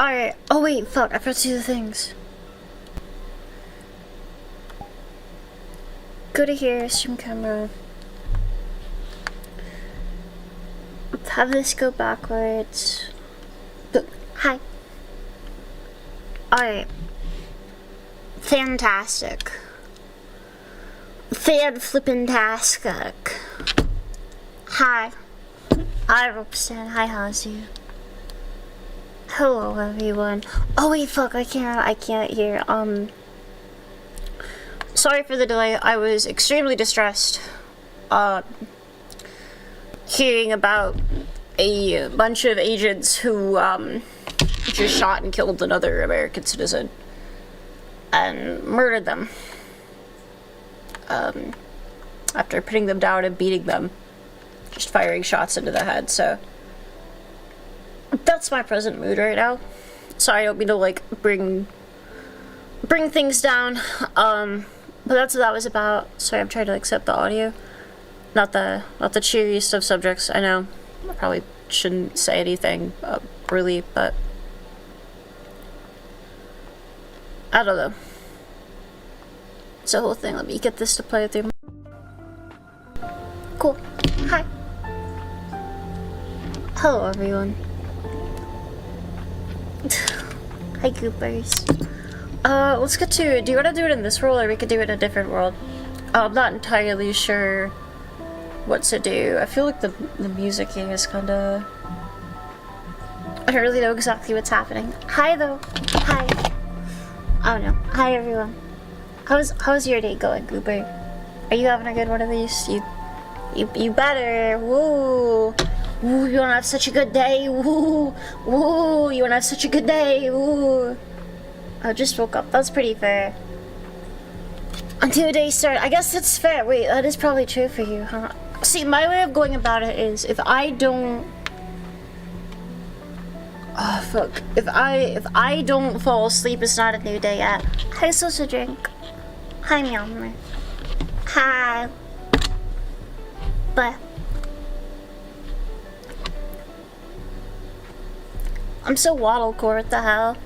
Alright. Oh wait, fuck, I forgot to do the things. Go to here, stream camera. Have this go backwards. Hi. Alright. Fantastic. Fan-flippin-tastic. Hi. Hi, Ropestand. Hi, Hazu. Hello, everyone. Oh wait, fuck, I can't hear. Sorry for the delay. I was extremely distressed. Hearing about a bunch of agents who, just shot and killed another American citizen. And murdered them. After putting them down and beating them. Just firing shots into the head, so. That's my present mood right now. Sorry, I don't mean to, like, bring things down. But that's what that was about. Sorry, I'm trying to accept the audio. Not the cheeriest of subjects, I know. I probably shouldn't say anything, really, but... I don't know. It's a whole thing. Let me get this to play through. Cool. Hi. Hello, everyone. Hi, Goopers. Let's get to it. Do you want to do it in this world, or we could do it in a different world? I'm not entirely sure what to do. I feel like the music here is kinda... I don't really know exactly what's happening. Hi, though. Hi. Oh, no. Hi, everyone. How's your day going, Gooper? Are you having a good one of these? You better. Woo. Woo, you wanna have such a good day. Woo. Woo, you wanna have such a good day. Woo. I just woke up. That's pretty fair. Until the day started. I guess that's fair. Wait, that is probably true for you, huh? See, my way of going about it is if I don't... Oh, fuck. If I don't fall asleep, it's not a new day yet. Hi, Social Drink. Hi, Meowmer. Hi. But... I'm so waddlecore, what the hell?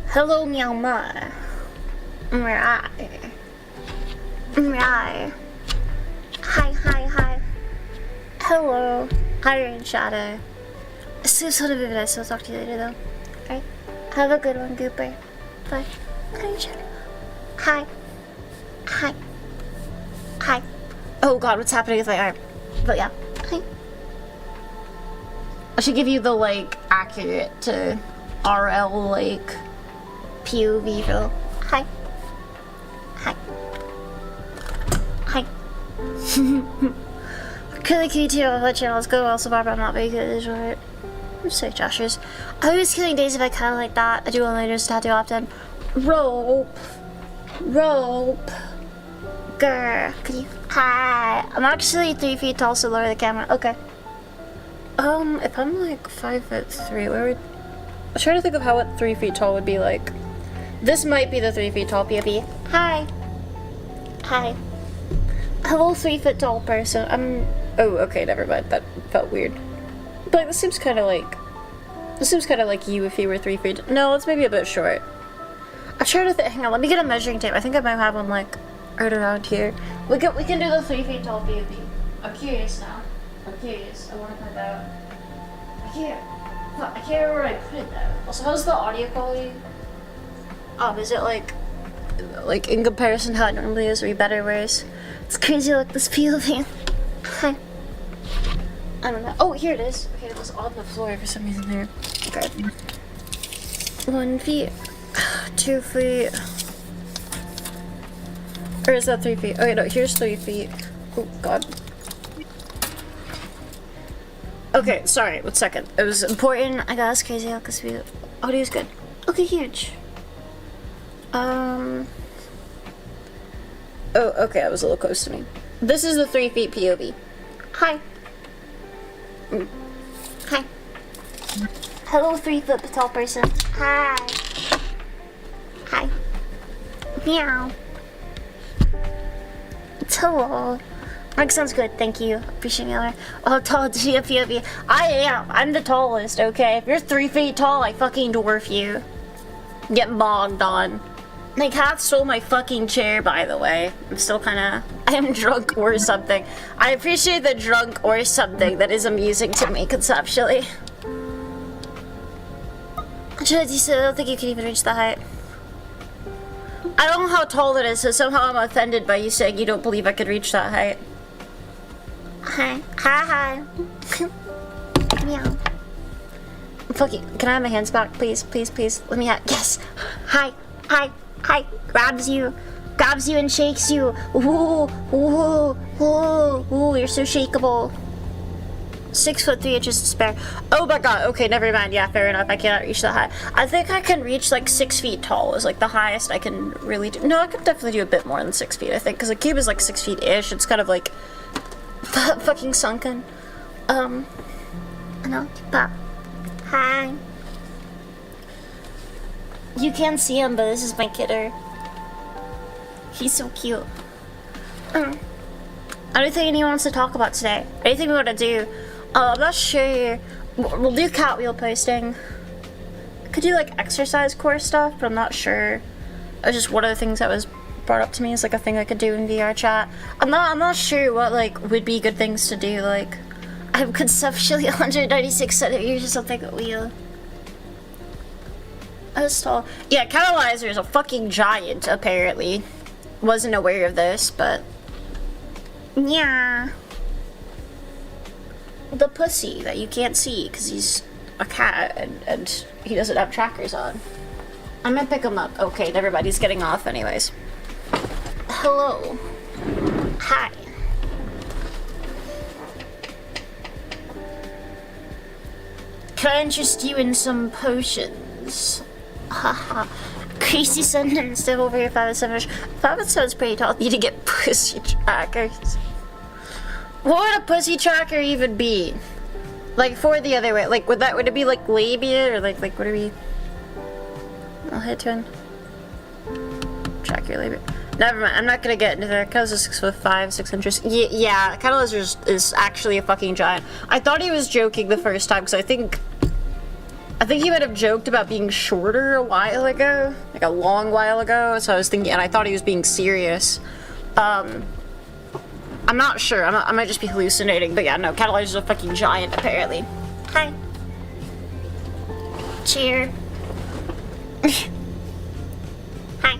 Hello, Meowmer. Right. Right. Hi. Hello. Hi, Rain Shadow. So sort of vivid. I still talk to you later, though. Alright. Have a good one, Gooper. Bye. Hi, Shadow. Hi. Oh god, what's happening with my arm? But yeah. Hi. I should give you the, like, accurate to RL, like, POV feel. Hi. Killing QT on my channel is good well so far, but I'm not very good at it. I'm sorry, Joshers. I was killing days if I kinda like that. I do only just tattoo often. Rope. Grr. Could you? Hi. I'm actually 3 feet tall, so lower the camera. Okay. If I'm like 5'3", where would... I'm trying to think of how what 3 feet tall would be like. This might be the 3 feet tall POV. Hi. Hello, 3 foot tall person. Oh, okay, never mind. That felt weird. But this seems kind of like you if you were 3 feet. No, it's maybe a bit short. I'm trying to hang on, let me get a measuring tape. I think I might have one like right around here. We can do the 3 feet tall POV. I'm curious now. I want to find out. I can't remember where I put it though. Also, how's the audio quality? Is it like in comparison to how it normally is, or better, worse? It's crazy like this POV. Hi. I don't know. Oh, here it is. Okay, it was on the floor for some reason there. Okay. 1 feet. 2 feet. Or is that 3 feet? Okay, no, here's 3 feet. Oh, God. Okay, sorry, 1 second. It was important. I got us crazy out because audio's good. Okay, huge. Oh, okay, that was a little close to me. This is the 3 feet POV. Hi. Hi. Hello, 3 foot tall person. Hi. Meow. It's hello. That sounds good, thank you. Appreciate it. Oh, tall GFUV. I am. I'm the tallest, okay? If you're 3 feet tall, I fucking dwarf you. Get bogged on. My cat stole my fucking chair, by the way. I'm still kinda... I am drunk or something. I appreciate the drunk or something that is amusing to me conceptually. I don't think you can even reach the height. I don't know how tall it is, so somehow I'm offended by you saying you don't believe I could reach that height. Hi. Hi. Meow. Fucking, can I have my hands back, please? Please, please. Let me out. Yes. Hi. Hi. Hi. Grabs you and shakes you. Ooh, ooh, ooh, ooh, you're so shakeable. 6'3" to spare. Oh my god, okay, never mind. Yeah, fair enough. I cannot reach that high. I think I can reach like 6 feet tall is like the highest I can really do. No, I could definitely do a bit more than 6 feet, I think, because the cube is like 6 feet-ish. It's kind of like fucking sunken. No, pop. Hi. You can't see him, but this is my kidder. He's so cute. I don't think anyone wants to talk about today. Anything we want to do? I'm not sure. We'll do cat wheel posting. Could do like exercise course stuff, but I'm not sure. It was just one of the things that was brought up to me as like a thing I could do in VR chat. I'm not sure what like would be good things to do. Like I'm conceptually 196 centimeters or something at wheel. I was tall. Yeah, Catalyzer is a fucking giant apparently. Wasn't aware of this, but yeah. The pussy that you can't see because he's a cat and he doesn't have trackers on. I'm gonna pick him up. Okay, everybody's getting off anyways. Hello. Hi. Can I interest you in some potions? Haha. Crazy sentence to over here, 5'7". 5'7" is pretty tall. Need to get pussy trackers. What would a pussy tracker even be? Like for the other way, like would it be like labia or like would it be? I'll hit turn. Track your labia. Never mind. I'm not gonna get into that. Cause it's 6'5", 6 inches. Yeah. Catalyzer is actually a fucking giant. I thought he was joking the first time because I think he might have joked about being shorter a while ago, like a long while ago. So I was thinking, and I thought he was being serious. I'm not sure. I might just be hallucinating, but yeah, no, Catalyzer's a fucking giant, apparently. Hi. Cheer. Hi.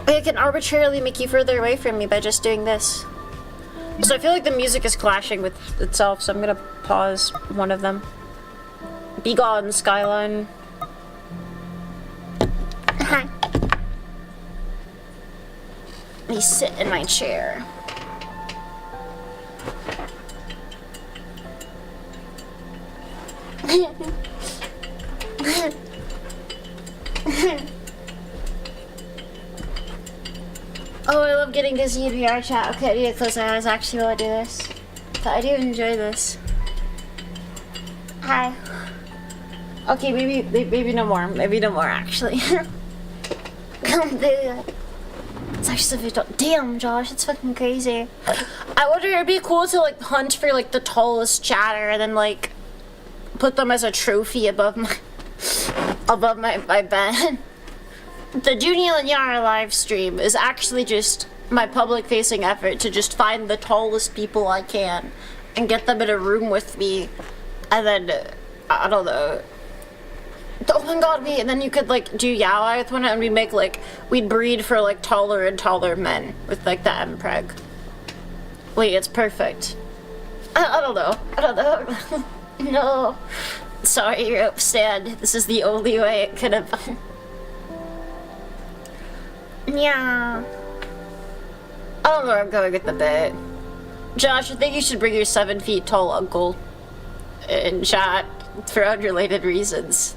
I can arbitrarily make you further away from me by just doing this. So I feel like the music is clashing with itself, so I'm gonna pause one of them. Be gone, Skyline. Hi. Let me sit in my chair. Oh, I love getting to see VR chat. Okay, I need to close my eyes actually while I do this. But I do enjoy this. Hi. Okay, maybe no more. Maybe no more actually. Come do that. It's actually so damn, Josh, it's fucking crazy. I wonder, it'd be cool to like hunt for like the tallest chatter and then like put them as a trophy above my bed. The IdunyaVT live stream is actually just my public facing effort to just find the tallest people I can and get them in a room with me, and then I don't know. Oh my god, and then you could like do yaoi with one and we'd breed for like taller and taller men with like the mpreg. Wait, it's perfect. I don't know. No. Sorry, you're upset. This is the only way it could have. Yeah. I don't know where I'm going with the bit. Josh, I think you should bring your 7 feet tall uncle in chat for unrelated reasons.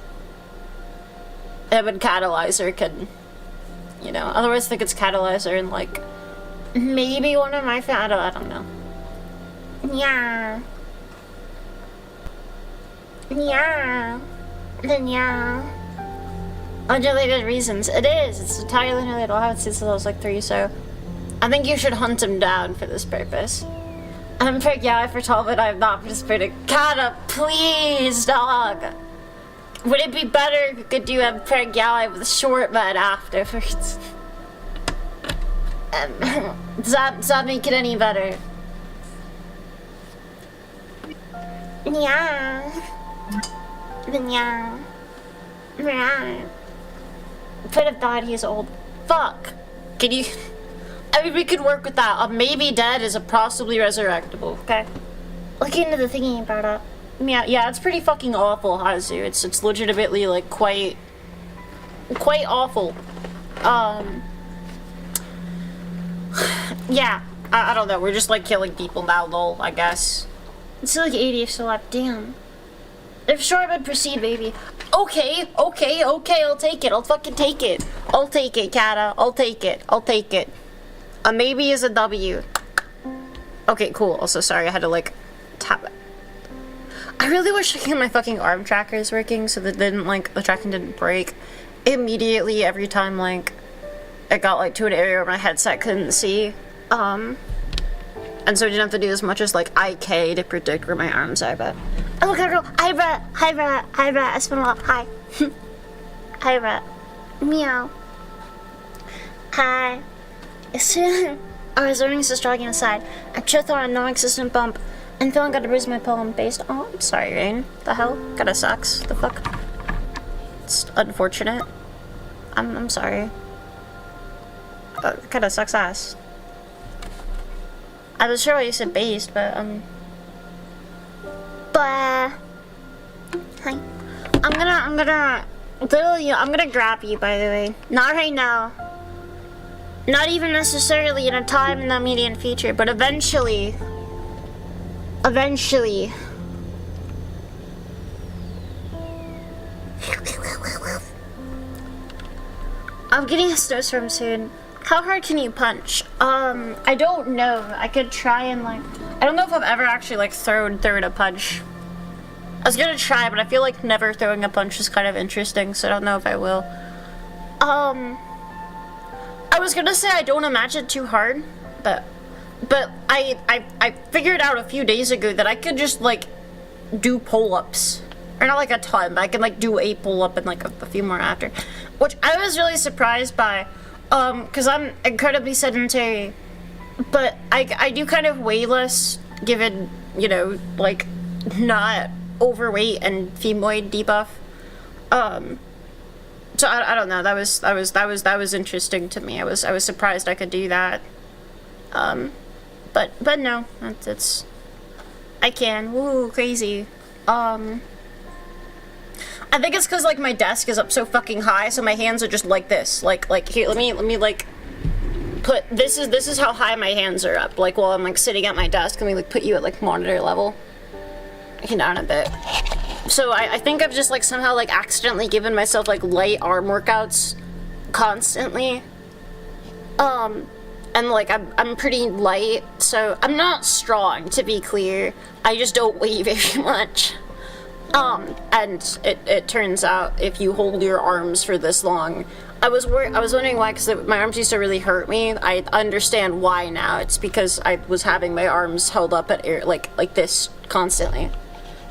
Him and Catalyzer can, you know, otherwise I think it's Catalyzer and like maybe one of my I don't know. Yeah. Yeah. Then yeah. Unrelated reasons. It is. It's entirely unrelated. I haven't seen since I was like 3, so I think you should hunt him down for this purpose. I'm Peg Yally for 12 and I have not participated. Kata, please, dog! Would it be better if you could do a Peg Yally with a short bed afterwards? Does that make it any better? Yeah. Yeah. Yeah. Could have died, he's old. Fuck. Can you... I mean, we could work with that. A maybe dead is a possibly resurrectable, okay? Look into the thinking about it. Yeah, it's pretty fucking awful, Hazu. It's legitimately, like, quite awful. Yeah, I don't know. We're just, like, killing people now, lol, I guess. It's like 80 so up. Damn. If short would proceed, baby. Okay, I'll take it. I'll fucking take it. I'll take it, Kata. I'll take it. A maybe is a W. Okay, cool. Also, sorry, I had to, like, tap it. I really wish my fucking arm tracker is working so that didn't, like, the tracking didn't break immediately every time, like, it got, like, to an area where my headset couldn't see. And so I didn't have to do as much as, like, IK to predict where my arms are, but... Oh, girl. Hi, Brett. It's been a while. Hi. Hi, Brett. Meow. Hi. I was learning to jogging aside. I tripped on a non-existent bump and feeling got to bruise my palm based. Oh, I'm sorry, Rain. The hell? Kinda sucks. The fuck? It's unfortunate. I'm sorry. Kinda sucks ass. I was sure why you said based, but Hi. I'm gonna grab you, by the way. Not right now. Not even necessarily in a time in the immediate future, but eventually. Eventually. I'm getting a snowstorm soon. How hard can you punch? I don't know. I could try and, like... I don't know if I've ever actually, like, thrown a punch. I was gonna try, but I feel like never throwing a punch is kind of interesting, so I don't know if I will. I was gonna say I don't imagine too hard, but I figured out a few days ago that I could just, like, do pull-ups. Or not, like, a ton, but I can, like, do a pull-up and, like, a few more after. Which I was really surprised by, because I'm incredibly sedentary. But I do kind of weigh less, given, you know, like, not overweight and femoid debuff. So I don't know. That was interesting to me. I was surprised I could do that. But no, it's I can. Woo, crazy. I think it's because, like, my desk is up so fucking high, so my hands are just like this. Like here, let me like put this is how high my hands are up. Like, while I'm, like, sitting at my desk, let me, like, put you at, like, monitor level. I can down a bit. So I think I've just, like, somehow, like, accidentally given myself, like, light arm workouts constantly. And, like, I'm pretty light, so I'm not strong, to be clear. I just don't weigh very much. And it turns out if you hold your arms for this long, I was wondering why, because my arms used to really hurt me. I understand why now. It's because I was having my arms held up at air, like this constantly.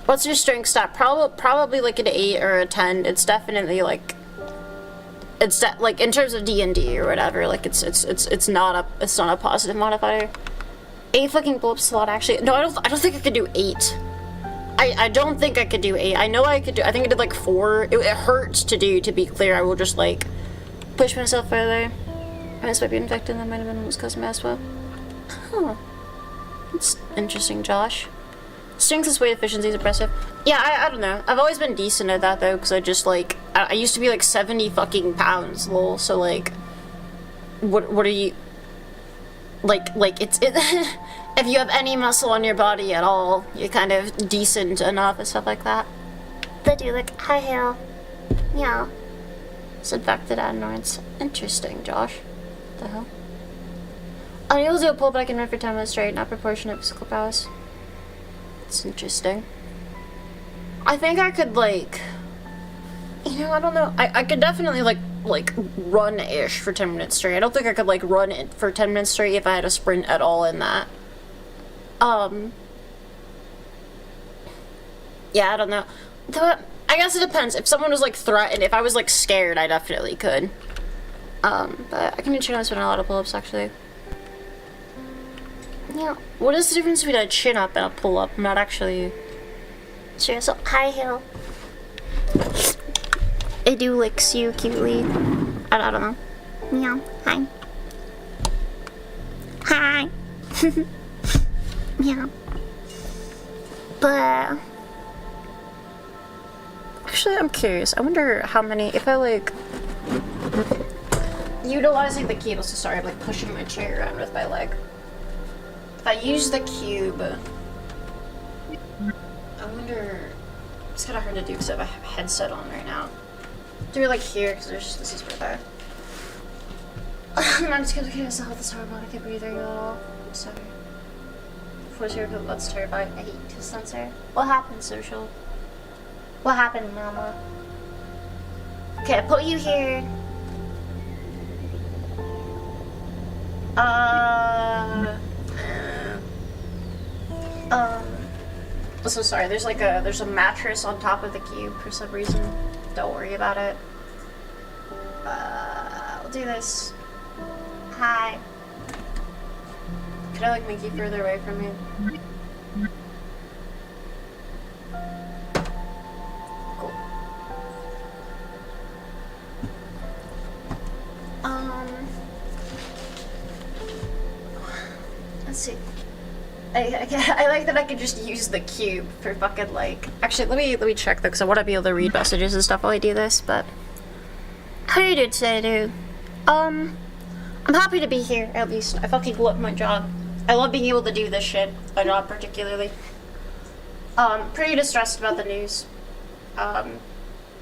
What's your strength stat? Probably like an 8 or a 10. It's definitely like, like in terms of D&D or whatever. Like it's not a positive modifier. 8 fucking blow up slot actually. No, I don't think I could do 8. I don't think I could do 8. I know I could do. I think I did like 4. It hurts to do. To be clear, I will just like push myself further. I might be infected. That might have been almost custom as well. Huh. That's interesting, Josh. Strength is weight efficiency is impressive. Yeah, I don't know. I've always been decent at that though, because I just like I used to be like 70 fucking pounds, lol. So like, what are you? Like it's if you have any muscle on your body at all, you're kind of decent enough and stuff like that. They do like hi hail, yeah. It's infected adenoids. Interesting, Josh. What the hell? Unable to do a pullback and run for 10 minutes straight, not proportionate physical prowess. It's interesting. I think I could, like, you know, I don't know. I could definitely, like, like, run-ish for 10 minutes straight. I don't think I could, like, run it for 10 minutes straight if I had a sprint at all in that. Yeah, I don't know. I guess it depends. If someone was, like, threatened, if I was, like, scared, I definitely could. But I can do chin-ups but not a lot of pull-ups, actually. Yeah, what is the difference between a chin-up and a pull-up? I'm not actually sure. So, hi, Hill. Idu licks you cutely. I don't know. Meow. Hi. Hi. Meow. But actually, I'm curious. I wonder how many. If I like utilizing the cube. So sorry, I'm like pushing my chair around with my leg. If I use the cube, I wonder. It's kind of hard to do because I have a headset on right now. Do it like here because this is where the. I'm just gonna look at myself with this horrible. I can't breathe very well. I'm sorry. Before your let's start by I hate to censor. What happened, social? What happened, mama? Okay, I put you here. I'm so sorry. There's a mattress on top of the cube for some reason. Don't worry about it. We'll do this. Hi. Can I like make you further away from me? Cool. Let's see. I like that I could just use the cube for fucking like. Actually, let me check though, because I want to be able to read messages and stuff while I do this. But how you doing today, dude? I'm happy to be here. At least I fucking love my job. I love being able to do this shit. My job particularly. Pretty distressed about the news.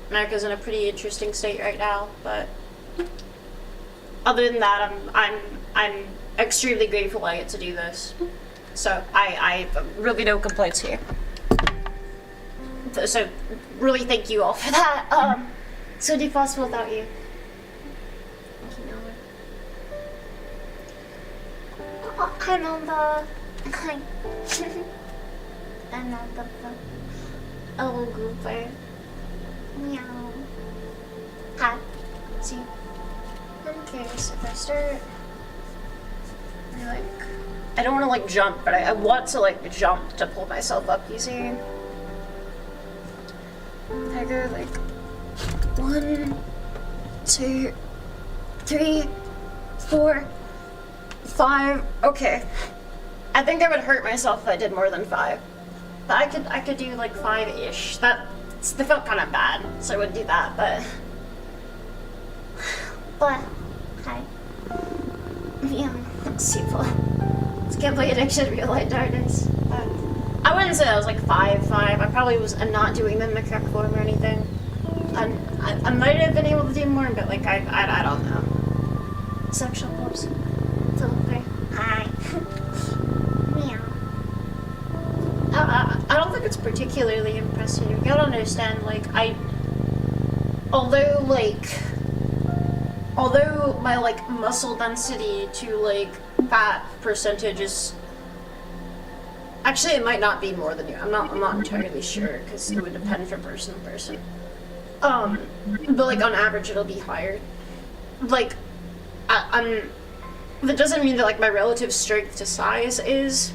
America's in a pretty interesting state right now, but other than that, I'm extremely grateful I get to do this. So I really no complaints here. So really thank you all for that. It's gonna be possible without you. I'm on the. I'm on the. Oh, gooper. Meow. Hi. See. I'm curious if I start. Like. I don't want to like jump, but I want to like jump to pull myself up easier. I go like 1, 2, 3, 4, 5. Okay. I think I would hurt myself if I did more than 5. But I could do like 5-ish. That felt kind of bad, so I wouldn't do that. But hi. Yeah. Super. Can't play Addiction Real Light Darkness. I wouldn't say I was like 5. I probably was not doing them in the correct form or anything. I might have been able to do more, but like I don't know. Sexual pulse. Silver. Hi. Meow. I don't think it's particularly impressive. You gotta understand, like although my like muscle density to like fat percentage is actually it might not be more than you. I'm not entirely sure because it would depend from person to person. But like on average it'll be higher. Like I'm that doesn't mean that like my relative strength to size is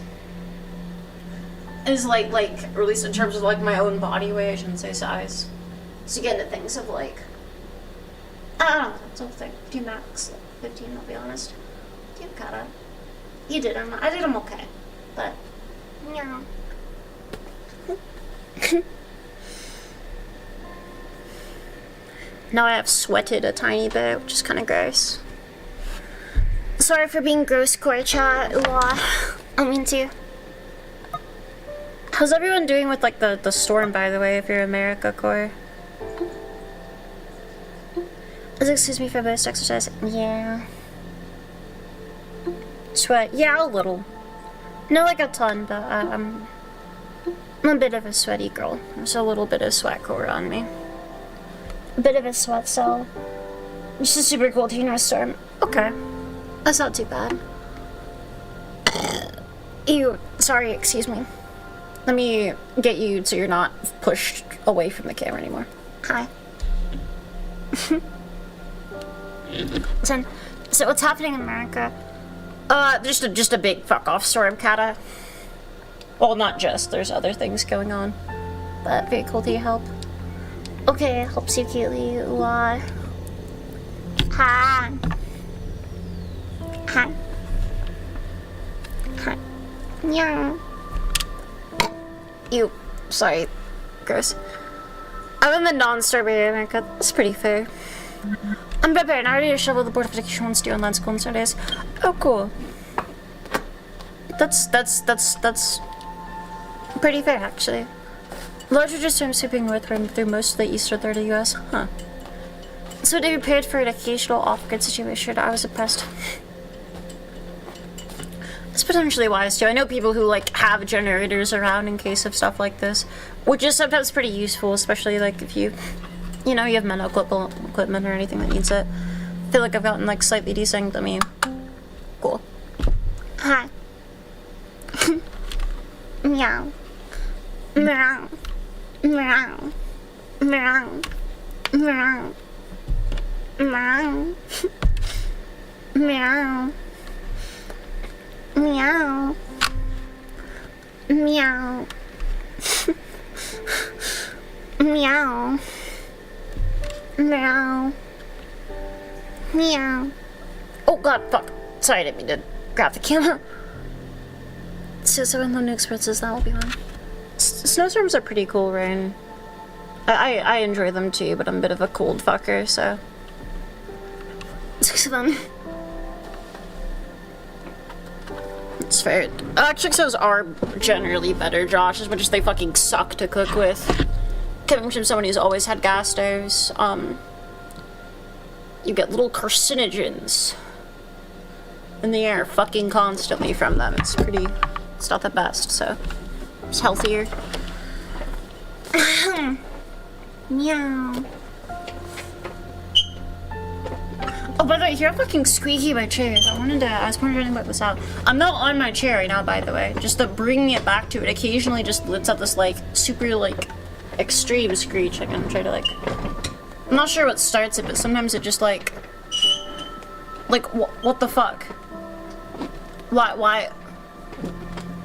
like or at least in terms of like my own body weight. I shouldn't say size. So you get into things of like I don't know, that's the whole thing. 15 max, 15 I'll be honest. You gotta. You did them. I did them okay. But, yeah. Now I have sweated a tiny bit, which is kind of gross. Sorry for being gross, core chat. I mean to. How's everyone doing with like the storm, by the way, if you're America core? Excuse me for most exercise. Yeah. Sweat. Yeah, a little. Not like a ton, but I'm a bit of a sweaty girl. There's a little bit of sweat core on me. A bit of a sweat cell. Just a super cool teen storm. Okay. That's not too bad. Ew. Sorry, excuse me. Let me get you so you're not pushed away from the camera anymore. Hi. So what's happening in America? Just a big fuck off storm, kinda. Well, not just. There's other things going on. But very cool to your help. Okay, helps you cutely. Why? Hi. Hi. Hi. Yeah. Ew. Sorry. Gross. I'm in the non-stormy America. That's pretty fair. I'm prepared. I already shoveled the board of education wants to do online school on Sundays. Oh, cool. That's pretty fair, actually. Larger just storm sweeping northward through most of the eastern third of the US. Huh. So they prepared for an occasional off-grid situation. I was impressed. It's potentially wise too. I know people who like have generators around in case of stuff like this, which is sometimes pretty useful, especially like if you know, you have medical equipment or anything that needs it. I feel like I've gotten like slightly desynced. I mean, cool. Hi. Meow. Meow. Meow. Meow. Meow. Meow. Meow. Meow. Meow. Meow. Meow. Meow. Oh god, fuck. Sorry, I didn't mean to grab the camera. So when the new expresses, that will be fun. Snowstorms are pretty cool, Rain. I enjoy them too, but I'm a bit of a cold fucker, so. 6 of them. It's fair. Chicksos are generally better, Josh, as much as they fucking suck to cook with. Coming from someone who's always had gas stoves, you get little carcinogens in the air fucking constantly from them. It's not the best, so it's healthier. Meow. Oh, by the way, you're fucking squeaky my chairs. I was wondering what was out. I'm not on my chair right now, by the way. Just bringing it back to it occasionally just lets out this, like, super, like, extreme screech. I'm gonna try to, like... I'm not sure what starts it, but sometimes it just, like... Like, what the fuck? Why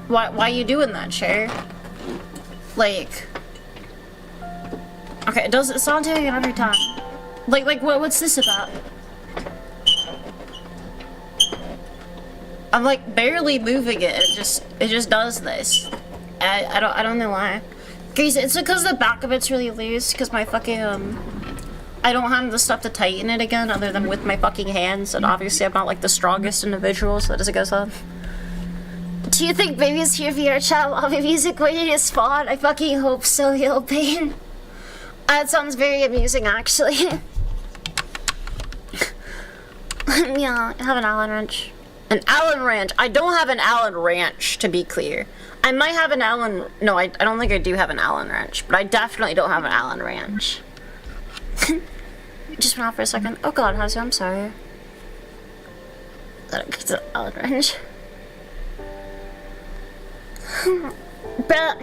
are you doing that, chair? Like... Okay, it's not doing it every time. Like, what's this about? I'm like barely moving it. It just does this. I don't know why. Guys, it's because the back of it's really loose. Because my fucking I don't have the stuff to tighten it again, other than with my fucking hands. And obviously, I'm not like the strongest individual, so that doesn't go on. Do you think babies hear VR chat while my music waiting to spawn? I fucking hope so, Yellow Pain. That sounds very amusing, actually. Yeah, I have an Allen wrench. An Allen wrench. I don't have an Allen wrench, to be clear. I might have an Allen... No, I don't think I do have an Allen wrench, but I definitely don't have an Allen wrench. Just went off for a second. Oh god, Hazu, I'm sorry. It's an Allen wrench. But...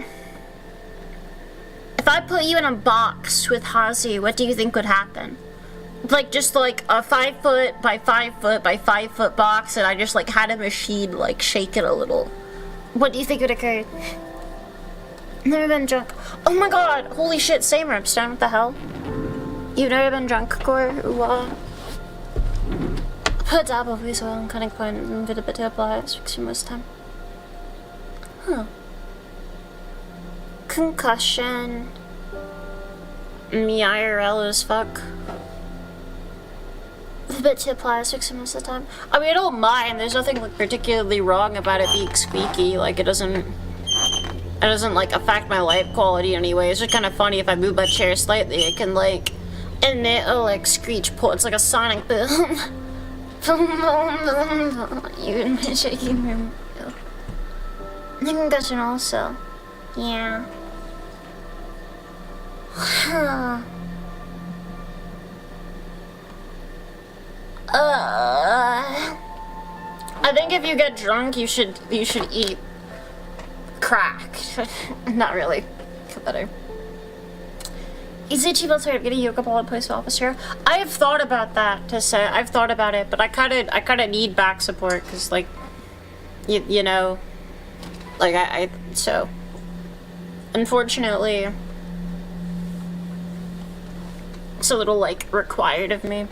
If I put you in a box with Hazu, what do you think would happen? Like, just like a 5 foot by 5 foot by 5 foot box, and I just like had a machine like shake it a little. What do you think would occur? Never been drunk. Oh my god! Holy shit, same Ripstone, what the hell? You've never been drunk, Core? Ooh, put dab of oil and cutting point and a bit to apply. It's fixing most time. Huh. Concussion. Me IRL as fuck. A bit to apply 6 most of the time. I mean, I don't mind. There's nothing like particularly wrong about it being squeaky. Like it doesn't like affect my life quality anyway. It's just kind of funny if I move my chair slightly, it can like emit a like screech pull. It's like a sonic boom. Even shaking room. Concussion also. Yeah. I think if you get drunk, you should eat crack. Not really. Feel better. Is it cheap outside of getting a yoga ball and place office here? I have thought about that to say. I've thought about it, but I kinda need back support because, like, you know, like so. Unfortunately, it's a little like required of me.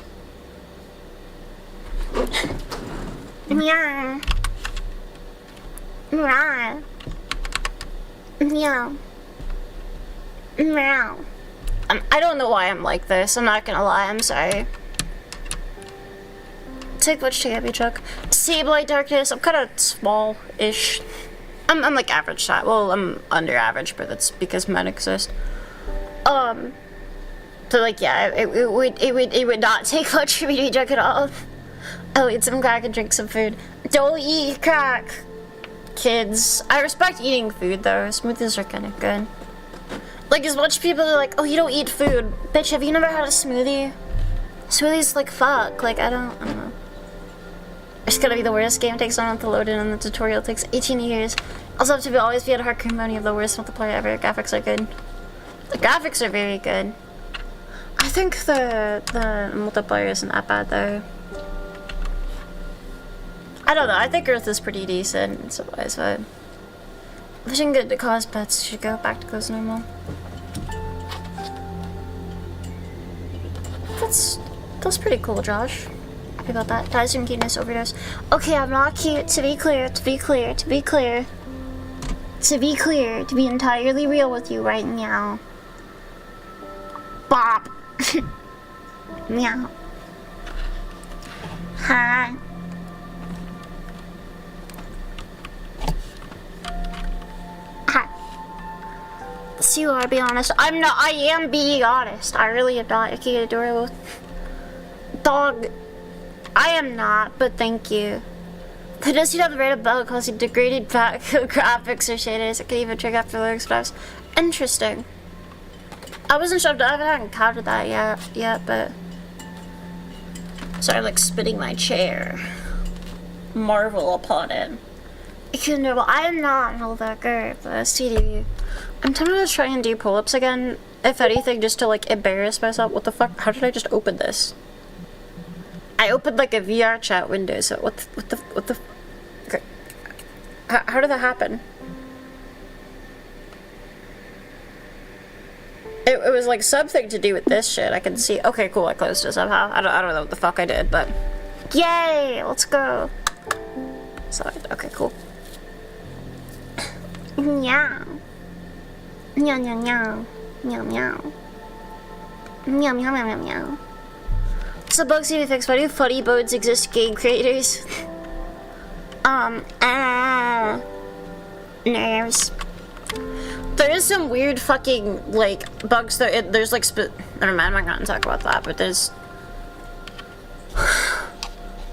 Yeah. Meow. Meow. Meow. I don't know why I'm like this. I'm not gonna lie. I'm sorry. Take which to get me, Chuck. Sable Light Darkness. I'm kind of small-ish. I'm like average size. Well, I'm under average, but that's because men exist. So like, yeah, it would not take much for me to be drunk at all. I'll eat some crack and drink some food. Don't eat crack, kids. I respect eating food though. Smoothies are kind of good. Like, as much people are like, oh, you don't eat food. Bitch, have you never had a smoothie? Smoothies like fuck. Like, I don't know. It's gonna be the worst. Game takes 1 month to load in and the tutorial takes 18 years. Also have to always be at hardcore mode. You have the worst multiplier ever. Graphics are good. The graphics are very good. I think the multiplier isn't that bad though. I don't know. I think Earth is pretty decent. It's always fine. Wishing good to cause pets should go back to close normal. That's pretty cool, Josh. Happy about that. Dies from cuteness overdose. Okay, I'm not cute. To be clear. To be clear. To be clear. To be clear. To be entirely real with you right now. Bop. Meow. Hi. So you are, be honest. I'm not. I am being honest. I really am not. Icky adorable. Dog. I am not, but thank you. It does seem to have the rate of bug causing degraded back graphics or shaders. It can even trigger after lyrics, but I was interesting. I wasn't sure. I haven't encountered that yet, but sorry, I'm like spinning my chair. Marvel upon it. I am not an old girl, but CDU. I'm tempted to try and do pull-ups again, if anything, just to like embarrass myself. What the fuck? How did I just open this? I opened like a VR chat window, so what the okay. How did that happen? It was like something to do with this shit. I can see. Okay, cool. I closed it somehow. I don't know what the fuck I did, but yay! Let's go. So okay, cool. Meow. Meow meow meow. Meow meow. Meow meow meow meow meow. So bugs need to be fixed. Why do funny bones exist, game creators? Nerves. There is some weird fucking, like, bugs that, there's like, never mind, I'm not gonna talk about that, but there's...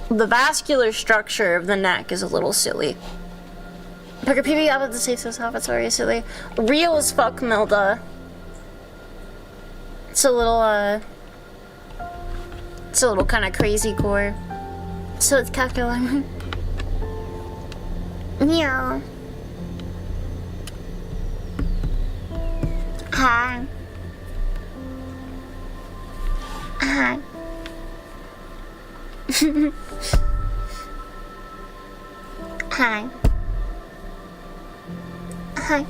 The vascular structure of the neck is a little silly. Parker PB out of the safe house, it's very silly. Real as fuck, Milda. It's a little kind of crazy core. So it's Catgirl. Meow. Hi. Hi. Hi. Hi.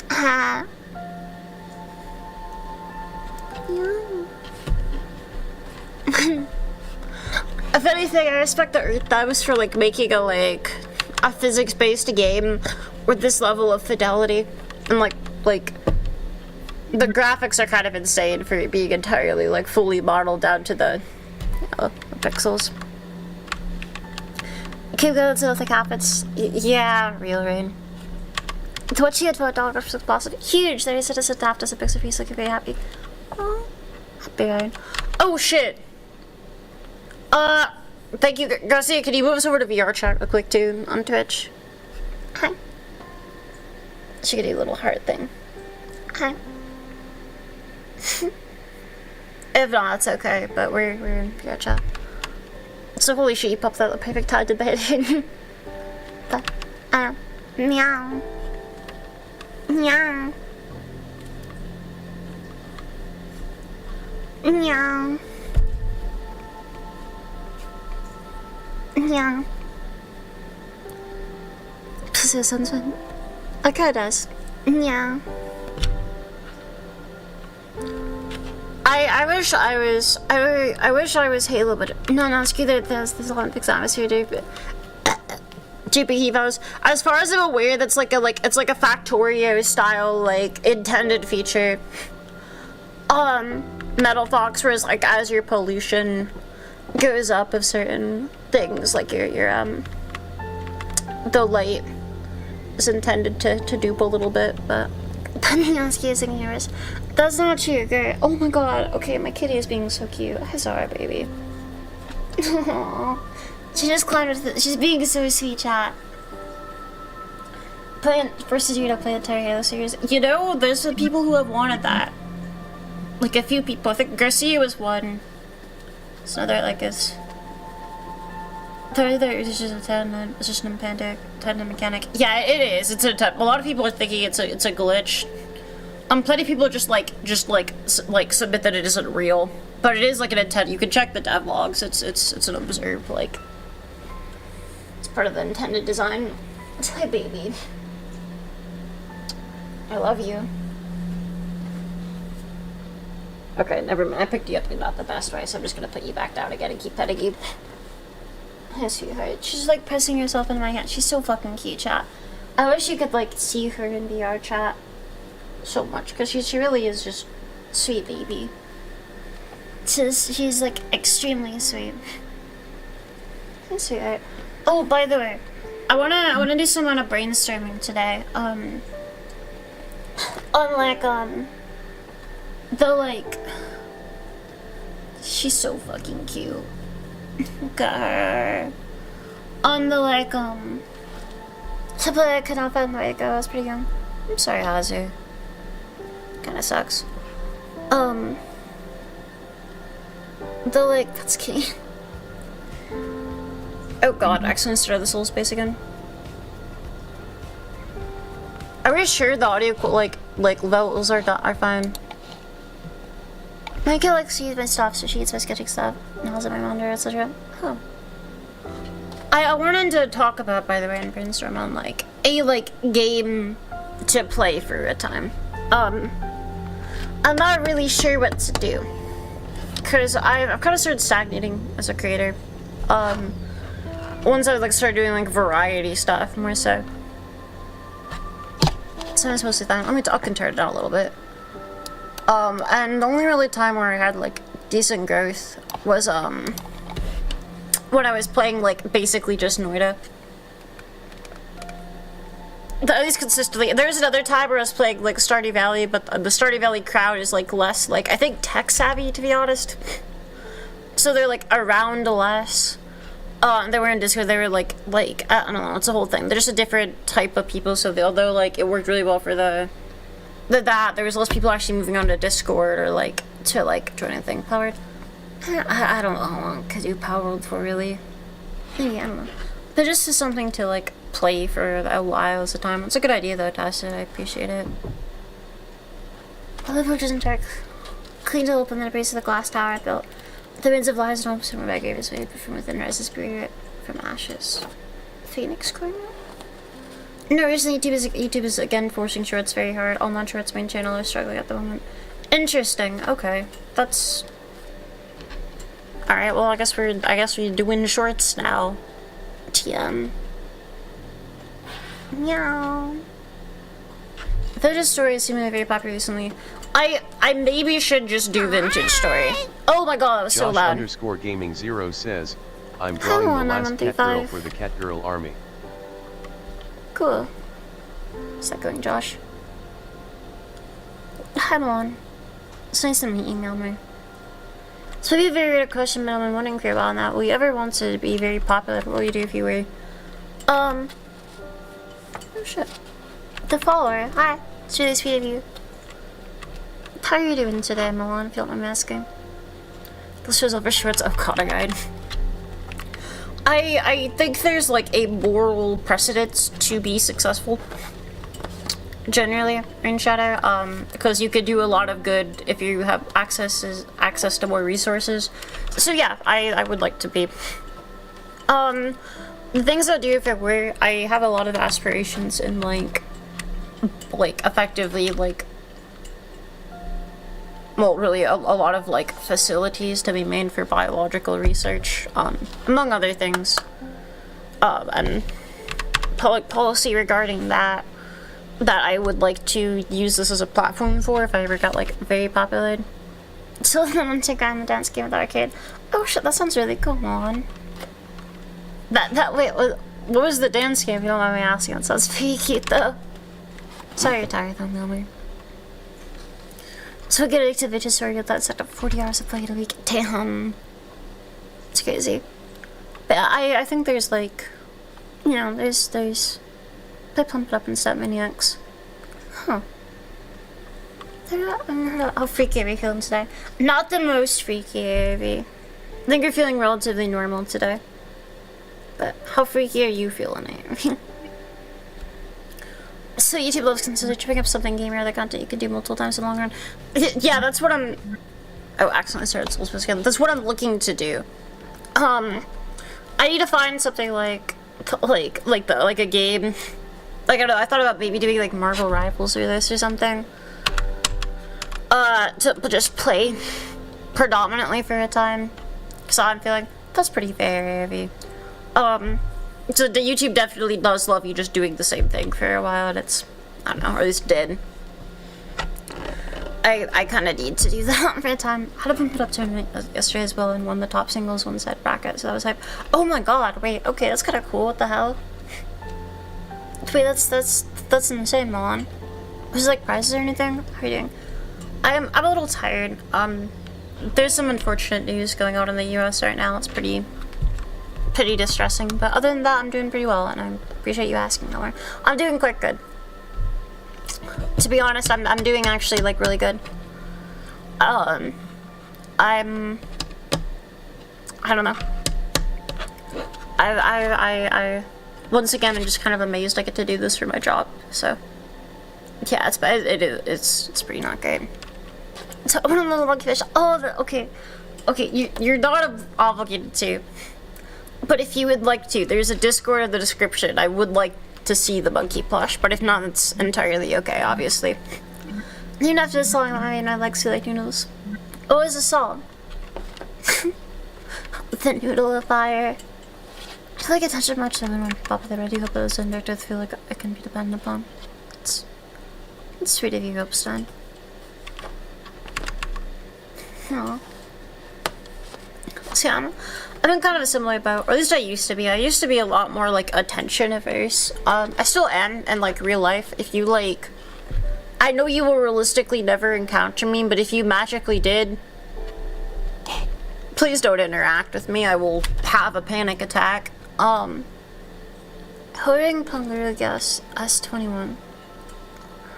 Hi. If anything, I respect the Earth Dives for like making a physics-based game with this level of fidelity, and like the graphics are kind of insane for being entirely like fully modeled down to the pixels. Keep going until nothing happens. Yeah, real rain. To what she had $12 for positive. Huge! There is a staff does a pixel piece looking very happy. Oh, happy rain. Oh shit! Thank you, Garcia. Can you move us over to VR chat real quick too on Twitch? Hi. She could do a little heart thing. Hi. If not, it's okay, but we're in PR chat. So holy shit, you popped out the perfect time to bed in. But, meow. Meow. Meow. Meow. Say something. Okay, does. Meow. I wish I was Halo, but no, screw that. There's Olympics atmosphere, dude. GP Hevos. As far as I'm aware, that's like it's like a Factorio style like intended feature. Metal Fox, whereas like as your pollution goes up of certain things, like your the light is intended to dupe a little bit, but Paniansky is in yours. That's not true, girl. Oh my god. Okay, my kitty is being so cute. I saw her, baby. Aww. She just climbed with she's being so sweet, chat. Versus you to play the entire Halo series. You know, there's some people who have wanted that. Like a few people. I think Garcia was one. It's another like it's. It's just a tendon. It's just an tendon mechanic. Yeah, it is. It's a lot of people are thinking it's a glitch. Plenty of people are just submit that it isn't real, but it is like an intent. You can check the dev logs. It's an observed like. It's part of the intended design. It's hi, baby. I love you. Okay, never mind. I picked you up in not the best way, so I'm just gonna put you back down again and keep petting you. Hi, sweetheart. She's like pressing herself in my hand. She's so fucking cute, chat. I wish you could like see her in VR chat so much, because she really is just sweet baby. She's like extremely sweet. Hi, sweetheart. Oh, by the way, I wanna do some amount of brainstorming today. On like the like. She's so fucking cute. Look at her. On the like to play Kanafa and Maiko, I was pretty young. I'm sorry, Hazu. Kinda sucks. The like that's key. Oh god, accidentally started the soul space again. Are we sure the audio like levels are fine? My kid likes to use my stuff, so she eats my sketching stuff, nails at my monitor, etc. Oh. I wanted to talk about, by the way, and brainstorm on like a game to play for a time. I'm not really sure what to do, cause I've kind of started stagnating as a creator. Once I start doing like variety stuff more so. So I'm supposed to think. I can turn it down a little bit. And the only really time where I had like decent growth was when I was playing like basically just Noida. At least consistently. There's another time where I was playing like Stardew Valley, but the Stardew Valley crowd is like less like I think tech savvy, to be honest. So they're like around less. They were in Discord. They were like I don't know. It's a whole thing. They're just a different type of people. So although like it worked really well for there was less people actually moving on to Discord or like to like join anything powered. I don't know how long I could do Power World for really. Maybe, I don't know. But just as something to like play for a while at a time. It's a good idea though, Tacit. I appreciate it. The book doesn't check. Cleaned it open the base of the glass tower I built. The winds of lies and hopes from my grave is made, but from within rises spirit from ashes. Phoenix Corner? No, recently YouTube is again forcing shorts very hard. All non-shorts main channel is struggling at the moment. Interesting. Okay, that's. All right. Well, I guess we're doing shorts now. TM. Meow. Vintage stories seem to be very popular recently. I maybe should just do vintage story. Oh my god, that was so loud. Josh_Gaming0 says, I'm drawing the last Catgirl for the Catgirl army. Cool. How's that going, Josh? Hi, Malone. It's nice that you emailed me. This might be a very weird question, but I'm wondering for about that. Will you ever want to be very popular? What would you do if you were? Oh shit. The follower. Hi. It's really sweet of you. How are you doing today, Malone, if you don't mind me asking? This shows over shorts. Oh god, I died. I think there's like a moral precedent to be successful. Generally in Shadow, because you could do a lot of good if you have access to more resources. So yeah, I would like to be. The things I do if it were, I have a lot of aspirations in like effectively like, well, really a lot of like facilities to be made for biological research, among other things, and public policy regarding that I would like to use this as a platform for if I ever got like very popular. So then I'm taking on the dance game at the arcade. Oh shit, that sounds really cool. On. Wait, what was the dance game? If you don't mind me asking. It sounds pretty cute though. Sorry you're tired though, Milmer. So get addicted to Vtuber, get that set up 40 hours of play a week. Damn. It's crazy. But I think there's like, you know, there's they pump it up and set maniacs. Huh. How freaky are you feeling today? Not the most freaky, Ivy. I think you're feeling relatively normal today. But how freaky are you feeling, Ivy? So YouTube loves consider tripping up something gamer, other content you can do multiple times in the long run. Yeah, that's what I'm... Oh, accidentally started Souls again. That's what I'm looking to do. I need to find something like a game. Like, I don't know, I thought about maybe doing like Marvel Rivals or this or something. To just play predominantly for a time. So I'm feeling that's pretty fair, Abby. So the YouTube definitely does love you just doing the same thing for a while, and it's, I don't know, or at least did. I kind of need to do that for a time. I had a Pump It Up tournament yesterday as well and won the top singles one set bracket, so that was hype. Oh my god, wait, okay, that's kind of cool, what the hell? Wait, that's insane, Milan. Was it like prizes or anything? How are you doing? I'm a little tired. There's some unfortunate news going on in the US right now. It's pretty distressing, but other than that, I'm doing pretty well, and I appreciate you asking, Miller. I'm doing quite good. To be honest, I'm doing actually like really good. I don't know. I once again, I'm just kind of amazed I get to do this for my job. So yeah, it's pretty not great. So I want a little monkey fish. Oh, okay, you're not obligated to. But if you would like to, there's a Discord in the description. I would like to see the monkey plush, but if not, it's entirely okay, obviously. Even after this song, I mean, I like Sweet Like Noodles. Oh, it's a song. The noodle of fire. I feel like I touched it much, so I went pop with it. I do hope those inductors feel like I can be dependent upon. It's sweet of you, Upstein. Aww. So yeah, I'm in kind of a similar boat, or at least I used to be. I used to be a lot more like attention averse. I still am in like real life. If you like, I know you will realistically never encounter me, but if you magically did, please don't interact with me. I will have a panic attack. Holding Pungarugas S21.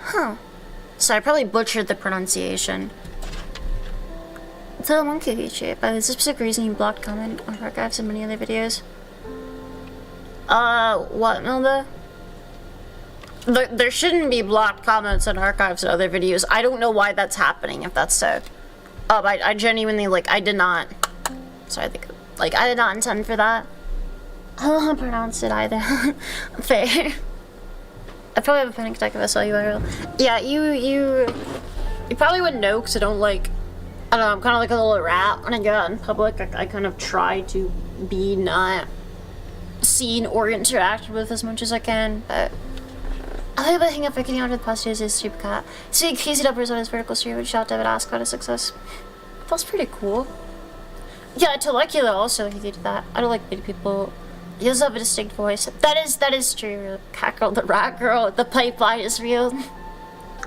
Huh. So I probably butchered the pronunciation. The monkey shape. By the specific reason you blocked comment on archives and many other videos. What, Milda? There shouldn't be blocked comments on archives and other videos. I don't know why that's happening, if that's so. I genuinely, like, I did not... Sorry, I think... Like, I did not intend for that. I don't know how to pronounce it either. Fair. I probably have a panic attack if I saw you IRL. Yeah, you probably wouldn't know, because I don't, like... I don't know, I'm kind of like a little rat when I go out in public. I kind of try to be not seen or interacted with as much as I can, but I think about hanging up getting out of the past days is Super Cat. Seeing Casey Dubbers on his vertical stream would shout David ask about his success. That's pretty cool. Yeah, Telecula also, he did that. I don't like big people. He does have a distinct voice. That is true. Catgirl, the rat girl, the pipeline is real.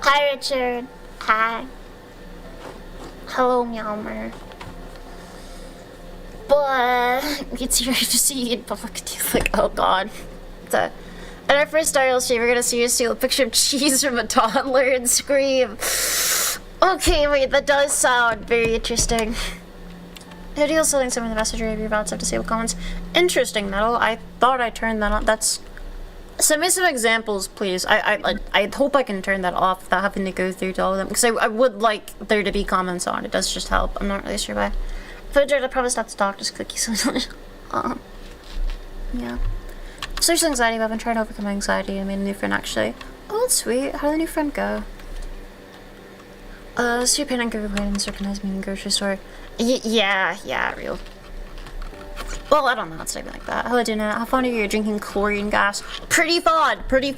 Hi, Richard. Hi. Hello, Meowmer. But it's here to see in public. Like, oh god. In our first IRL stream, we're gonna see you steal a picture of cheese from a toddler and scream. Okay, wait, that does sound very interesting. The idea of selling some of the messagery of your bots have disabled comments. Interesting, Metal. I thought I turned that on. That's... Send me some examples, please. I hope I can turn that off without having to go through to all of them. Because I would like there to be comments on. It does just help. I'm not really sure why. If I did, I promise not to talk, just clicky sometimes. Yeah. Social anxiety, but I've been trying to overcome my anxiety. I made a new friend, actually. Oh, that's sweet. How did the new friend go? So your parent could relate and recognize me in the grocery store. Yeah, real. Well, I don't know, it's not even like that. Hello, Idunya. How fond are you drinking chlorine gas? Pretty fond. Because,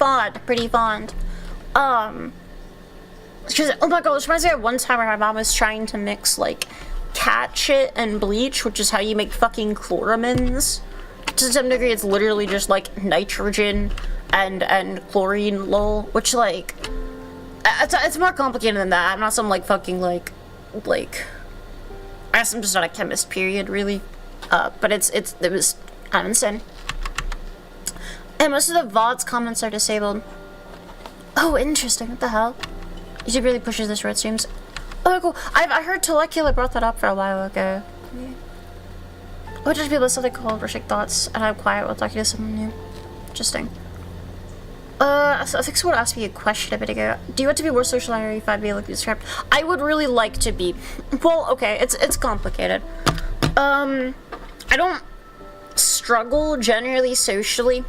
oh my god, this reminds me of one time where my mom was trying to mix, like, cat shit and bleach, which is how you make fucking chloramines. To some degree, it's literally just, like, nitrogen and chlorine, lol, which, like, it's more complicated than that. I'm not some, like, fucking, like, I guess I'm just not a chemist, period, really. But it was kind of insane. And most of the VOD's comments are disabled. Oh, interesting. What the hell? YouTube really pushes this red streams. Oh, cool. I heard Telecula brought that up for a while ago. Yeah. Oh, just people something called Rushing Thoughts, and I'm quiet while talking to someone new. Interesting. I think someone asked me a question a bit ago. Do you want to be more social or if I'd be like described? I would really like to be. Well, okay, it's complicated. I don't struggle generally socially,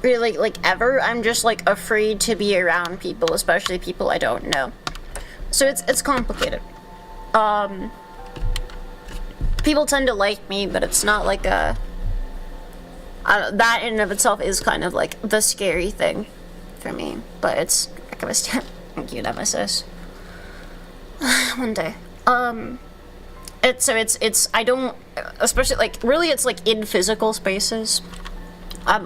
really, like, ever. I'm just, like, afraid to be around people, especially people I don't know. So it's complicated. People tend to like me, but it's not like a... that in and of itself is kind of, like, the scary thing for me. But it's... Thank you, Nemesis. One day. It's I don't, especially, like, really it's, like, in physical spaces. I'm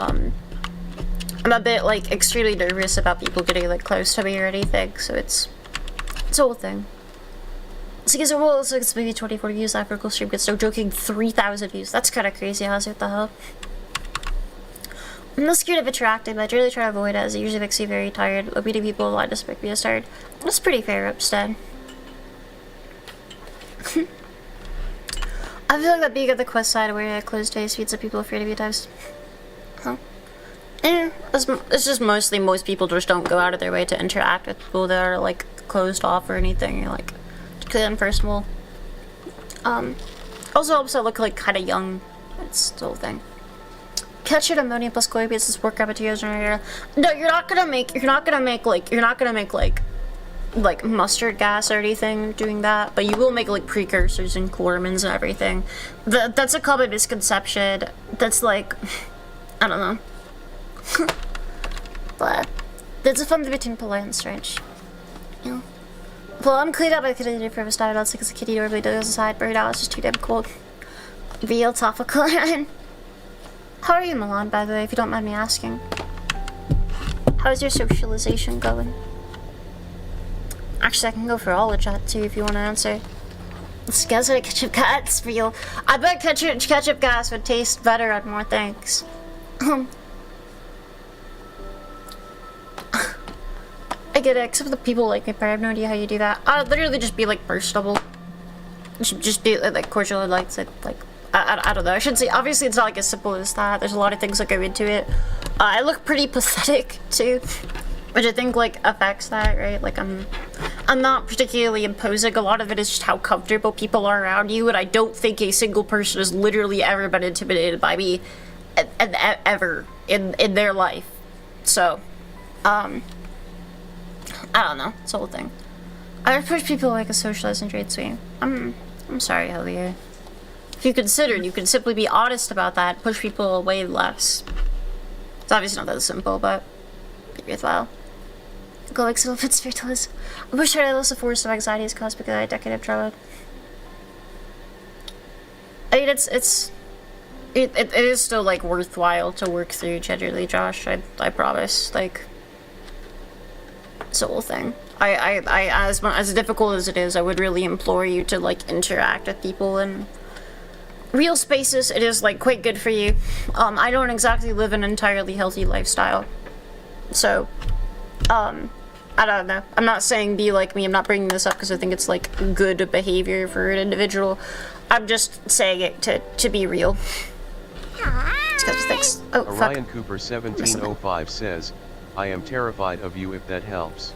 a bit, like, extremely nervous about people getting, like, close to me or anything, so it's a whole thing. So, guys, well, it's like, it's maybe 24 views after a stream gets no joking 3,000 views. That's kind of crazy, Ozzy, what the hell? I'm not scared of interacting, but I really try to avoid it, as it usually makes me very tired. Meeting people a lot just make me tired. That's pretty fair, Upstead. I feel like that being at the quest side where I closed face feeds up people afraid to be times. Huh? It's just mostly most people just don't go out of their way to interact with people that are, like, closed off or anything, like, particularly unpersonable. Also helps I look, like, kind of young. It's the whole thing. Catch it ammonia plus chloe because this work materials in here. No, you're not gonna make like mustard gas or anything doing that, but you will make like precursors and chloramines and everything. That's a common misconception. That's like, I don't know. But there's a fun between polite and strange. You know? Well, I'm cleaned up. I could have did it for a started out because the kitty normally does aside, but right now it's just too damn cold. Real topical. How are you, Milan, by the way, if you don't mind me asking? How's your socialization going? Actually, I can go for all the chat too if you want to answer. This guy's like ketchup gas real. I bet ketchup gas would taste better on more things. I get it, except for the people like me, but I have no idea how you do that. I'd literally just be like personable. Just be like cordial and like I don't know. I shouldn't say, obviously it's not like as simple as that. There's a lot of things that go into it. I look pretty pathetic too, which I think like affects that, right? Like I'm not particularly imposing. A lot of it is just how comfortable people are around you, and I don't think a single person has literally ever been intimidated by me ever in their life. So, I don't know. It's a whole thing. I approach people like a socializing trade sweet. I'm sorry, Javier. If you considered, you can simply be honest about that, push people away less. It's obviously not that simple, but maybe worthwhile. Go like little bit spiritualist. I wish I had less of force of anxiety is caused because I had decade trauma. I mean, it is still like worthwhile to work through generally, Josh. I promise. Like, it's a whole thing. As difficult as it is, I would really implore you to like interact with people in real spaces. It is like quite good for you. I don't exactly live an entirely healthy lifestyle, so I I don't know. I'm not saying be like me. I'm not bringing this up because I think it's like good behavior for an individual. I'm just saying it to be real. Oh, Orion Cooper 1705 says, I am terrified of you if that helps.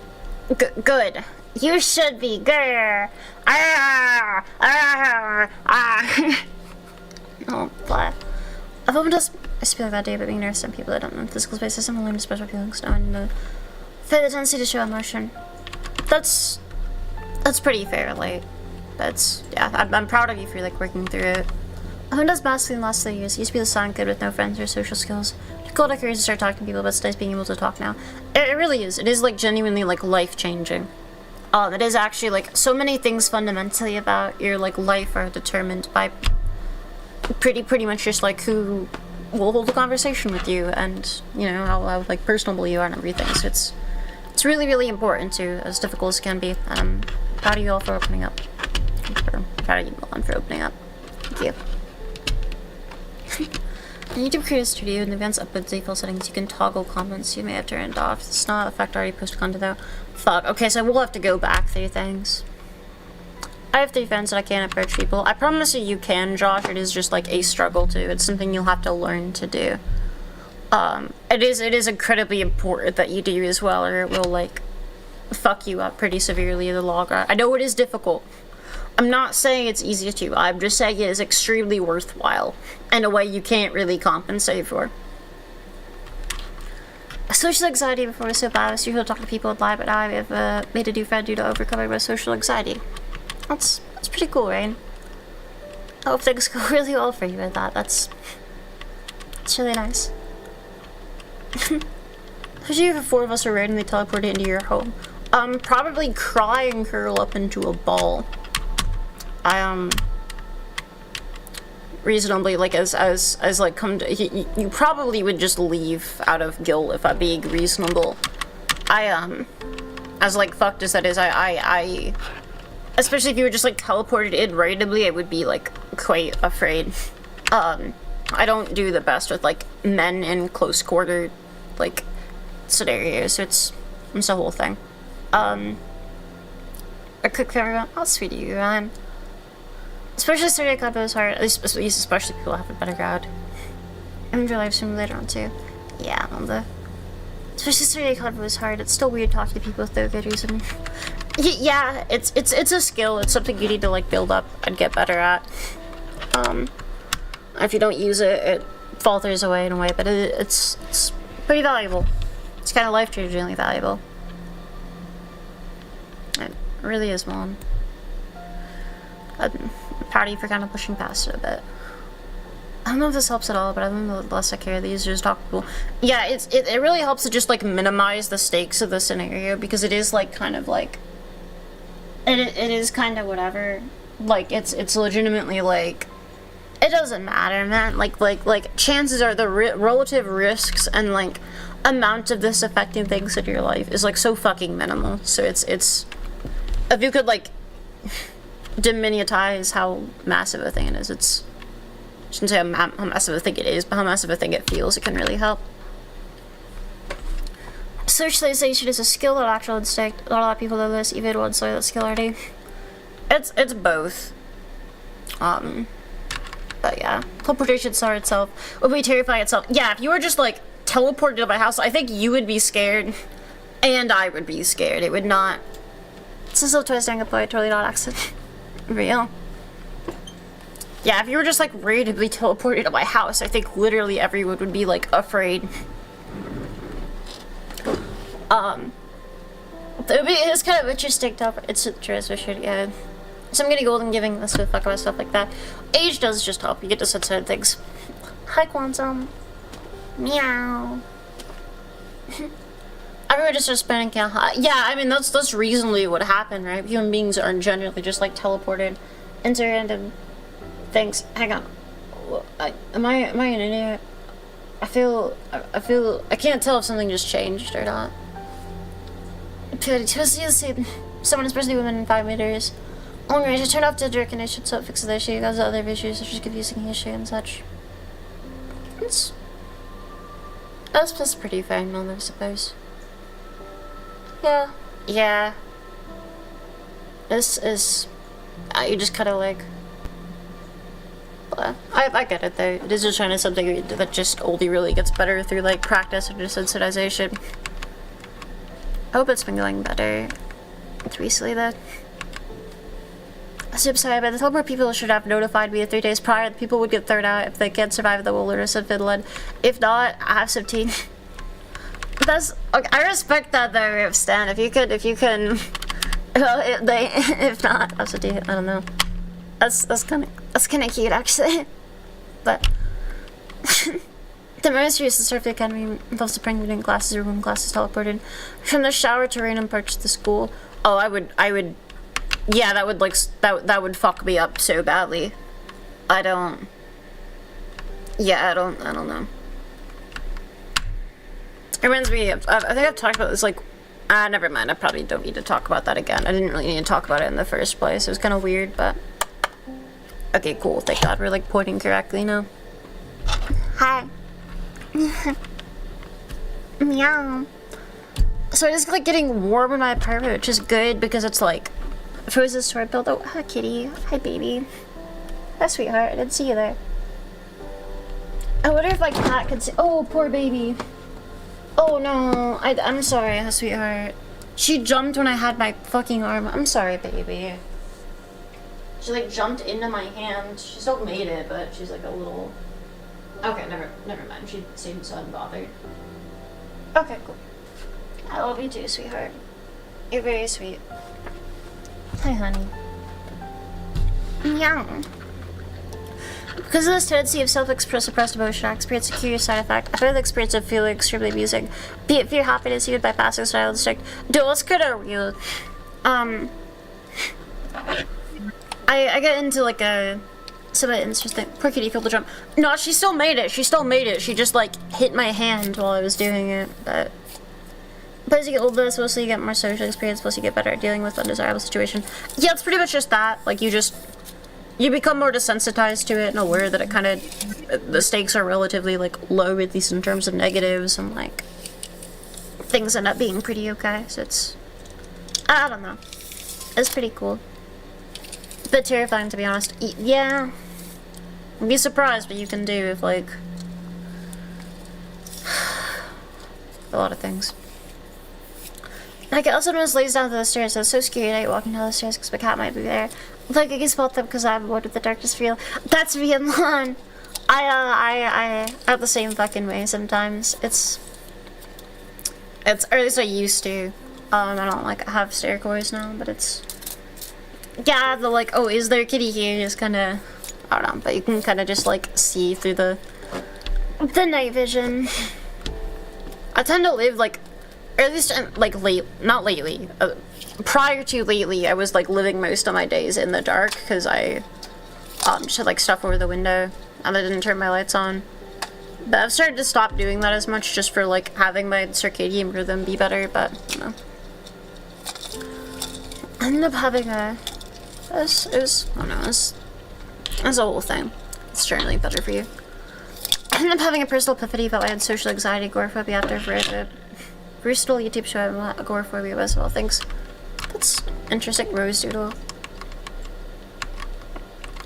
Good. You should be. Grr. Oh, blah. I've opened us. I speak like that day, but being near some people that don't know physical space is similar to special feelings. And feel the tendency to show emotion. That's pretty fair. Like, yeah. I'm proud of you for like working through it. Who does masculine last 3 years? Used to be the silent kid with no friends or social skills. Cool to curious to start talking to people, but it's nice being able to talk now. It really is. It is like genuinely like life changing. It is actually like so many things fundamentally about your like life are determined by pretty much just like who will hold a conversation with you and you know how like personable you are and everything. So it's really important too, as difficult as it can be. And I'm proud of you all for opening up. Proud of you, Milan, for opening up. Thank you. On YouTube Creator Studio, in the advanced upload default settings, you can toggle comments you may have turned off. This does not affect already posted content though. Fuck. Okay, so I will have to go back through things. I have 3 friends that I can't approach people. I promise you can, Josh. It is just like a struggle too. It's something you'll have to learn to do. It is incredibly important that you do as well, or it will like fuck you up pretty severely in the long run. I know it is difficult. I'm not saying it's easy to. I'm just saying it is extremely worthwhile in a way you can't really compensate for. Social anxiety before was so bad. I was usually talking to people and lie, but now I have made a new friend due to overcoming my social anxiety. That's pretty cool, right? I hope things go really well for you with that. It's really nice. Especially if the 4 of us are randomly teleported into your home. Probably cry and curl up into a ball. Reasonably, like, as like, you probably would just leave out of guilt if I'm being reasonable. As, like, fucked as that is, especially if you were just, like, teleported in randomly, I would be, like, quite afraid. I don't do the best with, like, men in close quarter, like, scenarios, so it's a whole thing. A quick favor, how sweet of you, Ryan. Especially Saturday Club is hard, at least especially people have a better crowd. I'm in your live stream later on too. Yeah, especially Saturday Club was hard. It's still weird talking to people with no good reason. Yeah, it's a skill. It's something you need to like build up and get better at. If you don't use it, it falters away in a way. But it's pretty valuable. It's kind of life-changingly valuable. It really is, Mom. I'm proud of you for kind of pushing past it a bit. I don't know if this helps at all, but I don't know the less I care, the easier to talk to people. Yeah, it really helps to just like minimize the stakes of the scenario, because it is like kind of like it is kind of whatever. Like it's legitimately like it doesn't matter, man. Like chances are the relative risks and like amount of this affecting things in your life is like so fucking minimal. So it's if you could like diminutize how massive a thing it is. I shouldn't say how massive a thing it is, but how massive a thing it feels, it can really help. Socialization is a skill, not actual instinct. Not a lot of people know this, even once learn that skill already. It's both. But yeah, teleportation star itself would be terrifying itself. Yeah, if you were just like teleported to my house, I think you would be scared, and I would be scared. It would not. This is still twisting a point, totally not accident. Real. Yeah, if you were just like randomly teleported to my house, I think literally everyone would be like afraid. It's kind of interesting to it's a transmission, yeah. So I'm getting old and giving this a fuck about stuff like that. Age does just help you get to sense certain things. Hi, Quantum. Meow. Everyone just starts spending count. Yeah, I mean that's reasonably what happened, right? Human beings are generally just like teleported into random things. Hang on. Am I an idiot? I feel I can't tell if something just changed or not. Someone, especially women in 5 meters. Only I should turn off digital condition so it fixes the issue. You guys other issues such as confusing issue and such. That's pretty fine, I suppose. Yeah, Yeah. This is... you just kind of like... I get it though. It is just trying to something that just only really gets better through like practice and desensitization. I hope it's been going better recently though. Super sorry, but the whole more people should have notified me 3 days prior that people would get thrown out if they can't survive the wilderness of Finland. If not, I have some tea. That's okay, I respect that though, Stan. If you can well, if not, I have some tea. I don't know. That's kind of cute actually. But the most recent start of the academy involves the pregnant classes or room classes teleported from the shower to random parts of the school. Oh, I would. Yeah, that would like that would fuck me up so badly. I don't know. It reminds me of, I think I've talked about this like, never mind, I probably don't need to talk about that again. I didn't really need to talk about it in the first place. It was kind of weird, but okay, cool. Thank God we're like pointing correctly now. Hi. Meow. So it's like getting warm in my apartment, which is good because it's like frozen sword build. Oh, hi kitty. Hi baby. Hi sweetheart. I didn't see you there. I wonder if like Pat could see. Oh, poor baby. Oh no. I'm sorry, hi sweetheart. She jumped when I had my fucking arm. I'm sorry, baby. She like jumped into my hand. She still made it, but she's like a little. Okay, never mind. She seemed so unbothered. Okay, cool. I love you too, sweetheart. You're very sweet. Hi, honey. Meow. Because of this tendency of self-suppressed emotion, I experience a curious side effect. I find the experience of feeling extremely amusing. Be it fear, happiness, even bypassing style instinct. Dude, let's go to real. I get into like a somewhat interesting. Poor kitty filled the drum. No, she still made it. She still made it. She just like hit my hand while I was doing it. But as you get older, mostly you get more social experience. Plus, you get better at dealing with undesirable situations. Yeah, it's pretty much just that. Like you become more desensitized to it and aware that it kind of the stakes are relatively like low, at least in terms of negatives, and like things end up being pretty okay. So it's I don't know. It's pretty cool. A bit terrifying, to be honest. Yeah. I'd be surprised what you can do if, like, a lot of things. Like, also sometimes lays down to the stairs. That's so scary at night walking down the stairs because my cat might be there. Like, I can spot them because I'm bored with the darkness feel. That's me and Lon. I have the same fucking way sometimes. It's, or at least I used to. I don't, like, have staircase now, but it's... Yeah, the like, oh, is there a kitty here is kind of, I don't know, but you can kind of just like see through the night vision. I tend to live like, or at least like not lately, prior to lately, I was like living most of my days in the dark because I just had like stuff over the window and I didn't turn my lights on. But I've started to stop doing that as much just for like having my circadian rhythm be better, but you know. I ended up having a I don't know, it's a whole thing. It's generally better for you. I ended up having a personal epiphany about I had social anxiety, agoraphobia after I've read a Bristol YouTube show about agoraphobia as well. Thanks. That's interesting. Rose Doodle.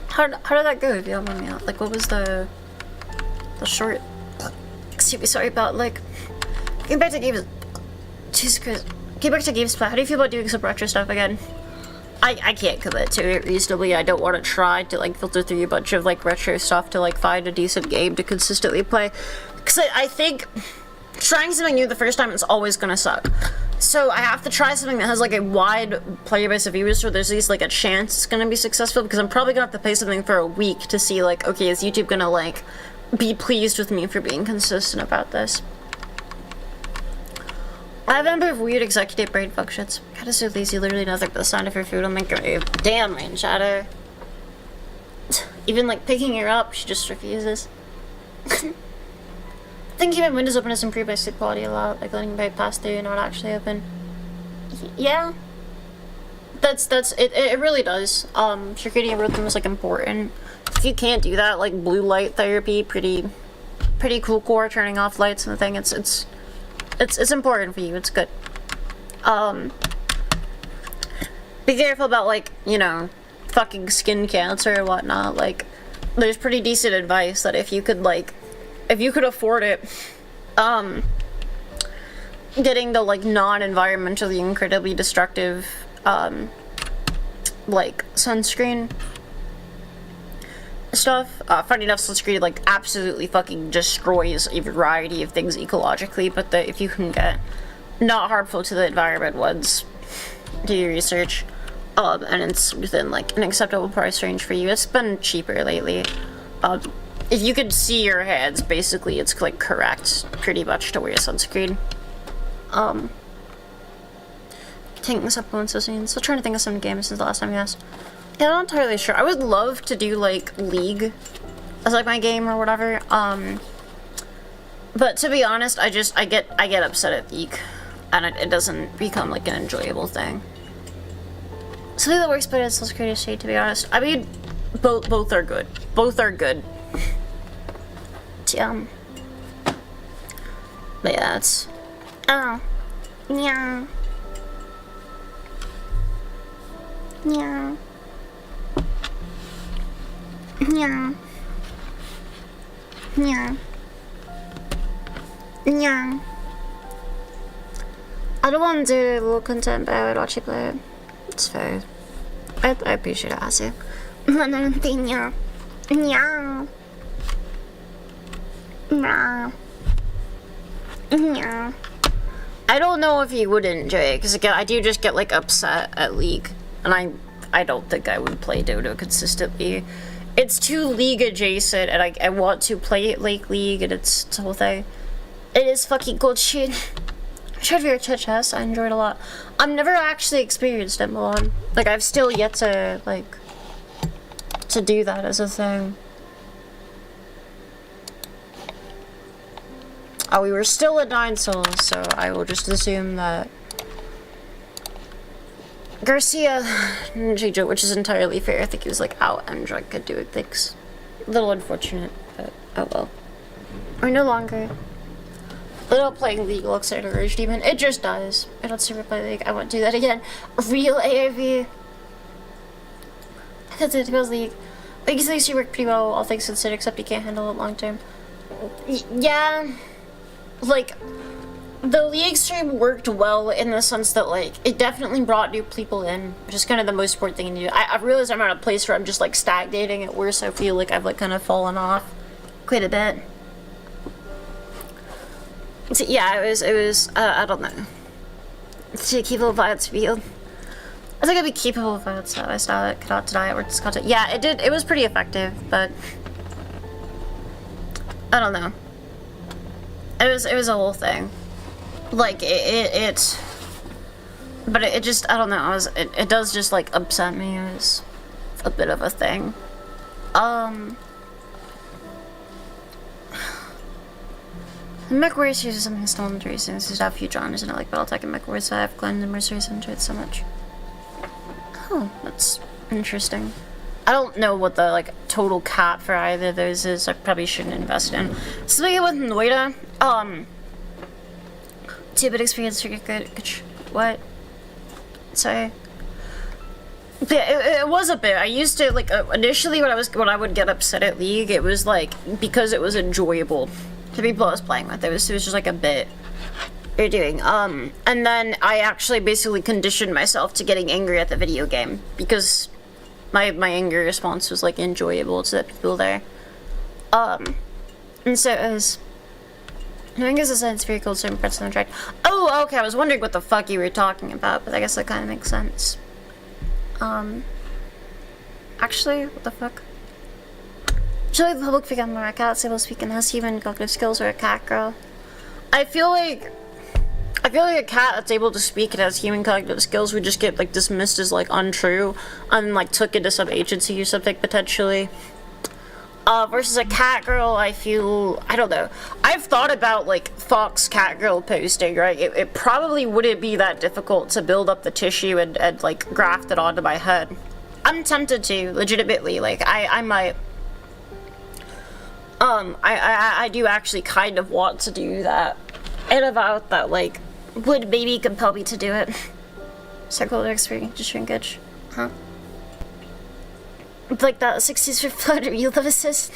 How did that go, if you don't mind me out? Like, what was the short... Excuse me, sorry about, like... Getting back to games... Jesus Christ. Getting back to games play. How do you feel about doing some retro stuff again? I can't commit to it reasonably. I don't want to try to like filter through a bunch of like retro stuff to like find a decent game to consistently play. Because I think trying something new the first time is always gonna suck. So I have to try something that has like a wide player base of viewers so there's at least like a chance it's gonna be successful, because I'm probably gonna have to play something for a week to see like, okay, is YouTube gonna like be pleased with me for being consistent about this. I have a number of weird executive brain functions. God, is so lazy, literally nothing but the sound of her food will make her move. Damn, Rain Shadow. Even like picking her up, she just refuses. I think keeping windows open has improved my sleep quality a lot, like letting light pass through and not actually open. Yeah. It really does. Circadian rhythm is like important. If you can't do that, like blue light therapy, pretty cool core, turning off lights and the thing, it's important for you, it's good. be careful about, like, you know, fucking skin cancer and whatnot. Like, there's pretty decent advice that if you could, like, if you could afford it, getting the, like, non-environmentally incredibly destructive, like, sunscreen stuff. Funny enough, sunscreen, like, absolutely fucking destroys a variety of things ecologically, but if you can get not harmful to the environment ones, do your research. And it's within, like, an acceptable price range for you. It's been cheaper lately. If you could see your hands, basically, it's, like, correct, pretty much, to wear sunscreen. Taking supplements so soon. Still trying to think of some games since the last time you asked. Yeah, I'm not entirely sure. I would love to do, like, League as, like, my game or whatever. But to be honest, I get upset at League. And it doesn't become, like, an enjoyable thing. Something that works better in Social Security State, to be honest. I mean, both are good. Both are good. But yeah, it's... Oh. Yeah. Yeah. Yeah. Yeah. Yeah. I don't want to do a little content, but I would watch you play it. It's fair. I appreciate it, Asu. Yeah. Yeah. Yeah. Yeah. I don't know if you would enjoy it, because again, I do just get, like, upset at League. And I don't think I would play Dodo consistently. It's too League adjacent, and I want to play it like League, and it's the whole thing. It is fucking good shit. I tried VR chess, I enjoyed it a lot. I've never actually experienced it, Milan. Like, I've still yet to, like, to do that as a thing. Oh, we were still at 9 souls, so I will just assume that Garcia Jijo, which is entirely fair. I think he was, like, out and drunk and doing things. A little unfortunate, but oh well. Or no longer. Little playing League looks like a Rage Demon. It just does. I don't see her play League. I won't do that again. Real AIV. That's it. Goes League. League seems to work pretty well, all things considered, except you can't handle it long term. Yeah. Like, the League stream worked well in the sense that, like, it definitely brought new people in, which is kind of the most important thing to do. I've realized I'm at a place where I'm just, like, stagnating at worse. I feel like I've, like, kind of fallen off quite a bit. So, yeah, it was, I don't know. To capable of violence field. I think I'd be capable of violence that I style it, cannot deny it, or discuss it. Yeah, it was pretty effective, but I don't know. It was a whole thing. Like, but it just, I don't know, it does just, like, upset me. It was a bit of a thing. MechWarriors uses something still in the racing. This is a few genres, and I like Battletech and MechWarriors, so I have Glenn and Mercenaries into it so much. Oh, that's interesting. I don't know what the, like, total cap for either of those is. I probably shouldn't invest in. Speaking with Noida, 2-bit experience for good. What? Sorry. But yeah, it was a bit. I used to, like, initially when I would get upset at League, it was like because it was enjoyable to people I was playing with. It was just like a bit you're doing. And then I actually basically conditioned myself to getting angry at the video game because my angry response was, like, enjoyable to the people there. And so it was. I think it's a sense very cool, certain parts on the track. Oh, okay, I was wondering what the fuck you were talking about, but I guess that kind of makes sense. Actually, what the fuck? Should the public become more a cat able to speak and has human cognitive skills or a cat girl? I feel like a cat that's able to speak and has human cognitive skills would just get, like, dismissed as, like, untrue and, like, took into some agency or something, potentially. Versus a Catgirl, I feel, I don't know. I've thought about, like, Fox Catgirl posting, right? It probably wouldn't be that difficult to build up the tissue and like, graft it onto my head. I'm tempted to, legitimately. Like, I might. I do actually kind of want to do that. And about that, like, would maybe compel me to do it. Psychological experience shrinkage. Huh? Like that 60s for flood real assist.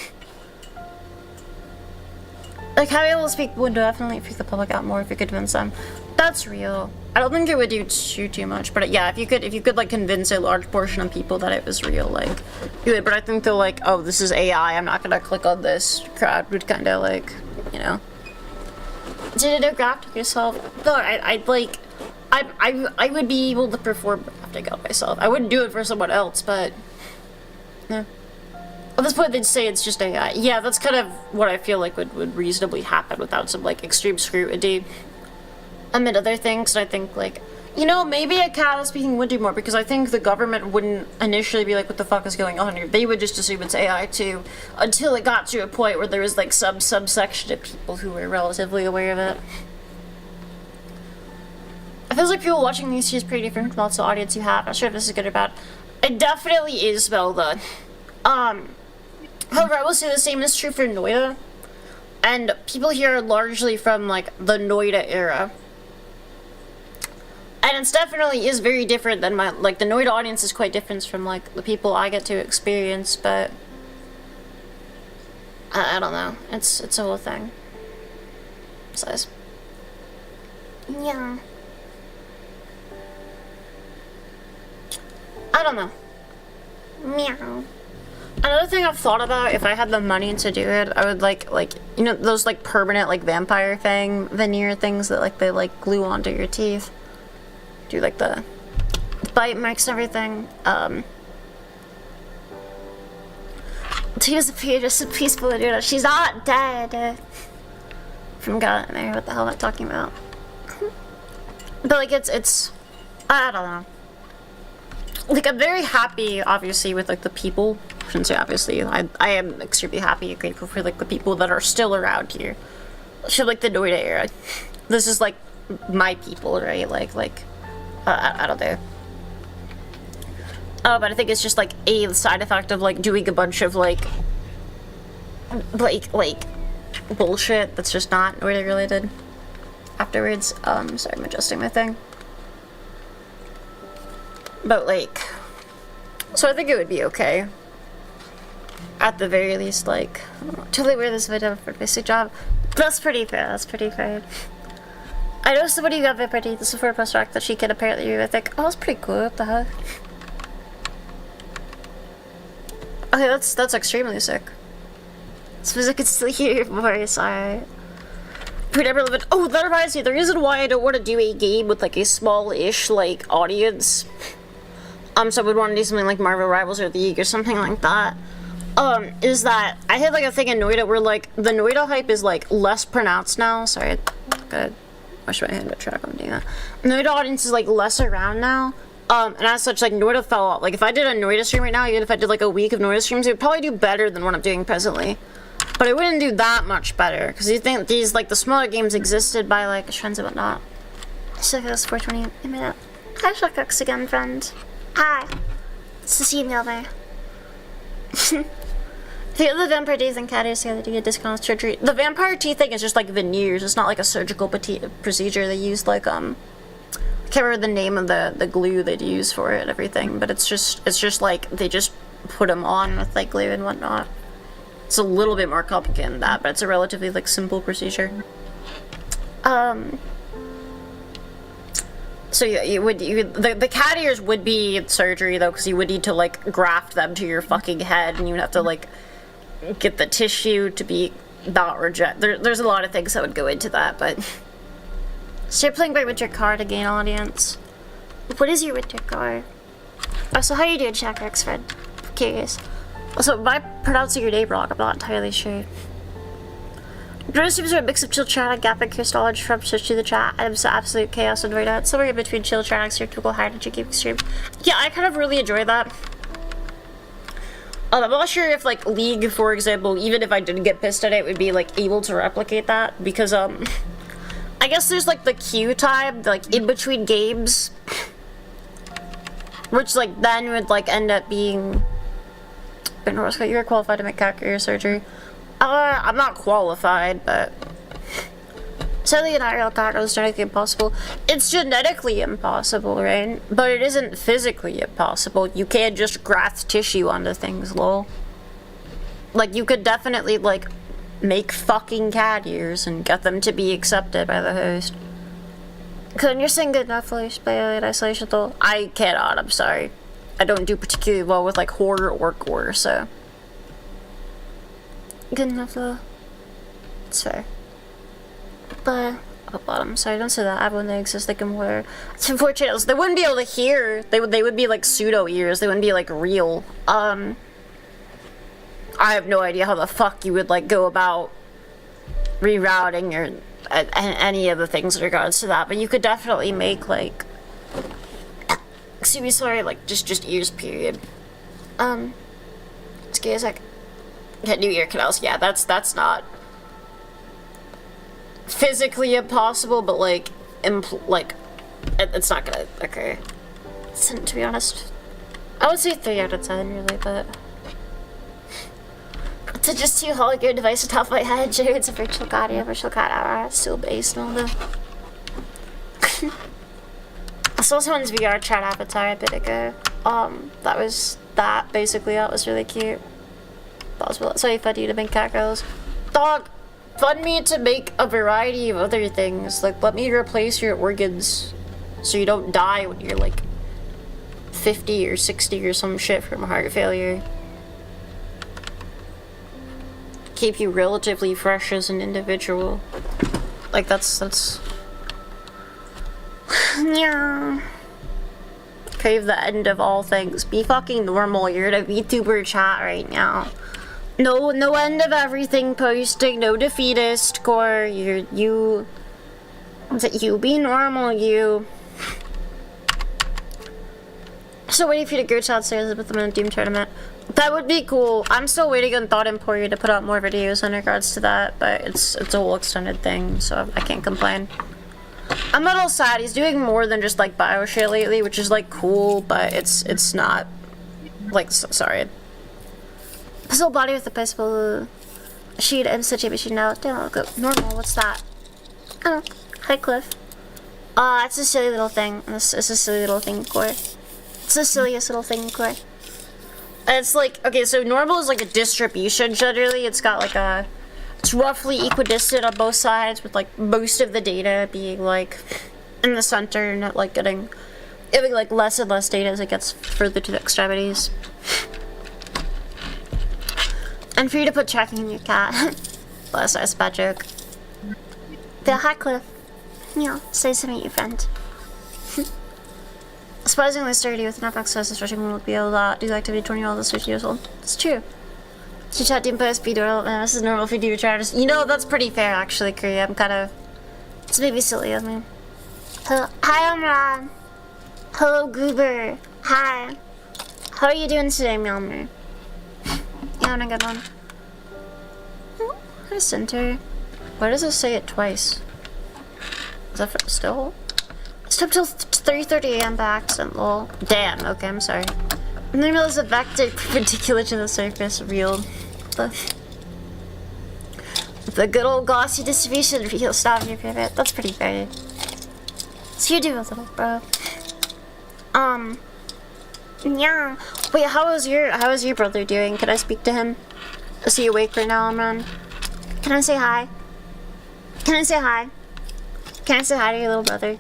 Like having able to speak would definitely freak the public out more if you could convince them. That's real. I don't think it would do too much, but yeah, if you could like convince a large portion of people that it was real, like, you would. But I think they're like, oh, this is AI, I'm not gonna click on this. Crowd would kind of like, you know. Did it graft yourself? No, I'd like, I would be able to perform grafting on myself. I wouldn't do it for someone else, but yeah. At this point, they'd say it's just AI. Yeah, that's kind of what I feel like would reasonably happen without some like extreme scrutiny. Amid other things, and I think, like, you know, maybe a cat speaking would do more, because I think the government wouldn't initially be like, what the fuck is going on here? They would just assume it's AI too, until it got to a point where there was like subsection of people who were relatively aware of it. It feels like people watching these two is pretty different from lots of audience you have. Not sure if this is good or bad. It definitely is well done. However, I will say the same is true for Noida, and people here are largely from like the Noida era. And it's definitely is very different than my, like, the Noida audience is quite different from, like, the people I get to experience, but I don't know. It's a whole thing. Size. Yeah. I don't know. Meow. Another thing I've thought about, if I had the money to do it, I would like, you know, those, like, permanent, like, vampire veneer things that, like, they, like, glue onto your teeth. Do like the bite marks and everything. She disappeared, just a peaceful dude. She's not dead. From God in there, what the hell am I talking about? But like it's I don't know. Like I'm very happy, obviously, with like the people. I shouldn't say obviously. I am extremely happy and grateful for like the people that are still around here. So like the Noida era. This is like my people, right? Like. I don't know. But I think it's just like a side effect of like doing a bunch of like bullshit that's just not really related afterwards. Sorry, I'm adjusting my thing. But like, so I think it would be okay. At the very least, like, totally wear this video for a basic job. That's pretty fair, that's pretty fair. I know somebody who got Vtuber. This is for a post-rock that she can apparently do. I think, oh, that's pretty cool. What the heck? Okay, that's extremely sick. Suppose I could still hear your voice. Alright. Who never live it. Oh, that reminds me. The reason why I don't want to do a game with like a small-ish like audience, so I would want to do something like Marvel Rivals or League or something like that. Is that I had like a thing in Noida where like the Noida hype is like less pronounced now. Sorry, good. Wash my hand to track on doing that. Noida audience is like less around now. And as such, like Noida fell off. Like if I did a Noida stream right now, even if I did like a week of Noida streams, it would probably do better than what I'm doing presently. But it wouldn't do that much better because you think these like the smaller games existed by like trends and whatnot. So that's 420 a minute. Hi, Shuckucks again, friend. Hi. It's the email there. The other vampire teeth and cat ears the other day get discount surgery. The vampire teeth thing is just like veneers. It's not like a surgical procedure. They use like I can't remember the name of the glue they'd use for it and everything, but it's just like they just put them on with like glue and whatnot. It's a little bit more complicated than that, but it's a relatively like simple procedure. So yeah, the cat ears would be surgery though, because you would need to like graft them to your fucking head, and you would have to like get the tissue to be not reject. There's a lot of things that would go into that, but start playing by winter car to gain audience. What is your winter car? Oh, so how are you doing, Shackrex friend? I'm curious. Also, by pronouncing your name wrong, I'm not entirely sure. Brother seems to a mix of chill chat and gap and crystallage from switch to the chat. I'm so absolute chaos and right now. It's somewhere in between chill chat and typical high energy gaming stream. Yeah, I kind of really enjoy that. I'm not sure if like League, for example, even if I didn't get pissed at it, would be like able to replicate that because I guess there's like the queue time, like in between games, which like then would like end up being. You're qualified to make cat ear surgery. I'm not qualified, but Sadly, an IRL cat is genetically impossible. It's genetically impossible, right? But it isn't physically impossible. You can't just graft tissue onto things, lol. Like, you could definitely, like, make fucking cat ears and get them to be accepted by the host. Couldn't you sing good enough for Spotlight Isolation though? I cannot, I'm sorry. I don't do particularly well with, like, horror or gore, so. Good enough though. It's fair. But oh, bottom. Sorry, don't say that. I have one that exists. They can wear. It's unfortunate. They wouldn't be able to hear. They would be like pseudo ears. They wouldn't be like real. I have no idea how the fuck you would like go about rerouting your any of the things in regards to that. But you could definitely make like. Excuse me. Sorry. Like just ears. Period. Excuse me. Like, yeah, new ear canals. Yeah, that's not physically impossible, but like, it's not gonna occur. To be honest, I would say 3 out of 10, really, but to just to hold your device on top of my head, sure, it's a virtual cat, hour, still based on the. I saw someone's VR chat avatar a bit ago. That was that. Basically, that was really cute. That was well. Sorry, fed you to make Catgirls. Dog. Fund me to make a variety of other things. Like, let me replace your organs so you don't die when you're like 50 or 60 or some shit from heart failure. Keep you relatively fresh as an individual. Like, that's... Yeah. Crave the end of all things. Be fucking normal. You're in a VTuber chat right now. No end of everything posting, no defeatist core, you be normal, you. So waiting for you to go downstairs with them in a Doom tournament. That would be cool. I'm still waiting on Thought Emporia to put out more videos in regards to that, but it's a whole extended thing, so I can't complain. I'm a little sad, he's doing more than just like bio shit lately, which is like cool, but it's not, like, sorry. Puzzle body with a possible sheet and such a machine now. Don't go normal. What's that? Oh, hi Cliff. It's a silly little thing. It's a silly little thing, core. It's the silliest little thing, core. It's like, okay, so normal is like a distribution generally. It's got like a, it's roughly equidistant on both sides with like most of the data being like in the center and not like getting like less and less data as it gets further to the extremities. And for you to put tracking in your cat. Bless, that's a bad joke. The hi Cliff. Yeah, nice to meet you, friend. Surprisingly sturdy with enough access to stretching will be able to do the activity 20 year old 50 years old. It's true. She chat team post speed development. This is normal for you tryers. You know, that's pretty fair actually, Korea. I'm kind of. It's maybe silly of me. Hello. Hi, Amran. Hello, Goober. Hi. How are you doing today, Mjolnir? You having a good one? Oh, hi, Center. Why does it say it twice? Is that for still? Stop till 3:30 a.m. by accident, lol. Damn, okay, I'm sorry. And then there's a vector perpendicular to the surface, real. The good old glossy distribution real stop your pivot. That's pretty fair. So you do a little, bro. Yeah. Wait, how is your brother doing? Can I speak to him? Is he awake right now, Amran? Can I say hi? Can I say hi? Can I say hi to your little brother?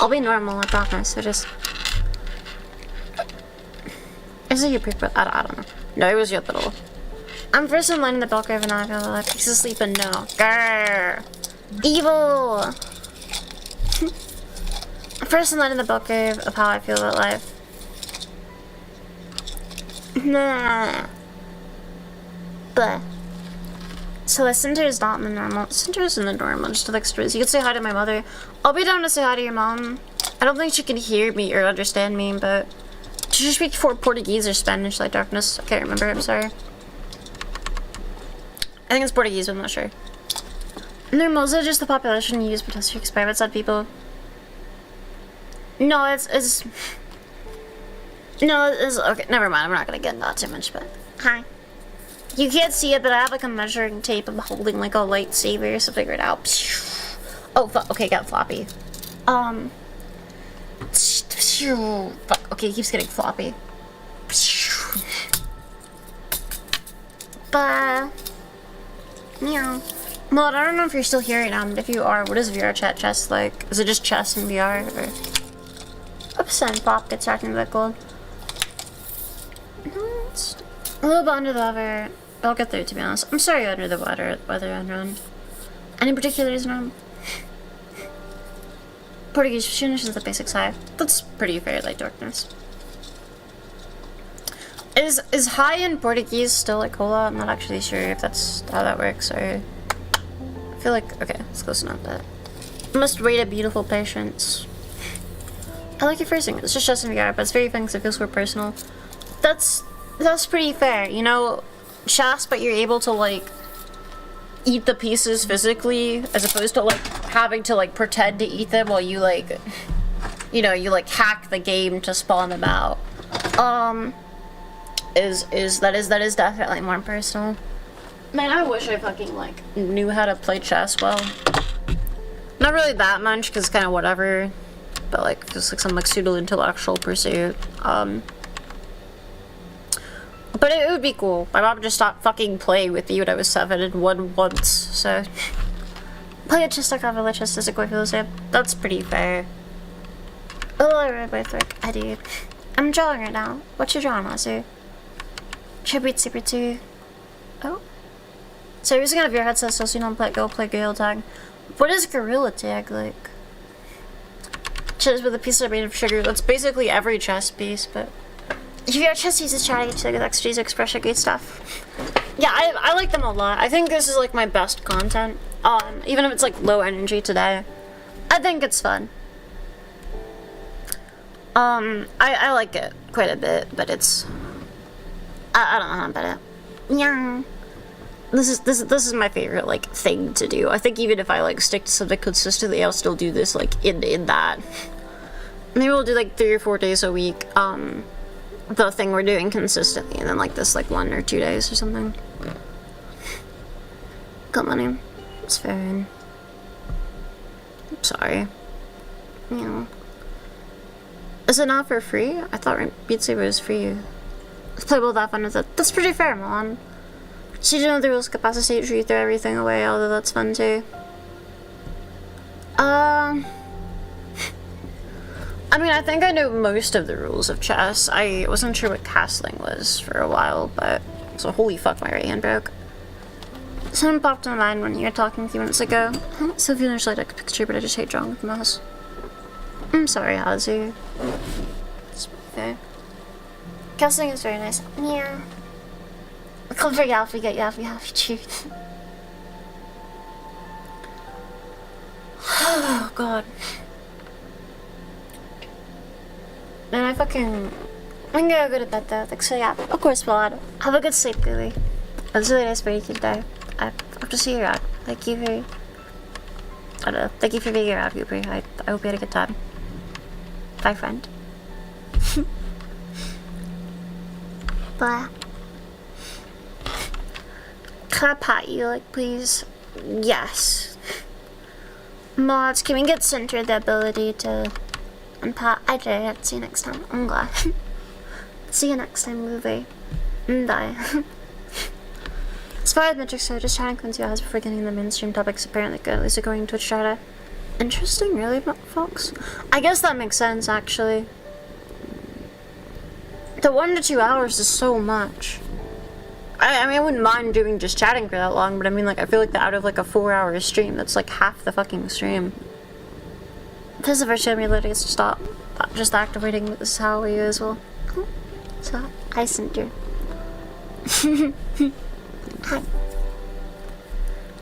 I'll be normal, I promise. I just... Is it your big brother? I don't know. No, it was your little. I'm first in line in the bell curve and I feel like he's asleep and no. Grrr. Evil! I'm first in line in the bell curve of how I feel about life. Nah. But. So the center is not in the normal. The center is in the normal, just to the extremes. You can say hi to my mother. I'll be down to say hi to your mom. I don't think she can hear me or understand me, but she should speak for Portuguese or Spanish, like darkness. I can't remember, I'm sorry. I think it's Portuguese, but I'm not sure. Normal, is it just the population used for testing experiments on people? No, it's no, it's okay, never mind, I'm not gonna get into that too much, but hi. You can't see it, but I have like a measuring tape. I'm holding like a lightsaber, so figure it out. Oh, fuck. Okay, got floppy. Fuck. Okay, it keeps getting floppy. But... yeah. Well, I don't know if you're still here right now, but if you are, what is VR chat chess like? Is it just chess in VR, or... Oops, and pop gets starting to look gold. A little bit under the weather. I'll get through, to be honest. I'm sorry under the weather, everyone. Any particular reason? Portuguese finishes the basics high. That's pretty fair, like darkness. Is high in Portuguese still like cola? I'm not actually sure if that's how that works, or... I feel like, okay, it's close enough, but... Must wait a beautiful patience. I like your phrasing. It's just in VR, but it's very fun because it feels more personal. That's pretty fair, you know? Chess, but you're able to, like, eat the pieces physically, as opposed to, like, having to, like, pretend to eat them while you, like... You know, you, like, hack the game to spawn them out. That is definitely more personal. Man, I wish I fucking, like, knew how to play chess well. Not really that much, because kind of whatever. But, like, just, like, some, like, pseudo-intellectual pursuit. But it would be cool. My mom just stopped fucking playing with me when I was 7 and won once, so... Play a chess like off a chess doesn't quite feel the same. That's pretty fair. Oh, I read both work. I do. I'm drawing right now. What you drawing, Mazu? Tribute Super 2. Oh. So you're using a VR headset so you don't play Gorilla Tag. What is Gorilla Tag like? Chess with a piece made of sugar. That's basically every chess piece, but... VR chess uses chatting to get extras, expression, good stuff. Yeah, I like them a lot. I think this is like my best content. Even if it's like low energy today. I think it's fun. I like it quite a bit, but it's... I don't know how to put it. Yeah. This is my favorite, like, thing to do. I think even if I, like, stick to something consistently, I'll still do this, like, in that. Maybe we'll do, like, 3 or 4 days a week, the thing we're doing consistently, and then, like, this, like, 1 or 2 days or something. Got money. It's fair. I'm sorry. You know. Is it not for free? I thought Beat Saber was free. Let's play both that fun with it. That's pretty fair, Milan. So you know the rules capacitate you throw everything away, although that's fun too. I mean, I think I know most of the rules of chess. I wasn't sure what castling was for a while, but... So holy fuck, my right hand broke. Someone popped in mind when you were talking a few minutes ago. I don't so finish like a picture, but I just hate drawing with the mouse. I'm sorry, Hazu. It's okay. Castling is very nice. Yeah. Come for Yalfi, get Yalfi too. Oh god. Man, I'm gonna go to bed though. Thanks for yeah. Of course, Vlad. Have a good sleep, Gooey. It was really nice meeting you today. I hope to see you around. Thank you for... I don't know. Thank you for being around, Gooper. I hope you had a good time. Bye, friend. Blah. Can I pat you, like, please? Yes. Mods, can we get centered the ability to pat? I did it. See you next time. I'm glad. See you next time, movie. Bye. As far as metrics go, just trying to cleanse your eyes before getting the mainstream topics apparently good. At least according to Twitch data. Interesting, really, folks? I guess that makes sense, actually. The 1 to 2 hours is so much. I mean, I wouldn't mind doing just chatting for that long, but I mean, like, I feel like that out of, like, a 4-hour stream, that's, like, half the fucking stream. This is the first time really gets to stop just activating this is how we as well. Oh, so, I sent you. Hi.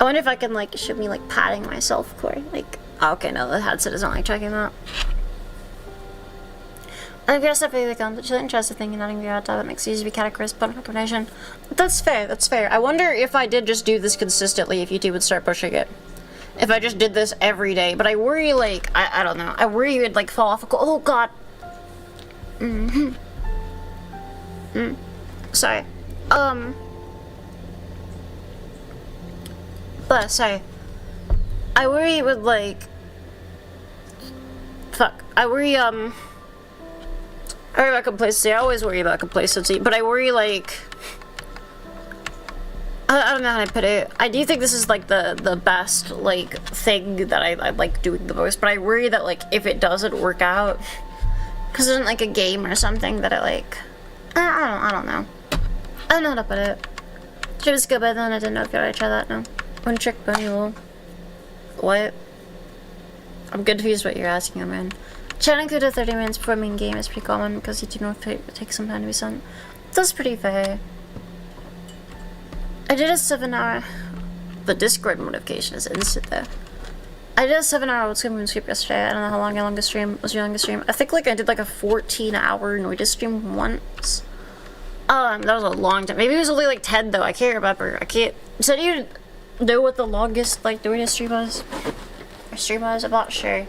I wonder if I can, like, show me, like, patting myself, Corey. Like, oh, okay, no, the headset isn't, like, checking that. I guess if I become the interested thing in adding the tab that makes it easy to be categorized but recommendation. That's fair, that's fair. I wonder if I did just do this consistently, if YouTube would start pushing it. If I just did this every day. But I worry, like, I don't know. I worry it would, like, fall off. Oh, God. Sorry. But, sorry. I worry with like, fuck, I worry about complacency. I always worry about complacency, but I worry like, I don't know how to put it. I do think this is like the best like thing that I like doing the most, but I worry that like if it doesn't work out, because it's like a game or something that I like, I don't know. I don't know how to put it. Should just go by then. I didn't know if you already try that. No. One trick pony lol. What? I'm confused what you're asking, man. Chatting through the 30 minutes before main game is pretty common because you do know it takes some time to be sent. That's pretty fair. I did a 7-hour. The Discord notification is instant though. I did a 7-hour Moon sweep yesterday. I don't know how long your longest stream was. Your longest stream? I think like I did like a 14-hour Noida stream once. That was a long time. Maybe it was only like 10 though. I can't remember. I can't. So do you know what the longest like Noida stream was? Or stream was? I'm not sure.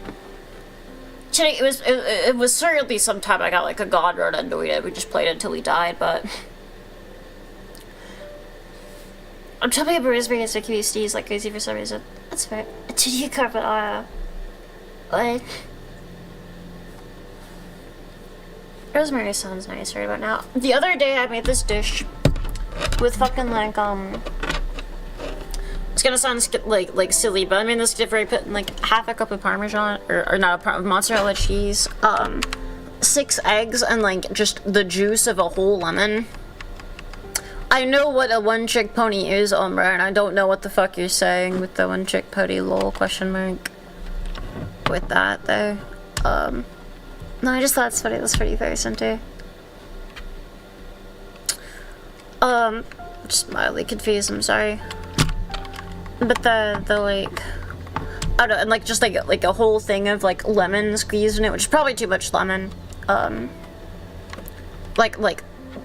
It was certainly some time I got like a god run on Noida. We just played it until he died, but. I'm jumping up Brisbane against QSDs like crazy for some reason. That's fair. Did you carpet what? Rosemary sounds nice right about now. The other day I made this dish with fucking like it's gonna sound like silly, but I made this dish where I put in like half a cup of Parmesan or not a mozzarella cheese, 6 eggs, and like just the juice of a whole lemon. I know what a one-trick pony is, Umbra, and I don't know what the fuck you're saying with the one-trick pony lol question mark. With that, though. No, I just thought it's funny. It was pretty very center. Just mildly confused, I'm sorry. But the like... I don't know, and like, just like a whole thing of like lemon squeezed in it, which is probably too much lemon.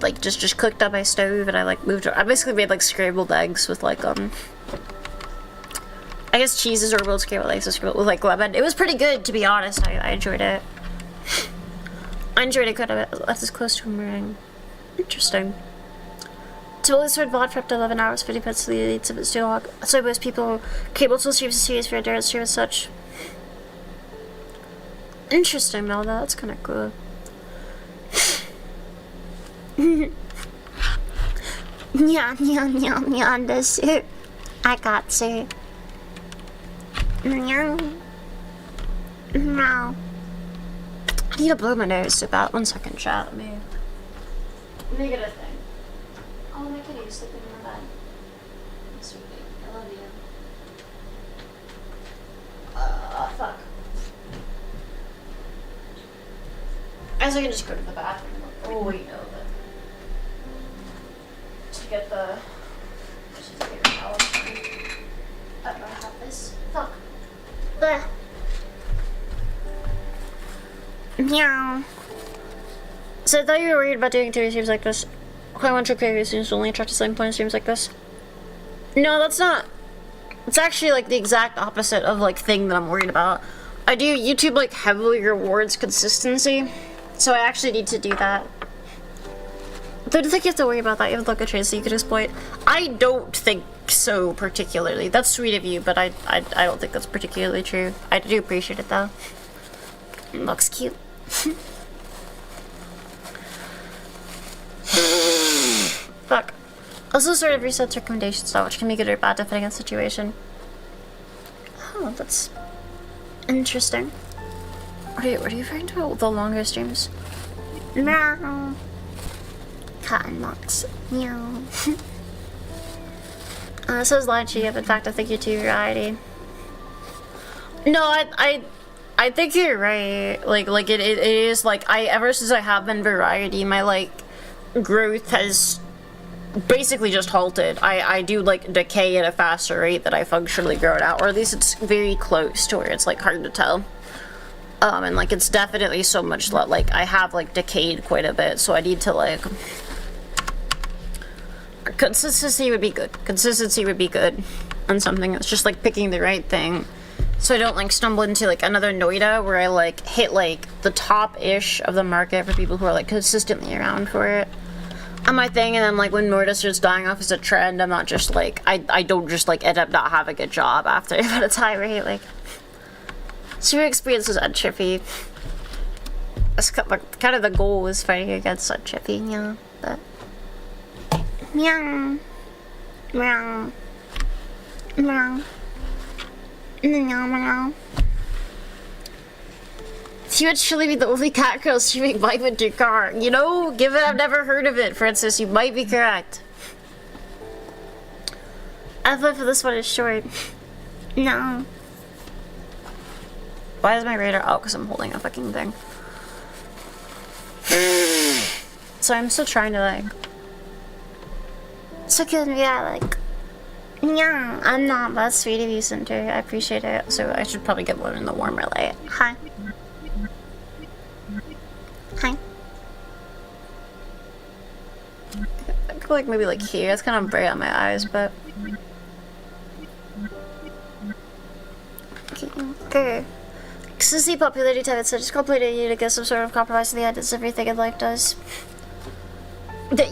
Like just cooked on my stove, and I like moved. I basically made like scrambled eggs with like I guess cheeses or boiled scrambled eggs with like lemon. It was pretty good, to be honest. I enjoyed it. I enjoyed it quite a bit. Left as close to a meringue. Interesting. Tabbouleh sword VOD for up to 11 hours, 50 minutes to the elites of its too long. So most people create multiple streams of series for a direct stream as such. Interesting, Melda. That's kind of cool. Yeah, this it. I got to. No. I need to blow my nose about 1 second, chat. Let me get a thing. Oh, my kitty's sleeping in my bed. Sweet baby, I love you. Fuck. I guess I can just go to the bathroom. Oh, wait, no. To get the... Just to get the towel. I don't know how this. Fuck. Blech. Meow. So I thought you were worried about doing 2 streams like this. Quite one trick player seems to only attract to selling point streams like this. No, that's not. It's actually like the exact opposite of like thing that I'm worried about. I do YouTube like heavily rewards consistency, so I actually need to do that. I don't think you have to worry about that. You have like a trade so you could exploit. I don't think so particularly. That's sweet of you, but I don't think that's particularly true. I do appreciate it though. It looks cute. Fuck. Also sort of resets recommendations though, which can be good or bad depending on the situation. Oh, that's interesting. What are you referring to? The longer streams? Meow. Cotton locks. Meow. Says Lychee. In fact, I think you're too variety. No, I think you're right. Like it is like ever since I have been variety, my like growth has basically just halted. I do like decay at a faster rate than I functionally grow it out, or at least it's very close to where it's like hard to tell. And like it's definitely so much like I have like decayed quite a bit, so I need to like consistency would be good. Consistency would be good on something that's just like picking the right thing. So I don't like stumble into like another Noida where I like hit like the top-ish of the market for people who are like consistently around for it. on my thing, and then like when Morta starts dying off as a trend, I'm not just like I don't just like end up not having a job after about a time, right? Like super experience was untrippy. That's kind of the goal was fighting against untrippy, yeah. But meow, meow, meow, meow, meow. She would surely be the only Catgirl streaming bike with your car. You know, given I've never heard of it, Francis, you might be correct. I thought for this one is short. No. Why is my radar? Oh, because I'm holding a fucking thing. So I'm still trying to like. So good, yeah, like. Yeah, I'm not, but sweet of you, Center. I appreciate it. So I should probably get one in the warmer light. Hi. Hi. I feel like maybe like here. It's kind of bright on my eyes, but. Okay. Since the popularity type, it's just complicated you to get some sort of compromise to the end, as everything in life does.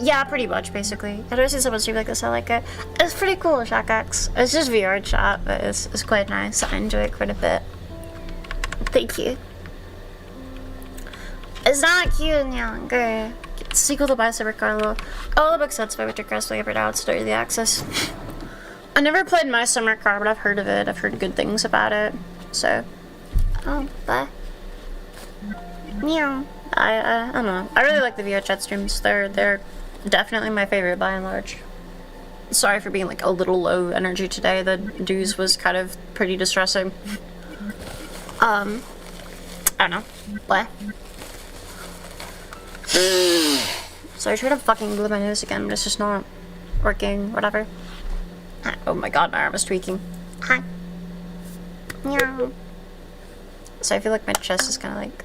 Yeah, pretty much, basically. I've never seen someone stream like this, I like it. It's pretty cool, ShackX. It's just VR chat, but it's quite nice. I enjoy it quite a bit. Thank you. It's not cute and younger. Sequel to Buy Cyber Carlo. All the books that's by Victor Crestway for now, it's early access. I never played My Summer Car, but I've heard of it. I've heard good things about it. So. Oh, bye. Meow. I don't know. I really like the VR chat streams. They're definitely my favorite by and large. Sorry for being like a little low energy today. The news was kind of pretty distressing. I don't know. What? So I tried to fucking glue my nose again, but it's just not working. Whatever. Oh my god, my arm is tweaking. Hi. Meow. So I feel like my chest is kind of like.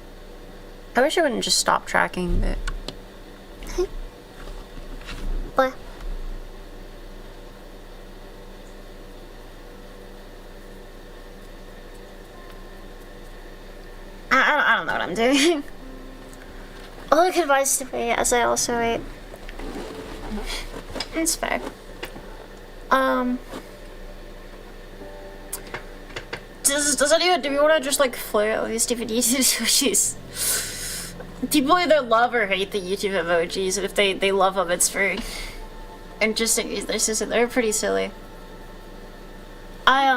I wish I wouldn't just stop tracking, but. What? I don't know what I'm doing. All I could advise to wait, as I also wait. It's fair. Does anyone, do we want to just like flirt with these stupid YouTube emojis? People either love or hate the YouTube emojis, and if they love them, it's for interesting reasons. They're pretty silly. I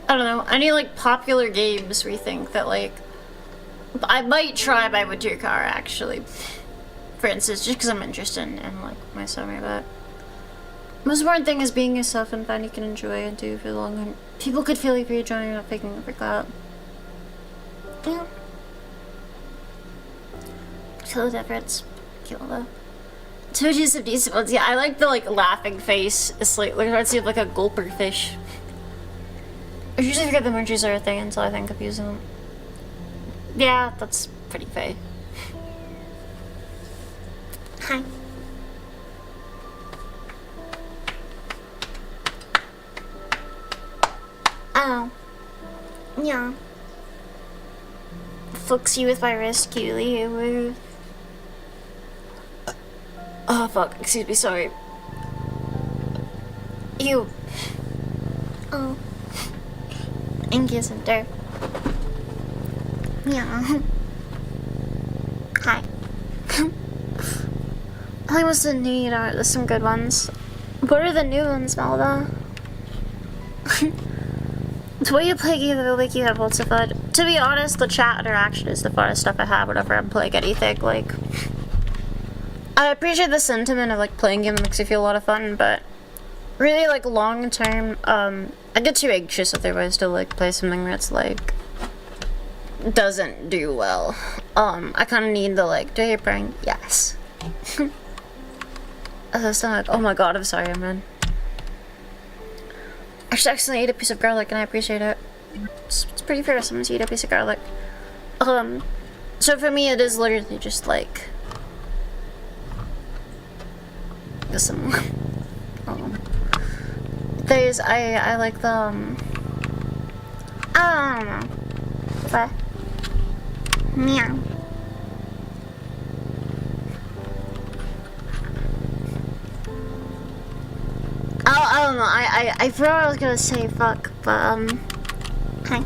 don't know, any like popular games we think that like I might try by with your car actually. For instance, just because I'm interested in like my summer, but most important thing is being yourself and find you can enjoy and do for the long run. People could feel like you're enjoying, not faking it for clout. Yeah. Kill the difference. Kill though. Toji's some decent ones. Yeah, I like the like laughing face. It's like reminds me of like a gulper fish. I usually forget the emojis are a thing until I think of using them. Yeah, that's pretty fair. Hi. Oh. Yeah. Flicks you with my wrist, cutie. Oh fuck, excuse me, sorry. You. Oh. Thank you, Center. Yeah. Hi. I was the new, there's some good ones. What are the new ones, Melda? The way you play games will make you have lots of fun. To be honest, the chat interaction is the funnest stuff I have whenever I'm playing anything. Like, I appreciate the sentiment of like playing games that makes you feel a lot of fun, but really like long term, I get too anxious otherwise to like play something that's like doesn't do well. I kind of need the like, do you hear prank? Yes. I was like, oh my god, I'm sorry, man. I just accidentally ate a piece of garlic and I appreciate it. It's pretty fair sometimes you eat a piece of garlic. So for me it is literally just like some there's I like the I don't know. But meow. know, I forgot what I was gonna say, fuck, but, hi.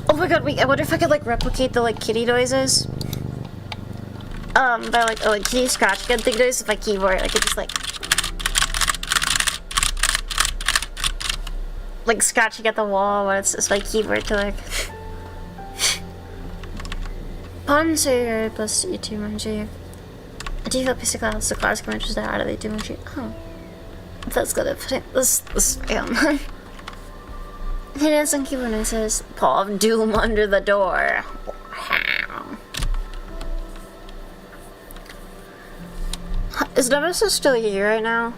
Oh my god, wait, I wonder if I could, like, replicate the, like, kitty noises. By, like, kitty scratch gun thing noise with my keyboard, I could just, like, scratching at the wall when it's my keyboard to, like... Panzer plus E2 I do feel basically how the classic matches that out of the E2 Oh. That's good at putting this film. He doesn't keep when it says Paw of Doom under the door. Is Nemesis still here right now?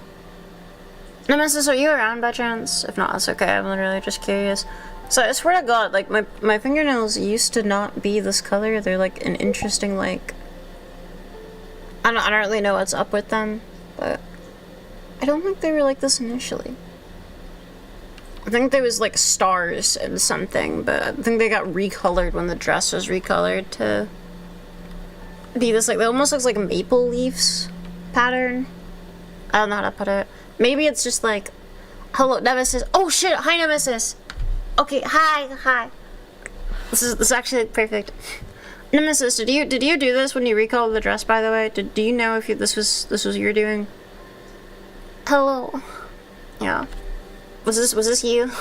Nemesis, are you around by chance? If not, that's okay. I'm literally just curious. So I swear to God, like my fingernails used to not be this color. They're like an interesting like. I don't really know what's up with them, but I don't think they were like this initially. I think there was like stars and something, but I think they got recolored when the dress was recolored to be this like, it almost looks like maple leaves pattern. I don't know how to put it. Maybe it's just like, hello, Nemesis. Oh shit, hi Nemesis. Okay, hi. This is actually perfect. Nemesis, did you do this when you recalled the dress, by the way? Do you know if this was your doing? Hello. Yeah. Was this you?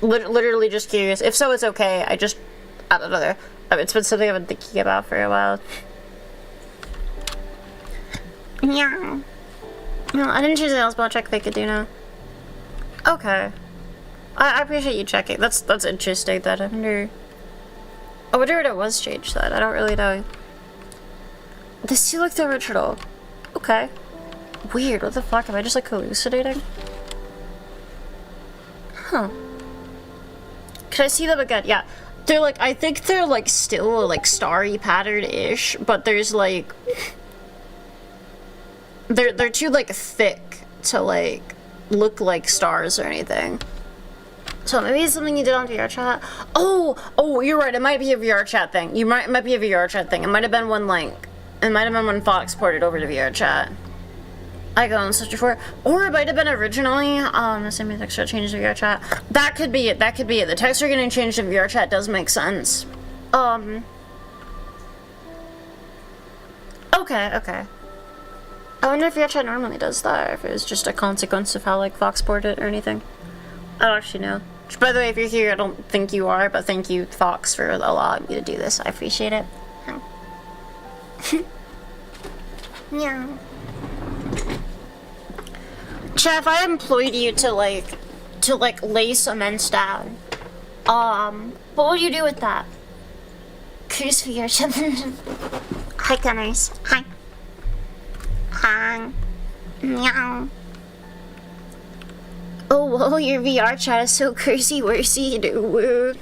Literally just curious. If so, it's okay. I don't know. It's been something I've been thinking about for a while. Yeah. No, I didn't choose an spell check fake Iduna. Okay. I appreciate you checking. That's interesting. That I wonder what it was changed. That I don't really know. This do look the original. Okay. Weird. What the fuck? Am I just like hallucinating? Huh. Can I see them again? Yeah. They're like, I think they're like still like starry pattern-ish, but there's like they're too like thick to like look like stars or anything. So maybe it's something you did on VR chat. Oh, you're right. It might be a VR chat thing. It might be a VR chat thing. It might have been when like, it might have been when Fox ported over to VR chat. I go and search for it. Or it might have been originally, the same texture changed to VR chat. That could be it. The texture getting changed to VR chat does make sense. Okay. I wonder if VR chat normally does that, or if it was just a consequence of how like Fox ported it or anything. I don't actually know. Which, by the way, if you're here, I don't think you are, but thank you, Fox, for allowing me to do this. I appreciate it. Yeah. Chat, if I employed you to lay cement down, what would you do with that? Cruise for your Hi, Gunners. Hi. Hi. Meow. Oh, whoa, your VR chat is so cursey-worsey, dude.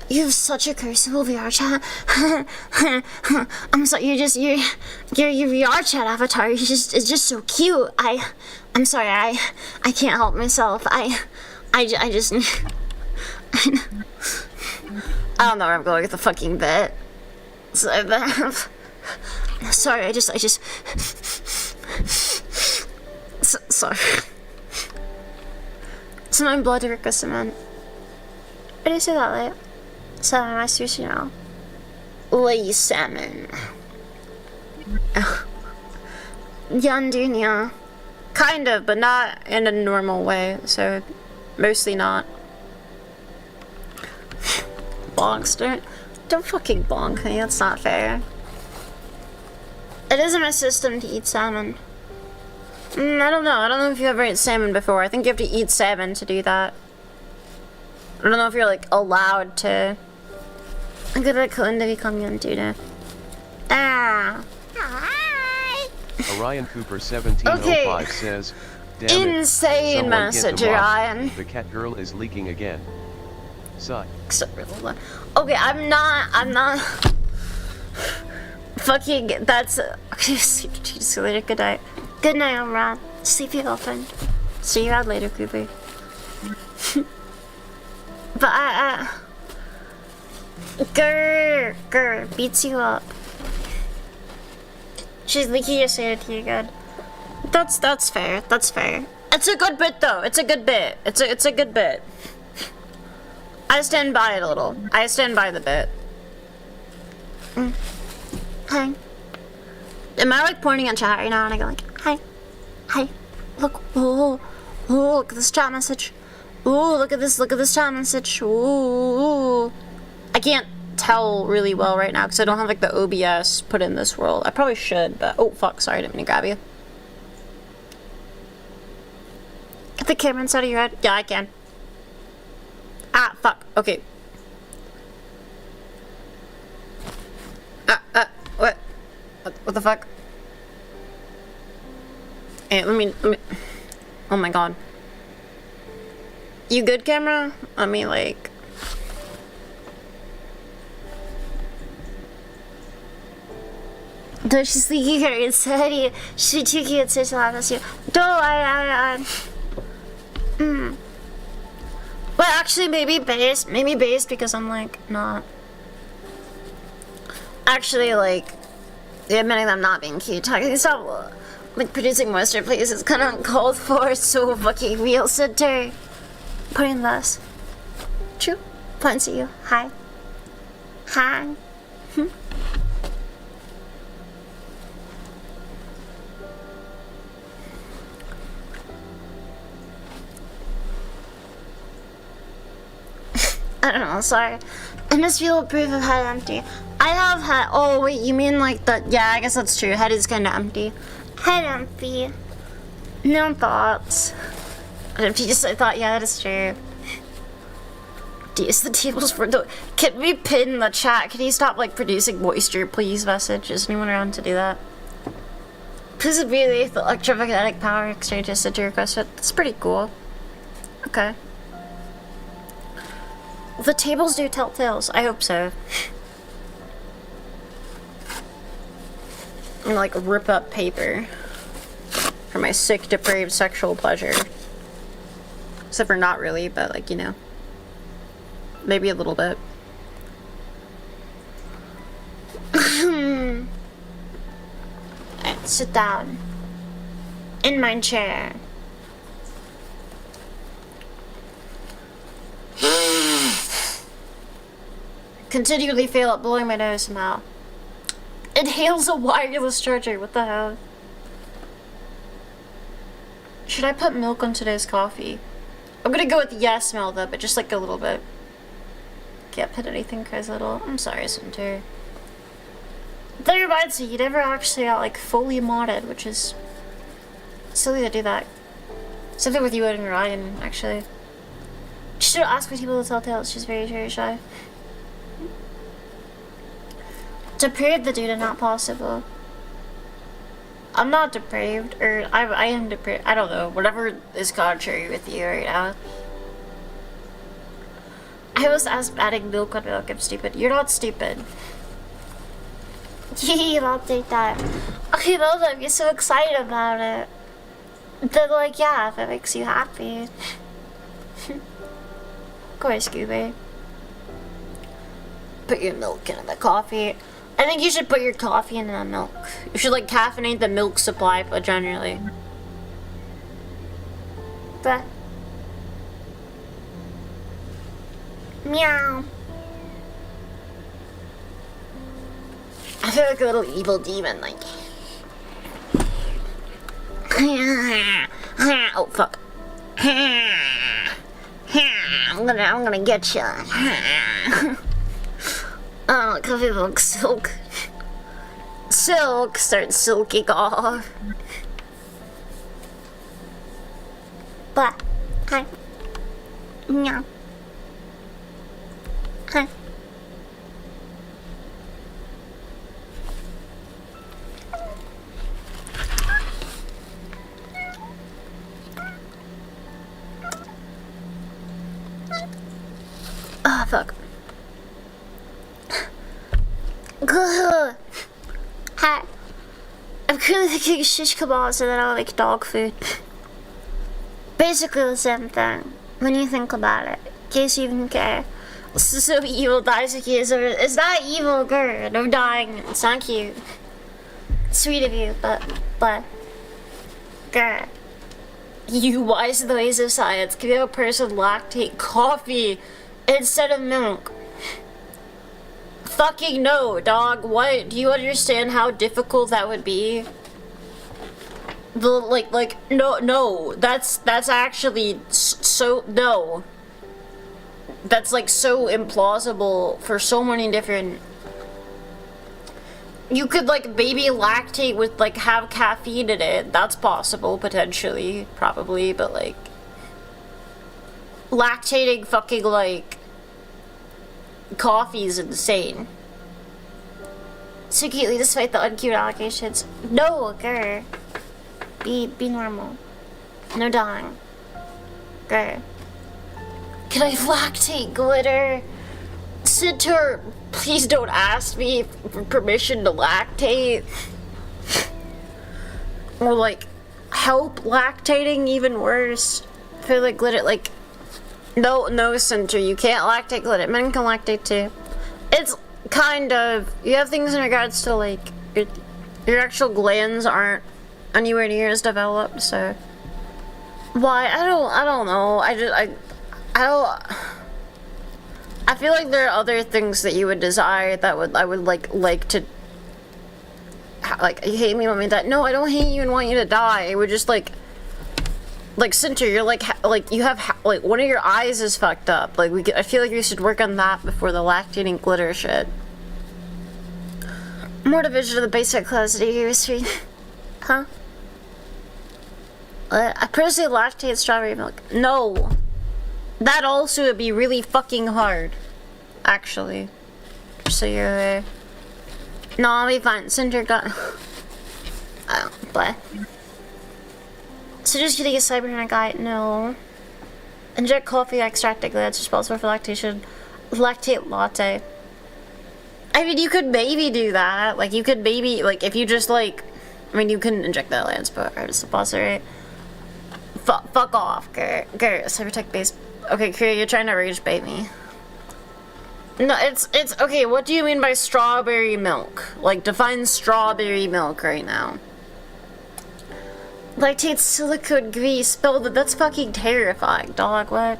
You have such a curseable VR chat. I'm sorry, your VR chat avatar is just so cute. I'm sorry, I can't help myself. I just I don't know where I'm going with the fucking bit. Sorry, I just sorry. It's my blood to request cement. Why do you say that, like? Salmon, my sushi now. Lay salmon. Idunya. Kind of, but not in a normal way, so mostly not. Bonks, don't fucking bonk me, that's not fair. It isn't my system to eat salmon. I don't know if you ever ate salmon before. I think you have to eat salmon to do that. I don't know if you're like allowed to. I'm gonna become Idunya. Hi. Orion Cooper 1705 says, damn insane message, Orion. The Catgirl is leaking again. Suck. Okay, I'm not. Fucking, that's. Okay, see you later. Good night. Good night, Omran. Sleepy girlfriend. See you out later, Cooper. But Grr beats you up. She's leaking your sanity again. That's fair. That's fair. It's a good bit though. It's a good bit. It's a good bit. I stand by it a little. I stand by the bit. Hi. Am I like pointing at chat right now and I go like, hi. Hi. Look. Oh, look at this chat message. Ooh, look at this chat message. Ooh. I can't tell really well right now because I don't have like the OBS put in this world. I probably should, but oh fuck, sorry, I didn't mean to grab you. Get the camera inside of your head. Yeah, I can. Ah, fuck. Okay. What? What the fuck? Hey, let me. Oh my god. You good, camera? I mean, like. Does she see her? It's sorry. She took you. It's such a lot of you. But actually, maybe based because I'm like not. Actually, like, admitting that I'm not being cute, talking stop, like producing moisture, please. It's kind of uncalled for. So fucking real, sitter. Putting this. True. Points at you. Hi. Hi. I don't know, sorry. I just feel proof of head empty. I have head. Oh, wait, you mean like that? Yeah, I guess that's true. Head is kind of empty. Head empty. No thoughts. Empty, just I thought, yeah, that is true. Use the tables for the. Can we pin the chat? Can you stop like producing moisture, please? Message. Is anyone around to do that? Please really the electromagnetic power exchange is to request it. That's pretty cool. Okay. The tables do tell tales. I hope so. And like rip up paper for my sick, depraved sexual pleasure. Except for not really, but like, you know. Maybe a little bit. Alright, sit down. In my chair. Continually fail at blowing my nose somehow. Inhales a wireless charger. What the hell? Should I put milk on today's coffee? I'm gonna go with yes, Melda, but just like a little bit. Can't put anything crazy little. I'm sorry, Center. That reminds me, you never actually got like fully modded, which is silly to do that. Something with you and Ryan, actually. She should ask for people to tell tales. She's very, very shy. Depraved the dude and not possible. I'm not depraved, or I am depraved. I don't know. Whatever is contrary with you right now. I was adding milk on milk. I'm stupid. You're not stupid. I'll take that. Okay, well, I'm just so excited about it. Then, like, yeah, if it makes you happy. Of course, Scooby. Put your milk in the coffee. I think you should put your coffee in the milk. You should like caffeinate the milk supply, but generally. But meow. I feel like a little evil demon, like. Oh fuck. I'm gonna get you. Oh, coffee milk silk. Silk starts silking off. But, hi. Meow. Hi. Oh, fuck. Hi. I'm currently cooking shish kebabs and then I'll make dog food. Basically the same thing, when you think about it, in case you even care. So evil dies with you, so it's not evil, girl. No dying, it's not cute. It's sweet of you, but. grr. You wise in the ways of science. Can a person lactate coffee instead of milk? Fucking no, dog. What? Do you understand how difficult that would be? No. That's actually so, no. That's like so implausible for so many different... You could like baby lactate with like have caffeine in it. That's possible, potentially, probably, but like... Lactating fucking like... coffee is insane. So cutely, despite the uncute allegations. No, grr. Be normal. No dying. Grr. Can I lactate glitter? Centaur, please don't ask me for permission to lactate. Or like, help lactating, even worse. I feel like glitter, like... No, Centaur, you can't lactate glitter. Men can lactate too. It's kind of... You have things in regards to like... Your actual glands aren't anywhere near as developed, so... Why? I don't know. I feel like there are other things that you would desire that I would like to... Like, you hate me, want me that? No, I don't hate you and want you to die. I would just like... Like, Centaur, you're like you have, like, one of your eyes is fucked up. Like, I feel like we should work on that before the lactating glitter shit. More division of the basic class chemistry. Huh? I personally lactate strawberry milk. No! That also would be really fucking hard. Actually. So you're aware. No, I'll be fine. Centaur got... But... So just getting a cybernetic guy? No. Inject coffee extract that's responsible for lactation. Lactate latte. I mean, you could maybe do that. Like, you could maybe, like, if you just, like... I mean, you can inject that lance, but I just suppository. Fuck off, Gert. Cybertech based... Okay, Kira, you're trying to rage bait me. No, it's... Okay, what do you mean by strawberry milk? Like, define strawberry milk right now. Lactate silicone grease spelled that's fucking terrifying, dog. What?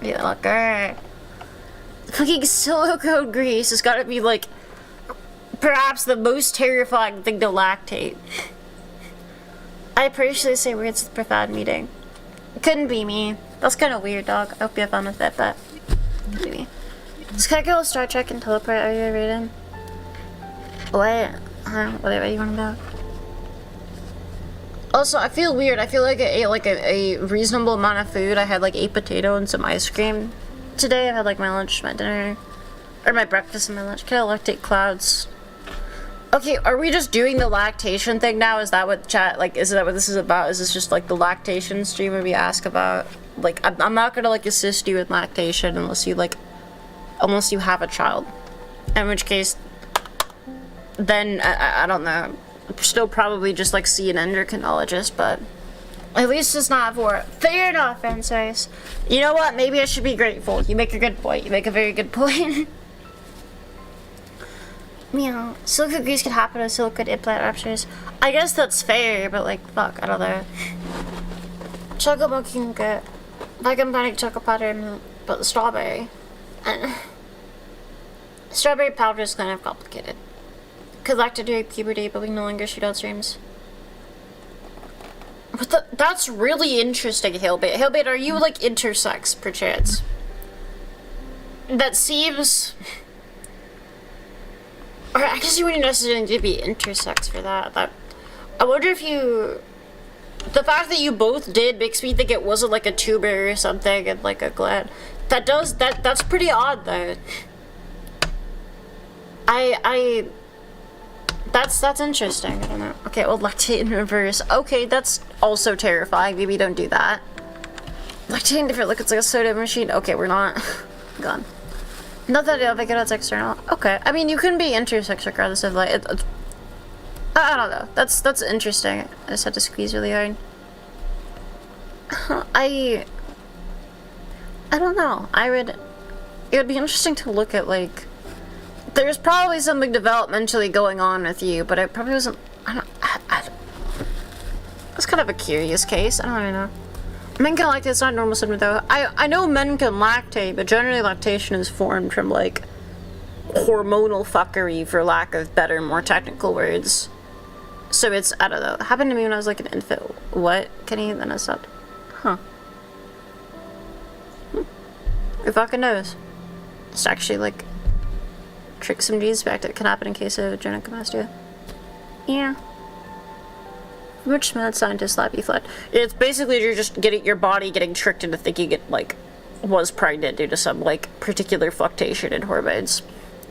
Yeah, look, fucking silicone grease has gotta be like perhaps the most terrifying thing to lactate. I personally say words with profound meaning. It couldn't be me. That's kind of weird, dog. I hope you have fun with it, but maybe. Is Catgirl Star Trek and Teleport? Are you reading? What? Whatever you want to know. Also, I feel weird. I feel like I ate like a reasonable amount of food. I had like 8 potato and some ice cream. Today I had like my lunch, my dinner, or my breakfast and my lunch. Can I lactate clouds? Okay, are we just doing the lactation thing now? Is that what chat, like, is that what this is about? Is this just like the lactation stream where we ask about, like, I'm not gonna like assist you with lactation unless you have a child. In which case, then, I don't know. Still probably just like see an endocrinologist, but at least it's not for fair enough, Francis. You know what? Maybe I should be grateful. You make a good point. You make a very good point. Meow. Silicone grease could happen to silicone implant ruptures. I guess that's fair, but like, fuck, I don't know. Choco milk can get vegetative chocolate powder, but the strawberry. Strawberry powder is kind of complicated. Could lactate during puberty, but we no longer shoot out streams. But that's really interesting, Hailbait. Hailbait, are you like intersex, perchance? That seems... Or I guess you wouldn't necessarily need to be intersex for that. I wonder if you... The fact that you both did makes me think it wasn't like a tuber or something and like a gland. That's pretty odd though. That's interesting. I don't know. Okay, well, lactate in reverse. Okay, that's also terrifying. Maybe don't do that. Lactate in different liquids like a soda machine. Okay, we're not. Gone. Not that I think it's external. Okay, I mean, you can be intersex regardless of like. I don't know. That's interesting. I just had to squeeze really hard. I don't know. It would be interesting to look at like. There's probably something developmentally going on with you, but it probably wasn't. That's kind of a curious case. I don't know. Men can lactate, it's not normal symptom though. I know men can lactate, but generally lactation is formed from like hormonal fuckery, for lack of better, more technical words. So it's, I don't know. It happened to me when I was like an infant. What? Kenny? Then I stopped. Huh. Who fucking knows? It's actually like trick some genes back that can happen in case of genetic capacity. Yeah. Which mad scientist lab you fled? It's basically you're just getting your body getting tricked into thinking it like was pregnant due to some like particular fluctuation in hormones.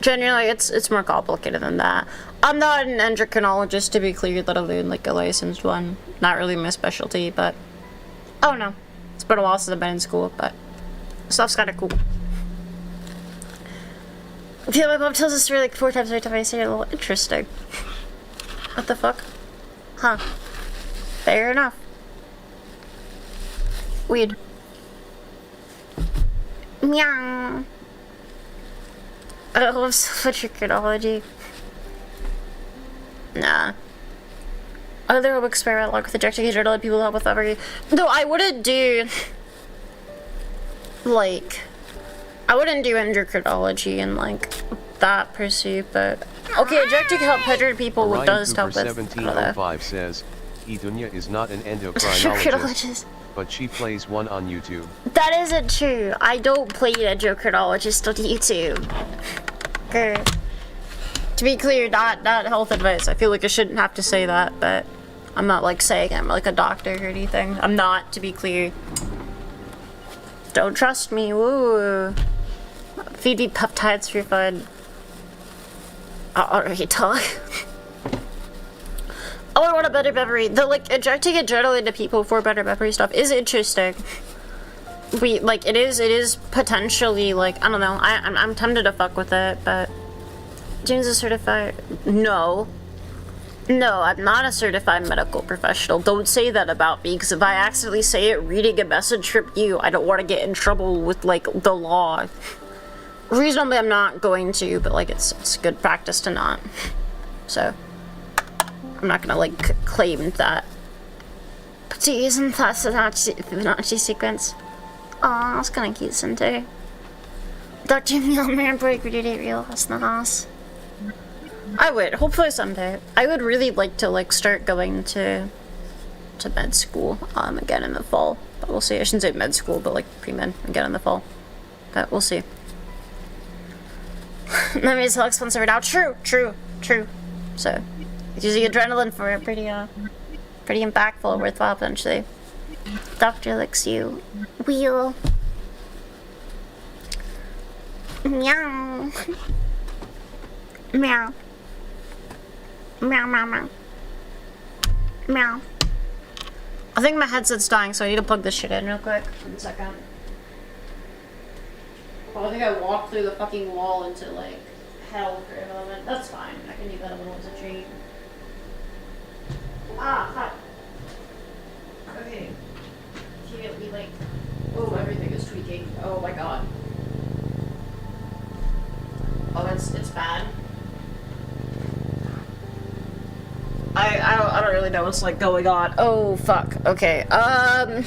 Generally, it's more complicated than that. I'm not an endocrinologist, to be clear, let alone like a licensed one. Not really my specialty, but I don't know. It's been a while since I've been in school, but stuff's kind of cool. I feel my mom tells us story like 4 times every time I say it. A little interesting. What the fuck? Huh. Fair enough. Weird. Meow. I love such a chronology. Nah. Other home experiment like with ejecting adrenaline people help with memory. No, I wouldn't do like I wouldn't do endocrinology and like that per se, but okay, ejecting help 100 people Ryan does Cooper help with 1705 says Idunya is not an endocrinologist, but she plays one on YouTube. That isn't true. I don't play an endocrinologist on YouTube. Okay. To be clear, not health advice. I feel like I shouldn't have to say that, but I'm not like saying I'm like a doctor or anything. I'm not, to be clear. Don't trust me. Woo. Feed me peptides for fun. I'll already talk. Oh, I want a better memory. The like injecting adrenaline into people for better memory stuff is interesting. It is potentially like, I don't know. I'm tempted to fuck with it, but James is certified. No, I'm not a certified medical professional. Don't say that about me, because if I accidentally say it reading a message from you, I don't want to get in trouble with like the law. Reasonably, I'm not going to, but like it's good practice to not. So I'm not gonna like claim that. But to use in Fibonacci sequence. Aw, that's kinda cute, Center. Dr. Milner break date real house in the house. I would, hopefully someday. I would really like to like start going to med school again in the fall. But we'll see. I shouldn't say med school, but like pre-med again in the fall. But we'll see. That means how expensive it now. True. So using adrenaline for it pretty impactful, worthwhile potentially. Doctor licks you. Wheel. Meow. Meow. Meow, meow, meow. Meow. I think my headset's dying, so I need to plug this shit in real quick. 1 second. Oh, I think I walked through the fucking wall into, like, hell for a moment. That's fine. I can do that a little as a treat. Ah, fuck. Okay. Immediately, like, oh, everything is tweaking. Oh my god. Oh, it's bad. I don't really know what's like going on. Oh fuck. Okay. Hi.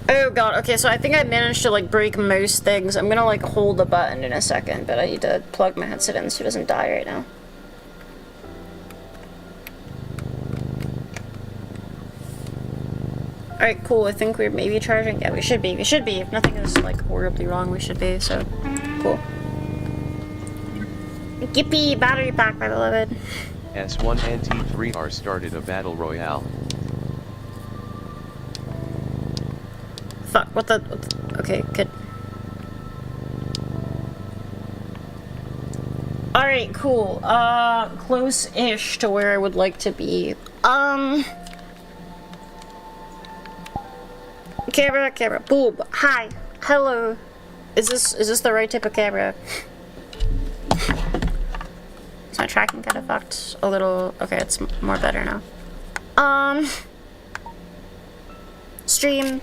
Oh god. Okay, so I think I managed to like break most things. I'm gonna like hold the button in a second, but I need to plug my headset in so it doesn't die right now. Alright, cool. I think we're maybe charging. Yeah, we should be. We should be. If nothing is like horribly wrong, we should be. So, cool. Yippee! Battery pack, my beloved. S1 and T3R started a battle royale. Fuck, what the okay, good. Alright, cool. Close-ish to where I would like to be. Camera, boob. Hi. Hello. Is this the right type of camera? Is my tracking kind of fucked a little? Okay, it's more better now. Stream.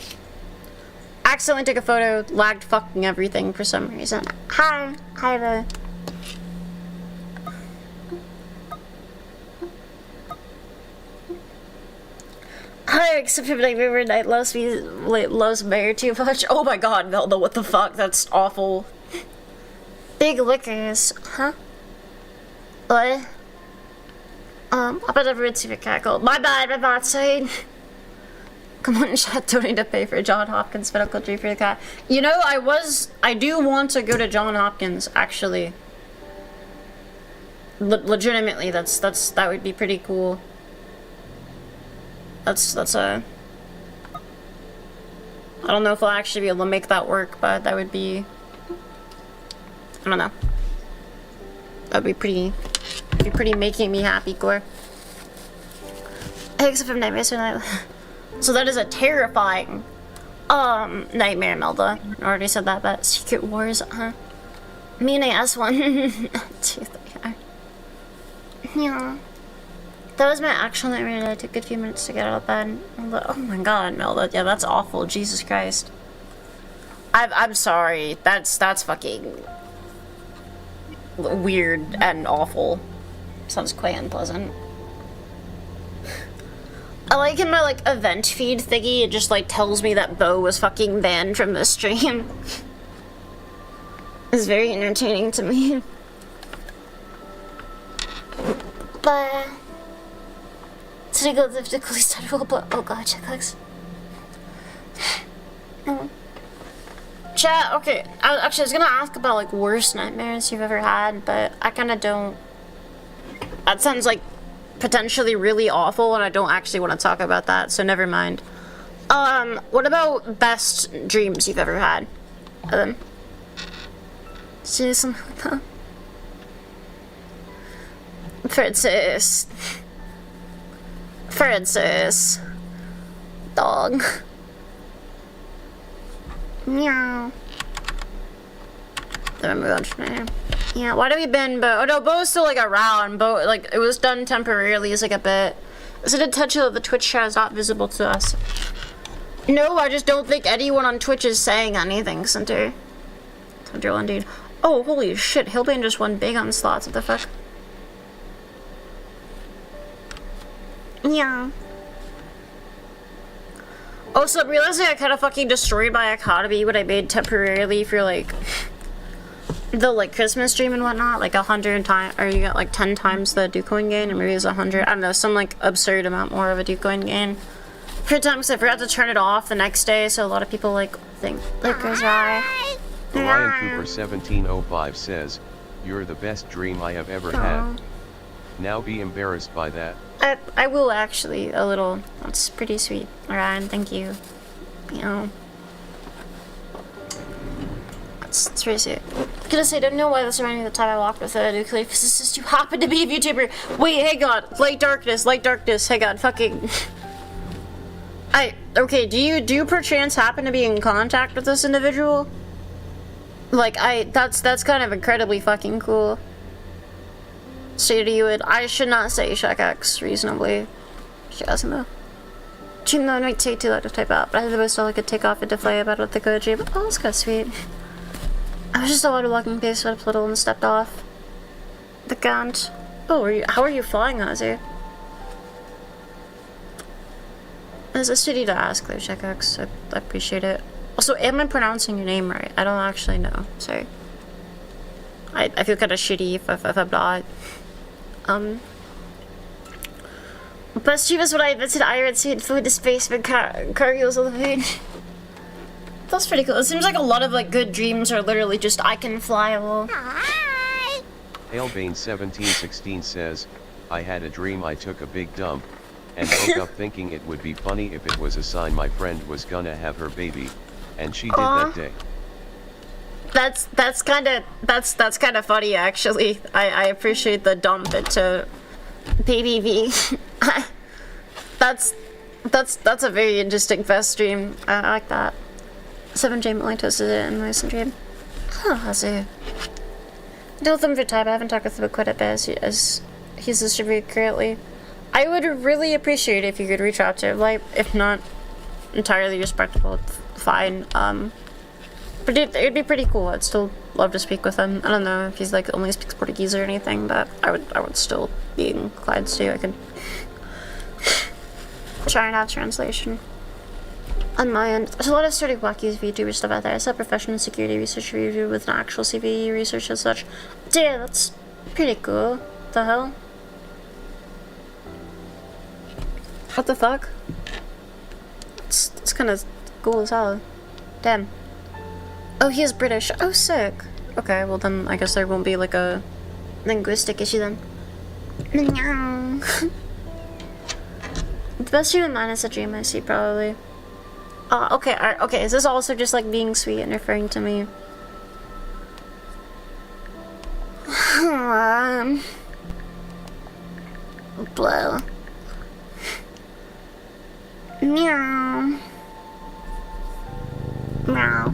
accidentally took a photo, lagged fucking everything for some reason. Hi there. Hi, except for like River Night loves Mare too much. Oh my god, Melda, what the fuck? That's awful. Big liquors, huh? What? I bet everyone's super cackled. My bad, side. Come on, chat, don't need to pay for John Hopkins medical tree for the cat. You know, I do want to go to John Hopkins, actually. Legitimately, that would be pretty cool. That's I don't know if I'll actually be able to make that work, but that would be, I don't know. That'd be pretty making me happy, core. Except from Nightmares Night. So that is a terrifying, nightmare, Melda. I already said that, but Secret Wars, huh? Me and I asked one. 2, 3, yeah. That was my actual nightmare. It took a few minutes to get out of bed. Oh my god, Melda. Yeah, that's awful. Jesus Christ. I'm sorry. That's fucking weird and awful. Sounds quite unpleasant. I like in my like event feed thingy, it just like tells me that Bo was fucking banned from the stream. It's very entertaining to me. But today go live the police title, but oh god, check clicks. Chat, okay. I was gonna ask about like worst nightmares you've ever had, but I kinda don't. That sounds like potentially really awful, and I don't actually want to talk about that, so never mind. What about best dreams you've ever had? See something like that? Francis. Dog. Meow. Then move on to my name. Yeah, why do we ban Bo? Oh no, Bo's still like around. Bo, like, it was done temporarily as like a bit. Is it intentional that the Twitch chat is not visible to us? No, I just don't think anyone on Twitch is saying anything, Center. Center indeed. Oh, holy shit, Hillbane just won big on slots, what the fuck? Yeah. Also, realizing I kind of fucking destroyed my economy when I made temporarily for like the like Christmas stream and whatnot, like 100 times, or you got like 10 times the Ducoin gain, or maybe it was 100, I don't know, some like absurd amount more of a Ducoin gain. For times I forgot to turn it off the next day, so a lot of people like think like goes by. Orion Cooper 1705 says, "You're the best dream I have ever had." Now be embarrassed by that. I will actually, a little. That's pretty sweet. Orion, thank you. You know. It's really sweet. I'm gonna say, I don't know why this reminded me of the time I walked with a nuclear physicist who happened to be a VTuber. Wait, hang on. Light darkness, hang on, fucking. Okay, do you perchance happen to be in contact with this individual? Like, that's kind of incredibly fucking cool. Say to you, I should not say ShackX reasonably. She doesn't know. Dream that might take too long to type out, but I had the most I could take off and deflate about what the good dream. Oh, that's kind of sweet. I was just a lot of walking pace when I little and stepped off. The Gant. Oh, how are you flying, Ozzy? It's a shitty to ask, though, ShackX. I appreciate it. Also, am I pronouncing your name right? I don't actually know. Sorry. I feel kind of shitty if I'm not. Best dream is when I invented iron suit, flew into space when Cargill's on the moon. That's pretty cool. It seems like a lot of like good dreams are literally just I can fly well. Hailbane 1716 says, "I had a dream I took a big dump, and woke up thinking it would be funny if it was a sign my friend was gonna have her baby, and she did that day." That's kind of funny actually. I appreciate the dump into Baby V. that's a very interesting fest stream. I like that. 7J Milling toasted it in my dream. Huh, Hazu. I deal with him for time. I haven't talked with him quite a bit as he's distributed currently. I would really appreciate if you could reach out to him, like, if not entirely respectful, fine. But it'd be pretty cool. I'd still love to speak with him. I don't know if he's like only speaks Portuguese or anything, but I would still be inclined to. I could try and have translation. On my end, there's a lot of sort of wacky VTuber stuff out there. I saw professional security research review with an actual CVE research and such. Yeah, that's pretty cool. What the hell? What the fuck? It's kind of cool as hell. Damn. Oh, he is British. Oh, sick. Okay, well then I guess there won't be like a linguistic issue then. The best dream of mine is a dream I see, probably. Okay, okay, is this also just like being sweet and referring to me? Blah. Meow. Meow.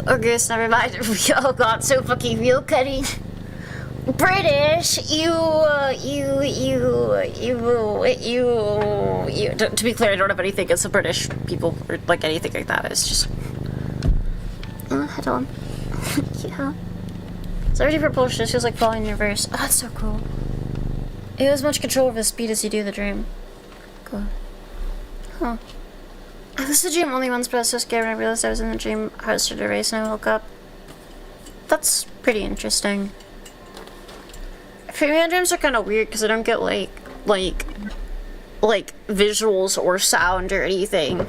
Okay, so never mind. Oh god, so fucking real cutting. British, to be clear, I don't have anything against the British people or like anything like that. It's just, head on. Yeah. So every propulsion feels like falling in reverse. Oh, that's so cool. It has much control over the speed as you do the dream. Cool. Huh. I listened to the dream only once, but I was so scared when I realized I was in the dream. I started a race and I woke up. That's pretty interesting. For me, dreams are kind of weird because I don't get like visuals or sound or anything.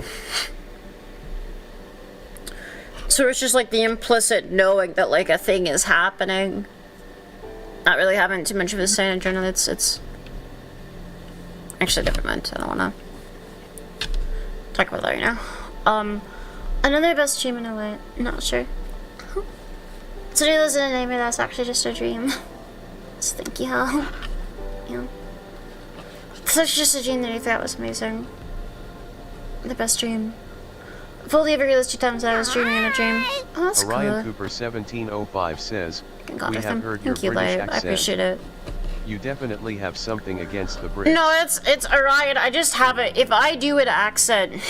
So it's just like the implicit knowing that like a thing is happening. Not really having too much of a say in general. It's actually never mind. I don't wanna talk about that right now. Another best dream in a way. Not sure. Today lives in a nightmare that's actually just a dream. So thank you, Hal. Yeah. Such just a dream that I thought was amazing. The best dream. I've only ever realized 2 times that I was dreaming in a dream. Oh, that's Orion cool. Cooper 1705 says, "We have heard your Thank you, British Live. accent. I appreciate it. You definitely have something against the Brits." No, it's Orion. I just have it. If I do an accent,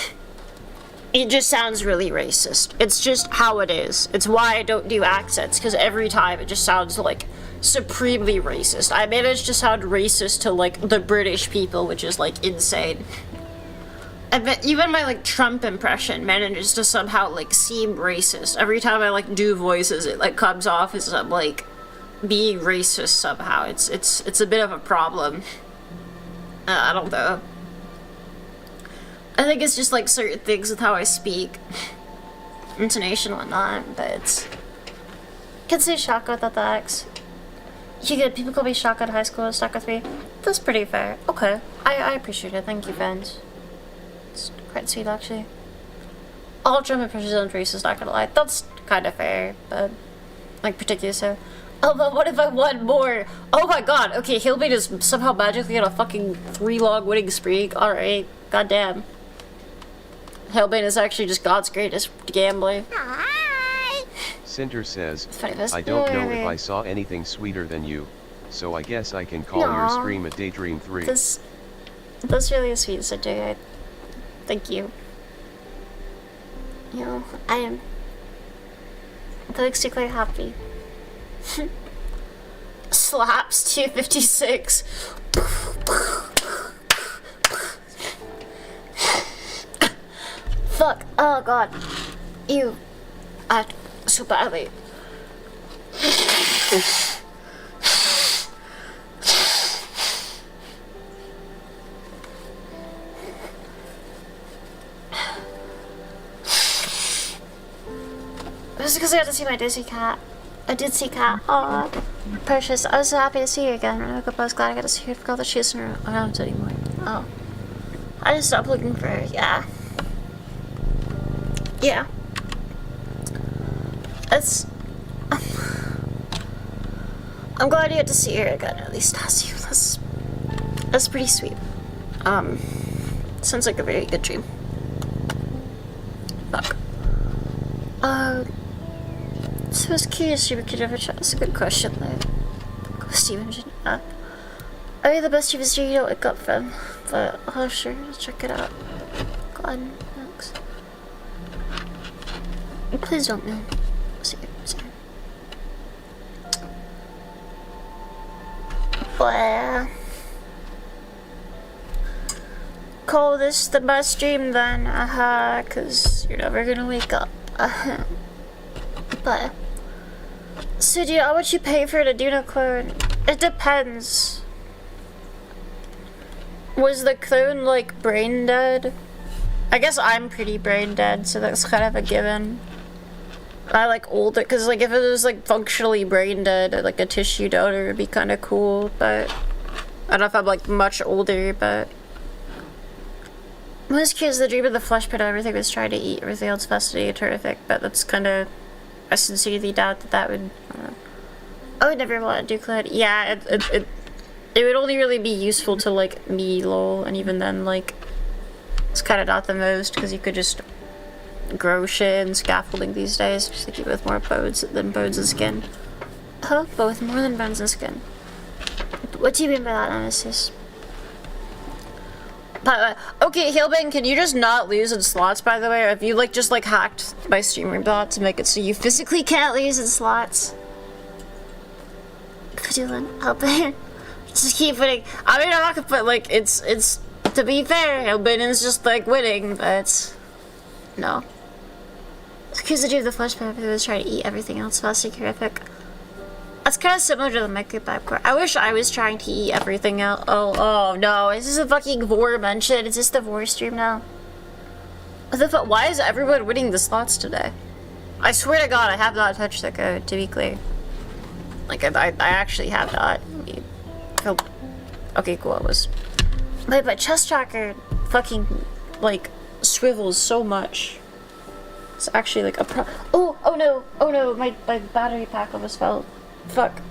it just sounds really racist. It's just how it is. It's why I don't do accents, because every time it just sounds like supremely racist. I managed to sound racist to like the British people, which is like insane. I bet even my like Trump impression manages to somehow like seem racist. Every time I like do voices, it like comes off as I'm like being racist somehow. It's a bit of a problem. I don't know. I think it's just like certain things with how I speak, intonation and whatnot. But it's, I can say Shaka without the X. You get people call me Shaka in high school, stuck with me. That's pretty fair. Okay, I appreciate it. Thank you, friends. It's quite sweet, actually. All German impressions aren't racist, not gonna lie. That's kind of fair, but like particularly so. Oh, but what if I won more? Oh my god. Okay, Hillbait is somehow magically on a fucking 3-log winning streak. All right, goddamn. Hellbait is actually just God's greatest gambler. Cinder says, "I don't know if I saw anything sweeter than you, so I guess I can call your stream a Daydream 3. That's really sweet, Cinder. Thank you. You know, I am. That makes me quite happy. Slaps 256. Fuck. Oh god. You act so badly. This is because I got to see my Disney cat. I did see cat. Aw, precious. I was so happy to see her again. When I woke up, I was glad I got to see her. I forgot that she isn't around anymore. Oh. I just stopped looking for her. Yeah. Yeah. It's... I'm glad you got to see her again, at least that's you. That's pretty sweet. Sounds like a very good dream. Fuck. So I was curious if you could ever try. That's a good question, though. Go Steven. Are you the best dreamers you don't wake up from? but oh sure, let's check it out. Go ahead, thanks. Please don't know. See. Well, call this the best dream then, cause you're never gonna wake up. But, so how much you pay for an Iduna clone? It depends. Was the clone, like, brain dead? I guess I'm pretty brain dead, so that's kind of a given. I like older, cause like if it was like functionally brain dead, like a tissue donor would be kind of cool, but I don't know if I'm like much older, but most kids, the dream of the flesh pit, everything was trying to eat, everything else fascinating, terrific, but that's kind of, I sincerely doubt that would, I would never want to do clone. Yeah, it would only really be useful to like me, lol, and even then like, it's kind of not the most, because you could just grow shit and scaffolding these days, just to keep it with more bones than bones and skin. Huh? Both more than bones and skin. What do you mean by that, Nemesis? Okay, Hailbane, can you just not lose in slots, by the way? Or have you like just like hacked my streamer bot to make it so you physically can't lose in slots? Hailbane, just keep winning. I mean, I'm not gonna put like it's to be fair, Hailbane is just like winning, but no. Because the dude of the flesh pit was trying to eat everything else fast and horrific. That's kind of similar to the micropipe core. I wish I was trying to eat everything else. Oh no, is this a fucking Vor mention? Is this the Vor stream now? What the fuck? Why is everyone winning the slots today? I swear to God, I have not touched the code, to be clear. Like, I actually have not. Okay, cool, it was. Wait, but chest tracker fucking, like, swivels so much. It's actually like a oh no, my battery pack almost fell. Fuck.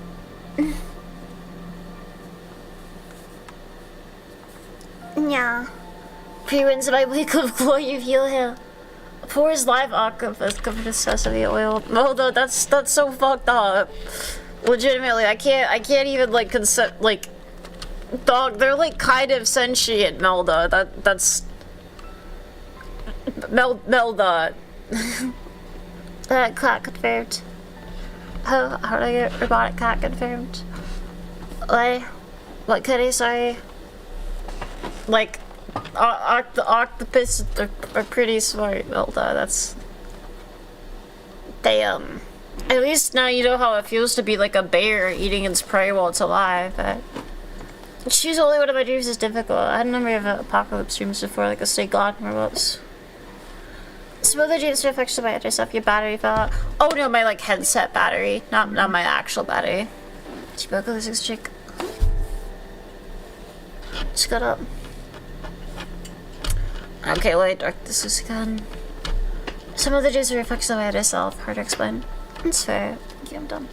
Yeah. Pre-wins my week of glory of heal hill. Pours live octopus covered in sesame oil. Melda, that's so fucked up. Legitimately, I can't even like concept like dog, they're like kind of sentient, Melda. That's Melda. Cat confirmed. How do I get robotic cat confirmed? Like, what could I say? Like, the octopus are pretty smart, Melda. That's they at least now you know how it feels to be like a bear eating its prey while it's alive. But choose only one of my dreams is difficult. I had a number of apocalypse dreams before, like a snake god or whoops. Some other dreams are affected by other stuff. Your battery fell out. Oh no, my like headset battery, not my actual battery. Spoke of this chick. Just got up. Okay, wait, dark this is again. Some of the dreams are affected by other self. Hard to explain. It's fair. Thank you, I'm dumb.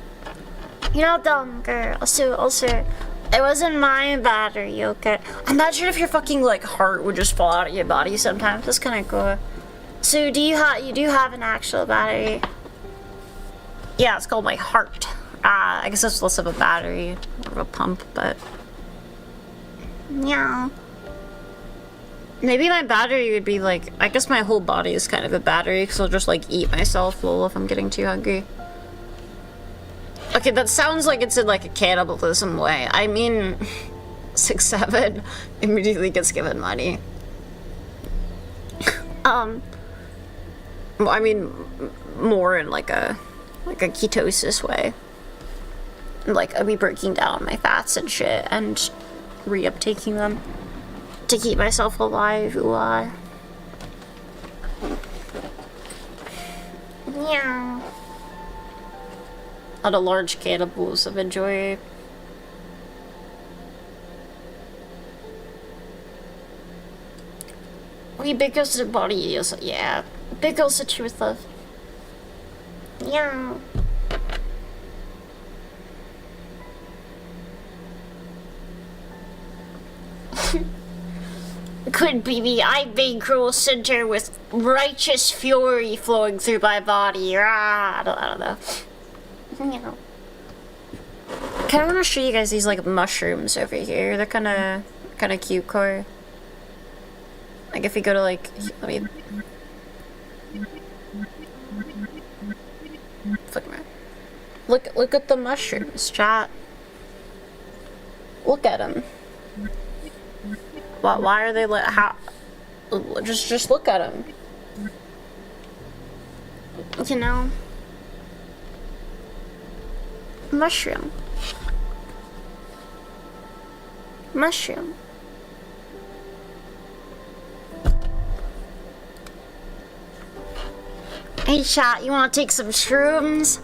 You're not dumb, girl. Also, it wasn't my battery, okay? I'm not sure if your fucking like heart would just fall out of your body sometimes. That's kind of cool. So do you have an actual battery? Yeah, it's called my heart. I guess it's less of a battery, more of a pump, but yeah. Maybe my battery would be like, I guess my whole body is kind of a battery because I'll just like eat myself full if I'm getting too hungry. Okay, that sounds like it's in like a cannibalism way. I mean, 6'7" immediately gets given money. I mean, more in like a ketosis way. Like, I'd be breaking down my fats and shit and reuptaking them to keep myself alive. Ooh, yeah. Not a large cannibalism, enjoy. We big girls the body is, yeah. Big girls the truth of. Yeah. Could be me. I big cruel center with righteous fury flowing through my body. I don't know. You know. Kind of want to show you guys these like mushrooms over here. They're kind of cute, core. Like if you go to like, let me flick my. Look at the mushrooms, chat. Look at them. Why are they how? Just look at them. You know. Mushroom. Mushroom. Hey chat, you wanna take some shrooms?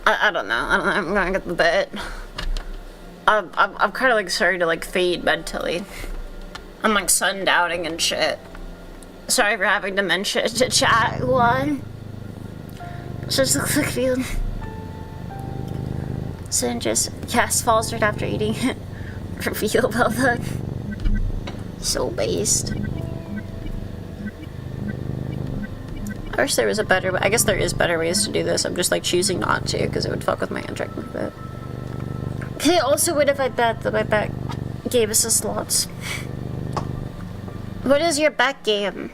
I don't know. I'm gonna get the bit. I'm kind of like starting to like fade mentally. I'm like sundowning and shit. Sorry for having dementia to chat. One. Just looks like feeling. So just yes, falls right after eating it. Reveal about that. So based. I wish there was a better way. I guess there is better ways to do this. I'm just like choosing not to because it would fuck with my intrigue a bit. It also would if I bet that my bet gave us the slots. What is your bet game?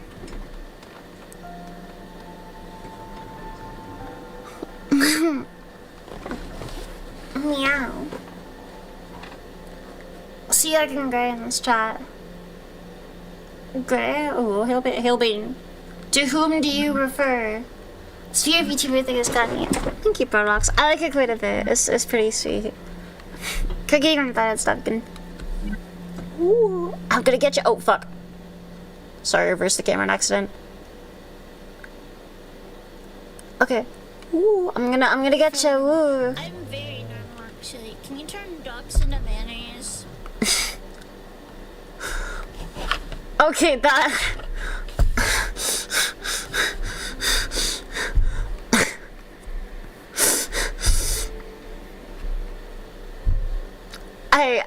Meow. See, I can gray in this chat. Gray? Oh, he'll be. To whom do you refer? Sphere Vtuber thing is gotten. Thank you, Brodox. I like it quite a bit. It's pretty sweet. Cooking on that stuff. Ooh, I'm gonna get you. Oh fuck. Sorry, reverse the camera on accident. Okay. Ooh, I'm gonna get you. Ooh. I'm very normal actually. Can you turn ducks into mayonnaise? Okay, that.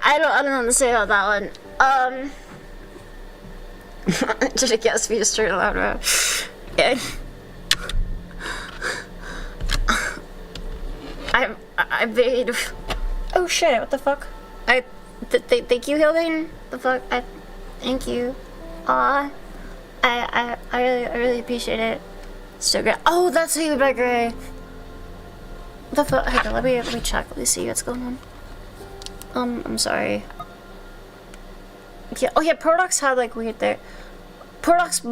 I don't know what to say about that one. Just a guess me straight loud, bro. Yeah. I'm very. Oh shit! What the fuck? Thank you, Hilden. The fuck? Thank you. I really appreciate it. So good. Oh, that's how you bet gray. The fuck? Hang on, let me check. Let me see what's going on. I'm sorry. Yeah. Oh yeah, Prodox had like weird there. Prodox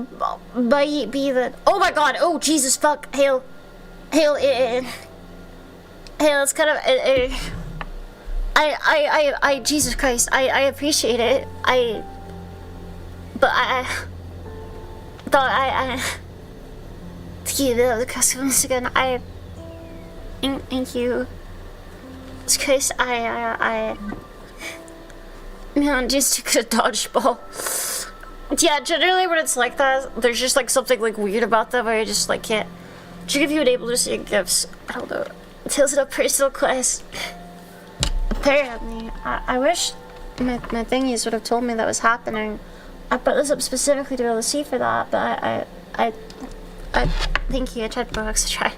might be the. Oh my god. Oh Jesus fuck. Hail. Hail. It's kind of. I. Jesus Christ. I appreciate it. But I thought I to give the customers again. Thank you. It's cause man, just took a dodgeball. Yeah, generally when it's like that, there's just like something like weird about them where you just like can't. Should give you an able to see gifts. I don't know. Tells it a personal quest. Apparently, I wish my thingies would have told me that was happening. I brought this up specifically to be able to see for that, but I thank you. I tried to try.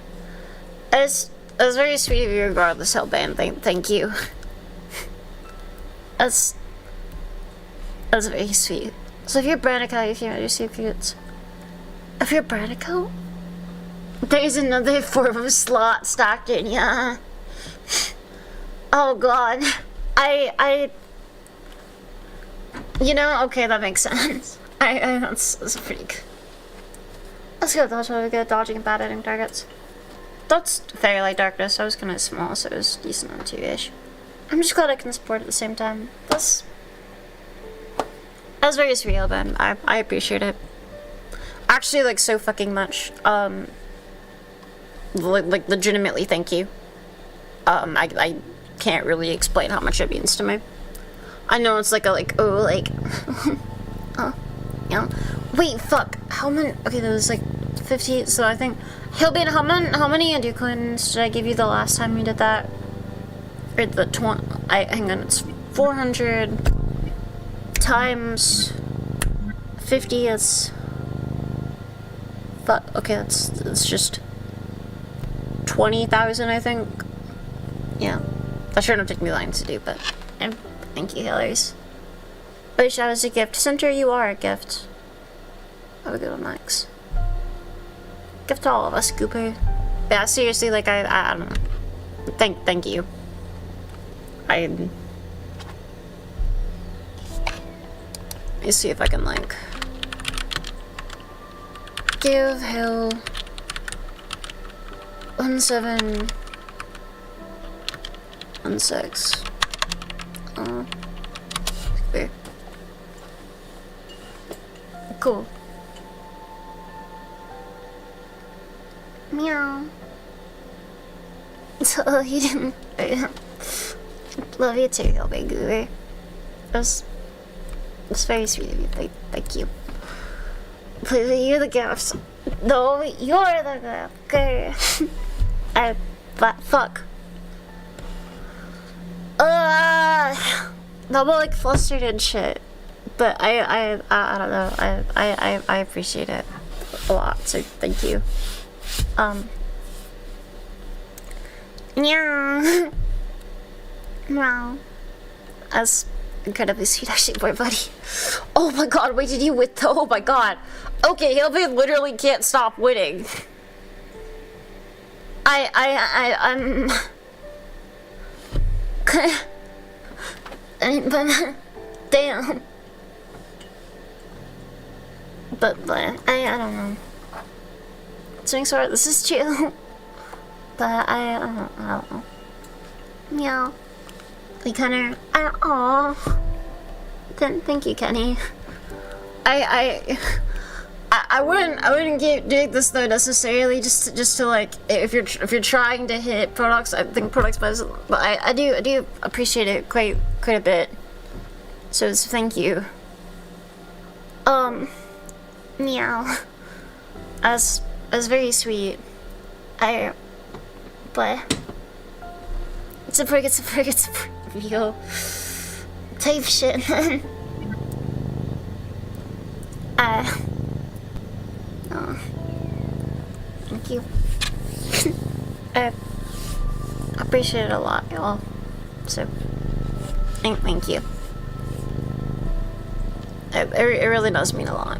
It was very sweet of you, regardless, Hellband. Thank you. That's very sweet. So if you're Branico, you can't do secrets. If you're Branico, there's another form of slot stacked in ya. Oh god. You know, okay, that makes sense. That's pretty good. Let's go dodge really good dodging and bad hitting targets. That's Fairy Light Darkness. I was kinda small, so it was decent on 2-ish. I'm just glad I can support at the same time. That was very surreal, Ben. I appreciate it. Actually, like, so fucking much. Like, legitimately, thank you. I can't really explain how much it means to me. I know it's like a, like, oh, like, oh, yeah. Wait, fuck. How many? Okay, there was like 50, so I think. Hillbean, how many Indu coins did I give you the last time you did that? Or the 20, hang on, it's 400 times 50, it's, fuck, okay, it's just 20,000, I think. Yeah. That shouldn't have taken me long to do, but thank you, Hillers. I wish I was a gift. Center, you are a gift. Have a good one, Max. Gift to all of us, Cooper. Yeah, seriously, like, I don't know. Thank you. Let me see if I can, like, give Hill 1716. Okay. Cool. Meow. So you didn't. Love you too, Hill Big Goober. That's very sweet of you. Thank you. Please, you're the gift. No, you're the gift. Okay. Fuck. I'm all like flustered and shit. But I don't know. I appreciate it a lot. So thank you. Yeah. Meow. That's incredibly sweet, actually, boy, buddy. Oh my god, wait, did you win? Oh my god. Okay, Hillby literally can't stop winning. I'm... but... Damn. But, I don't know. Swing sword, this is chill. But, I don't know. Meow. We kinda... Aww. Thank you, Kenny. I wouldn't do this though necessarily just to like if you're trying to hit products. I think products, but I do appreciate it quite a bit. So thank you. Meow. As very sweet. But it's a prick real type shit. Oh, thank you. I appreciate it a lot, y'all. So, thank you. It really does mean a lot.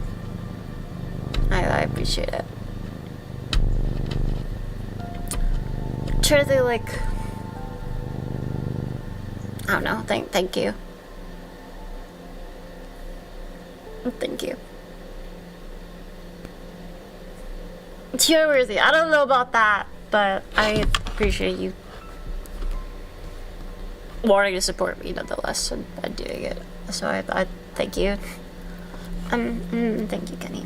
I appreciate it. Try to like, I don't know. Thank you. Thank you. You're worthy. I don't know about that, but I appreciate you wanting to support me nonetheless and doing it. So I thank you. Thank you, Kenny.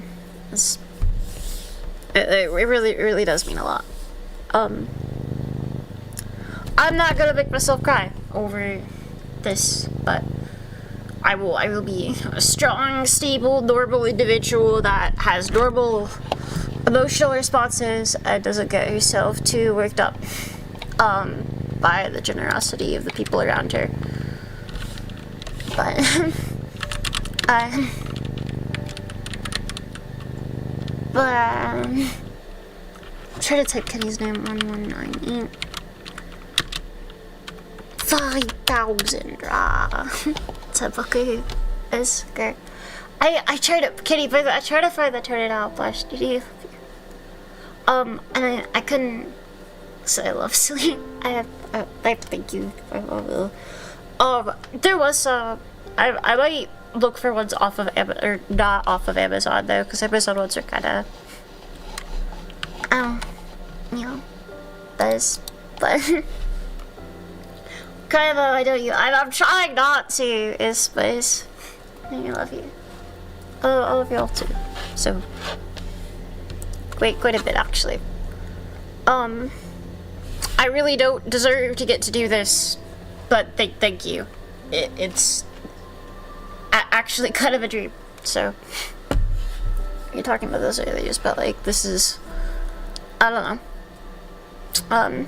It really does mean a lot. I'm not gonna make myself cry over this, but I will be a strong, stable, normal individual that has normal emotional responses and doesn't get herself too worked up by the generosity of the people around her. But try to type Kenny's name 1198 5,000 Tabaku is okay. I tried to Kenny, but I tried to find the turn it out blush. Did you? And I couldn't say I love silly. I thank you. I will. There was I might look for ones off of or not off of Amazon though, because Amazon ones are kind of you know, but kind of I know you. I'm trying not to. I love you. I love you all too. So quite a bit actually. I really don't deserve to get to do this, but thank you. It's actually kind of a dream. So you're talking about this earlier, but like this is, I don't know.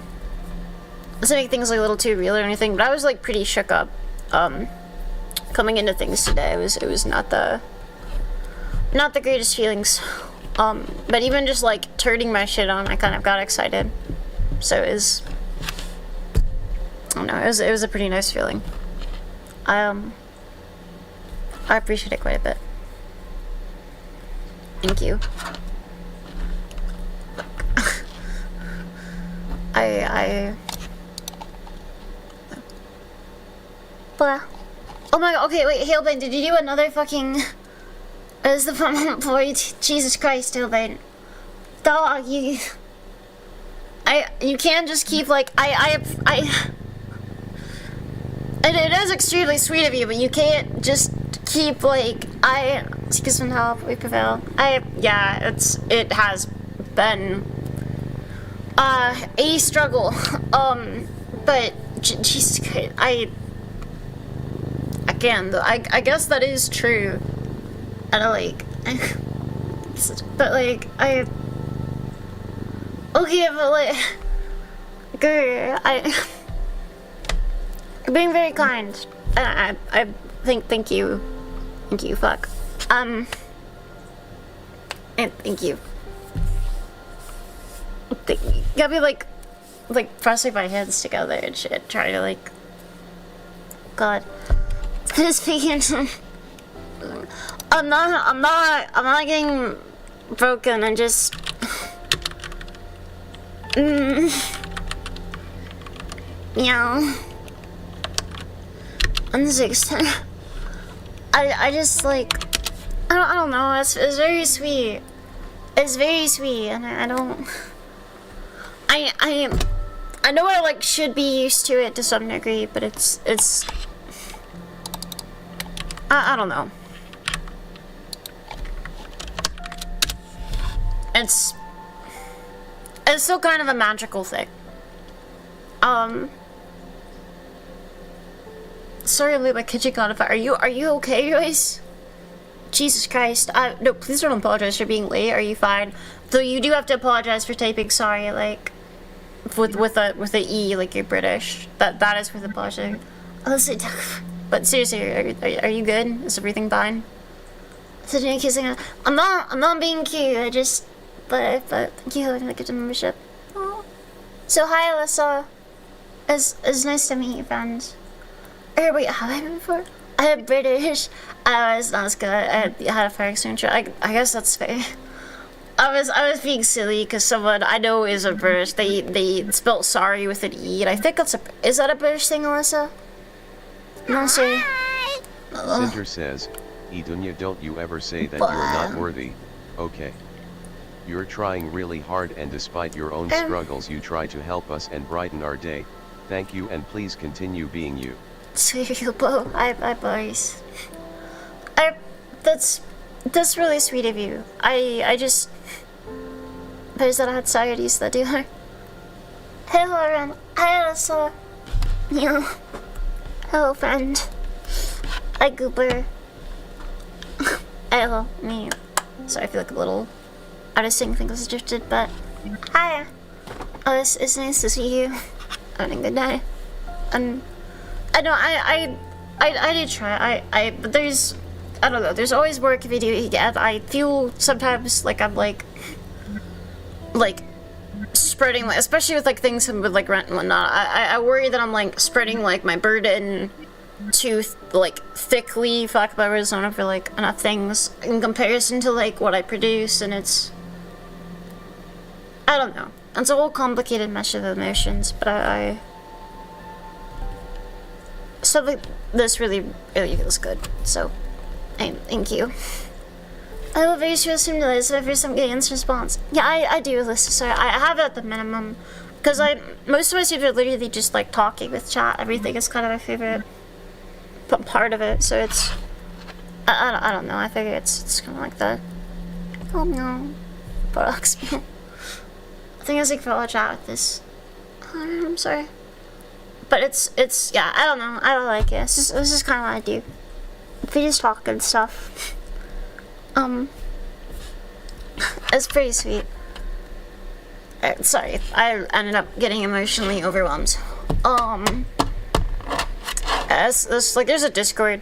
Doesn't make things like a little too real or anything, but I was like pretty shook up. Coming into things today, it was not the greatest feelings. But even just like turning my shit on, I kind of got excited. So I don't know, it was a pretty nice feeling. I appreciate it quite a bit. Thank you. Blah. Oh my god, okay, wait, Hailbane, did you do another fucking... Is the fun boy? Jesus Christ, Hailbane. Dog, you can't just keep, like, it is extremely sweet of you, but you can't just keep, like, seek some help, we prevail. Yeah, it has been, a struggle, but, Jesus Christ, again, I guess that is true, and but, like, okay, but, like, girl, you're being very kind. I thank you. Thank you, fuck. And thank you. Gotta be like pressing my hands together and shit, trying to like... God. Just speaking I'm not getting broken, I'm just... Yeah. On this extent, I just like, I don't know, it's very sweet. It's very sweet, and I don't, I know I like should be used to it to some degree, but it's, I don't know. It's still kind of a magical thing. Sorry, my kitchen got on fire. Are you okay, guys? Jesus Christ. No, please don't apologize for being late. Are you fine? Though you do have to apologize for typing sorry, like, with a E, like you're British. That is worth apologizing. But seriously, are you good? Is everything fine? So doing kissing. I'm not being cute. I just, but thank you for having the membership. Oh. So hi, Alyssa. It's nice to meet you, friends. Wait, have I been before? I had British. I was not as good. I had a fire extinguisher. I guess that's fair. I was being silly because someone I know is a British. They spelled sorry with an E, and I think that's is that a British thing, Alyssa? I'm not sure. Cinder says, Idunya, don't you ever say that you're not worthy, okay? You're trying really hard, and despite your own struggles you try to help us and brighten our day. Thank you, and please continue being you. Sweet Bow, I boys. That's really sweet of you. I just there's that I had anxieties that do her. Hey Lauren, hi Alyssa. Yeah. Hello friend. Hi Gooper. Hello, me. Sorry, I feel like a little out of sync, I think I was drifted, but hi. Oh, it's nice to see you. Having a good day. And I know I did try. But there's, I don't know, there's always more video you get. I feel sometimes like I'm like spreading, like, especially with like things with like rent and whatnot. I worry that I'm like spreading like my burden too like thickly, for lack of better words, over like enough things in comparison to like what I produce, and it's, I don't know. It's a whole complicated mesh of emotions, but stuff like this really feels good. So, thank you. I will very sure assume that it's my first time getting instant response. Yeah, I do, Alyssa. Sorry, I have it at the minimum, because most of my streams are literally just like talking with chat. Everything is kind of my favorite part of it. So it's, I don't know. I figure it's kind of like that. Oh no, products. I think I was like follow chat with this. I'm sorry. But it's yeah, I don't know. I don't like it. This is kind of what I do. We just talk and stuff. It's pretty sweet. Sorry, I ended up getting emotionally overwhelmed. It's like there's a Discord.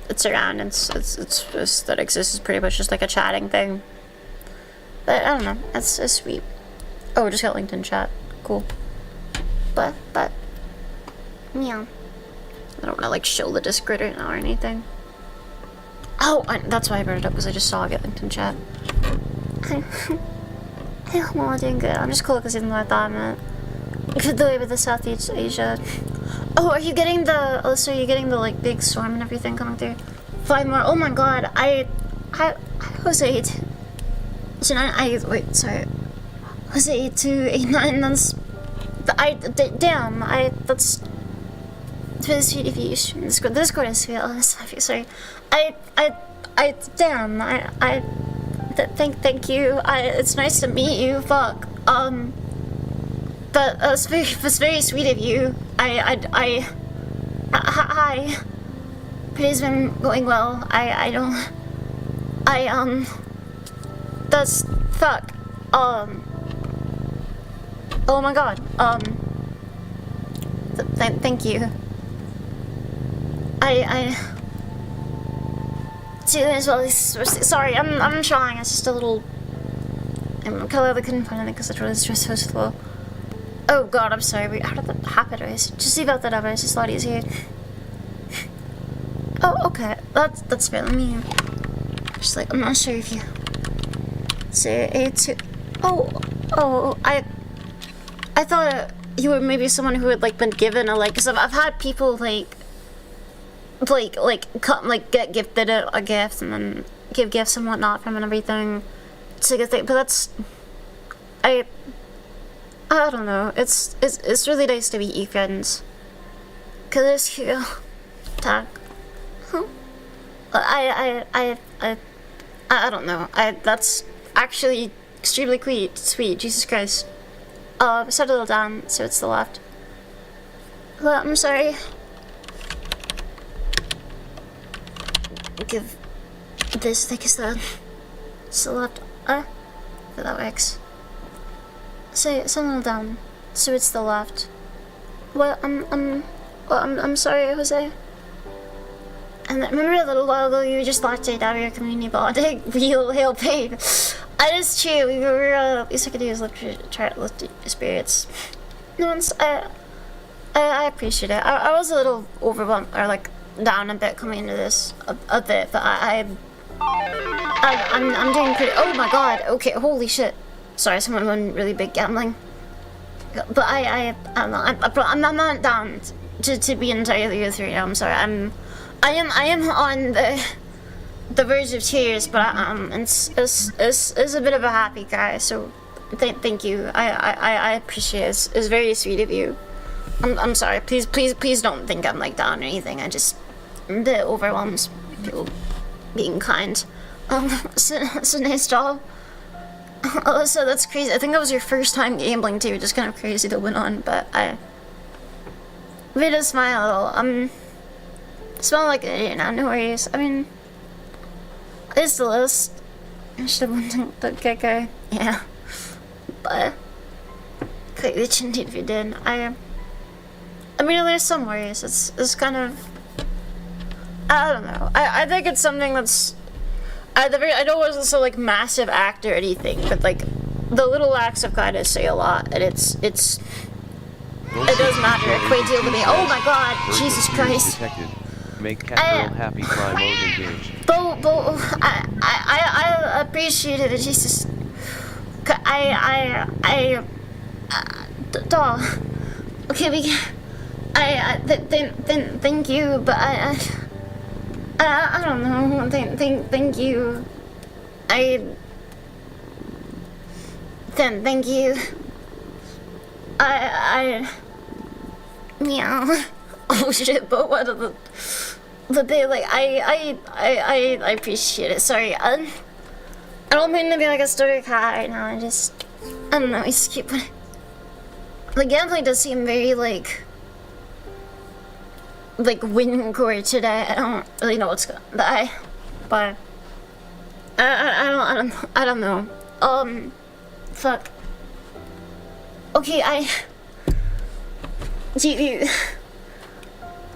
It's around. It's just that exists. It's pretty much just like a chatting thing. But I don't know. It's sweet. Oh, just got linked in chat. Cool. But Yeah. I don't wanna like show the Discord right now or anything. Oh, that's why I brought it up, because I just saw it in chat. Hey, well, I'm doing good. I'm just cool because even though I thought I meant the way with the Southeast Asia. Oh, are you getting the? Oh, so are you getting the like big storm and everything coming through? 5 more. Oh my God! I was 8. So wait, sorry. Was 8 to 8 9? That's damn. That's really sweet of you. The Discord is sweet. Oh, that's sorry. Damn. Thank you. It's nice to meet you. Fuck. That's very sweet of you. Hi. Today's been going well. That's, fuck. Oh my God. Thank you. See, as well, sorry, I'm trying, it's just a little, I'm clearly couldn't find anything because it's really stressful. Oh God, I'm sorry, wait, how did that happen? Just leave out that number, it's just a lot easier. Oh, okay, that's fair, let me, just like, I'm not sure if you, say A2, I thought you were maybe someone who had like been given a like, because I've had people like get gifted a gift and then give gifts and whatnot from and everything. It's a good thing, but that's I don't know. It's really nice to meet you, friends. Cause you talk. I don't know. That's actually extremely sweet. Jesus Christ. Set a little down, so it's the left. Well, I'm sorry. Give this thick as that. It's the left. But that works. Say a little down, so it's the left. Well, I'm sorry, Jose. And remember a little while ago you just locked it out of your community bonding? Real hail pain. That is true. We were least I could do is try to lift your spirits. No, I appreciate it. I was a little overwhelmed or like down a bit coming into this a bit, but I'm doing pretty. Oh my God. Okay. Holy shit. Sorry, someone went really big gambling. But I'm not down to be entirely with you right now. I'm sorry. I am on the verge of tears, but it's a bit of a happy cry. So thank you. I appreciate it. It's very sweet of you. I'm sorry. Please don't think I'm like down or anything. I'm a bit overwhelmed. People being kind. It's a nice job. Alyssa, that's crazy. I think that was your first time gambling too. Just kind of crazy to win on, but I made a smile a little. Smell like an idiot now, no worries. I mean, it's the list. I should have won the kicker. Yeah. But, quite the chinty if you did. I mean, there's some worries. It's kind of, I don't know. I think it's something that's, I know it wasn't so like massive act or anything, but like, the little acts of kindness say a lot, and it does matter a great deal to me. Oh my God, Jesus Christ. Make Catgirl happy, try mode engaged. I appreciate it, Jesus. Doll. Okay, thank you, but I don't know. Thank you. Thank you. Meow. Oh shit, but what are the day, like, I appreciate it. Sorry, I don't mean to be like a story cat right now. I don't know, I just keep, the gameplay does seem very, like windcore today. I don't really know what's going on, but I don't know. Fuck. Okay, you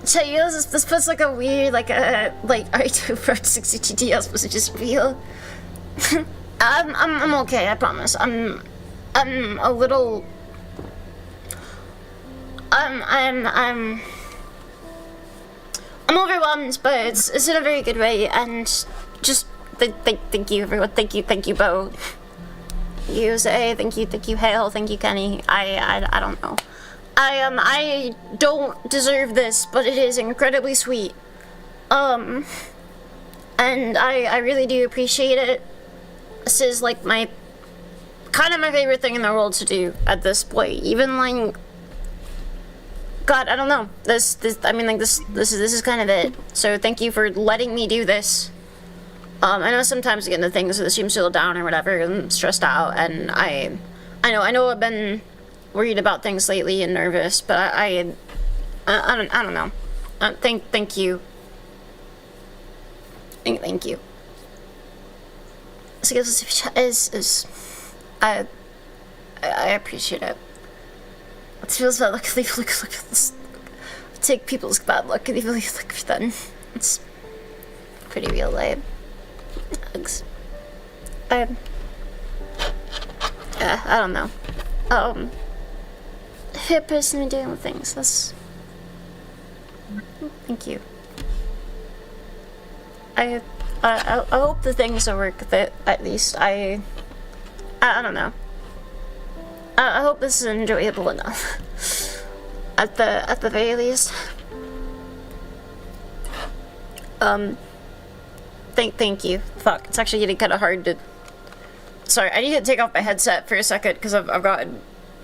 tell you this puts like a weird like Idunya 60 GT. I was supposed to just feel. I'm okay. I promise. I'm a little. overwhelmed, but it's in a very good way, and just thank you everyone, thank you Bo, you say, thank you Hale, thank you Kenny. I don't know. I don't deserve this, but it is incredibly sweet. And I really do appreciate it. This is like my favorite thing in the world to do at this point. Even like, God, I don't know. This is kind of it. So thank you for letting me do this. I know sometimes I get into things that seem so down or whatever, and stressed out, and I know I've been worried about things lately and nervous, but I don't know. Thank you. Thank you. So I appreciate it. It feels bad. Look at this. Take people's bad luck and even look for them. It's pretty real life. Hugs. I don't know. Fair person doing with things. That's. Thank you. I hope the things will work. That at least I don't know. I hope this is enjoyable enough. At the very least. Thank you. Fuck, it's actually getting kind of hard to. Sorry, I need to take off my headset for a second because I've got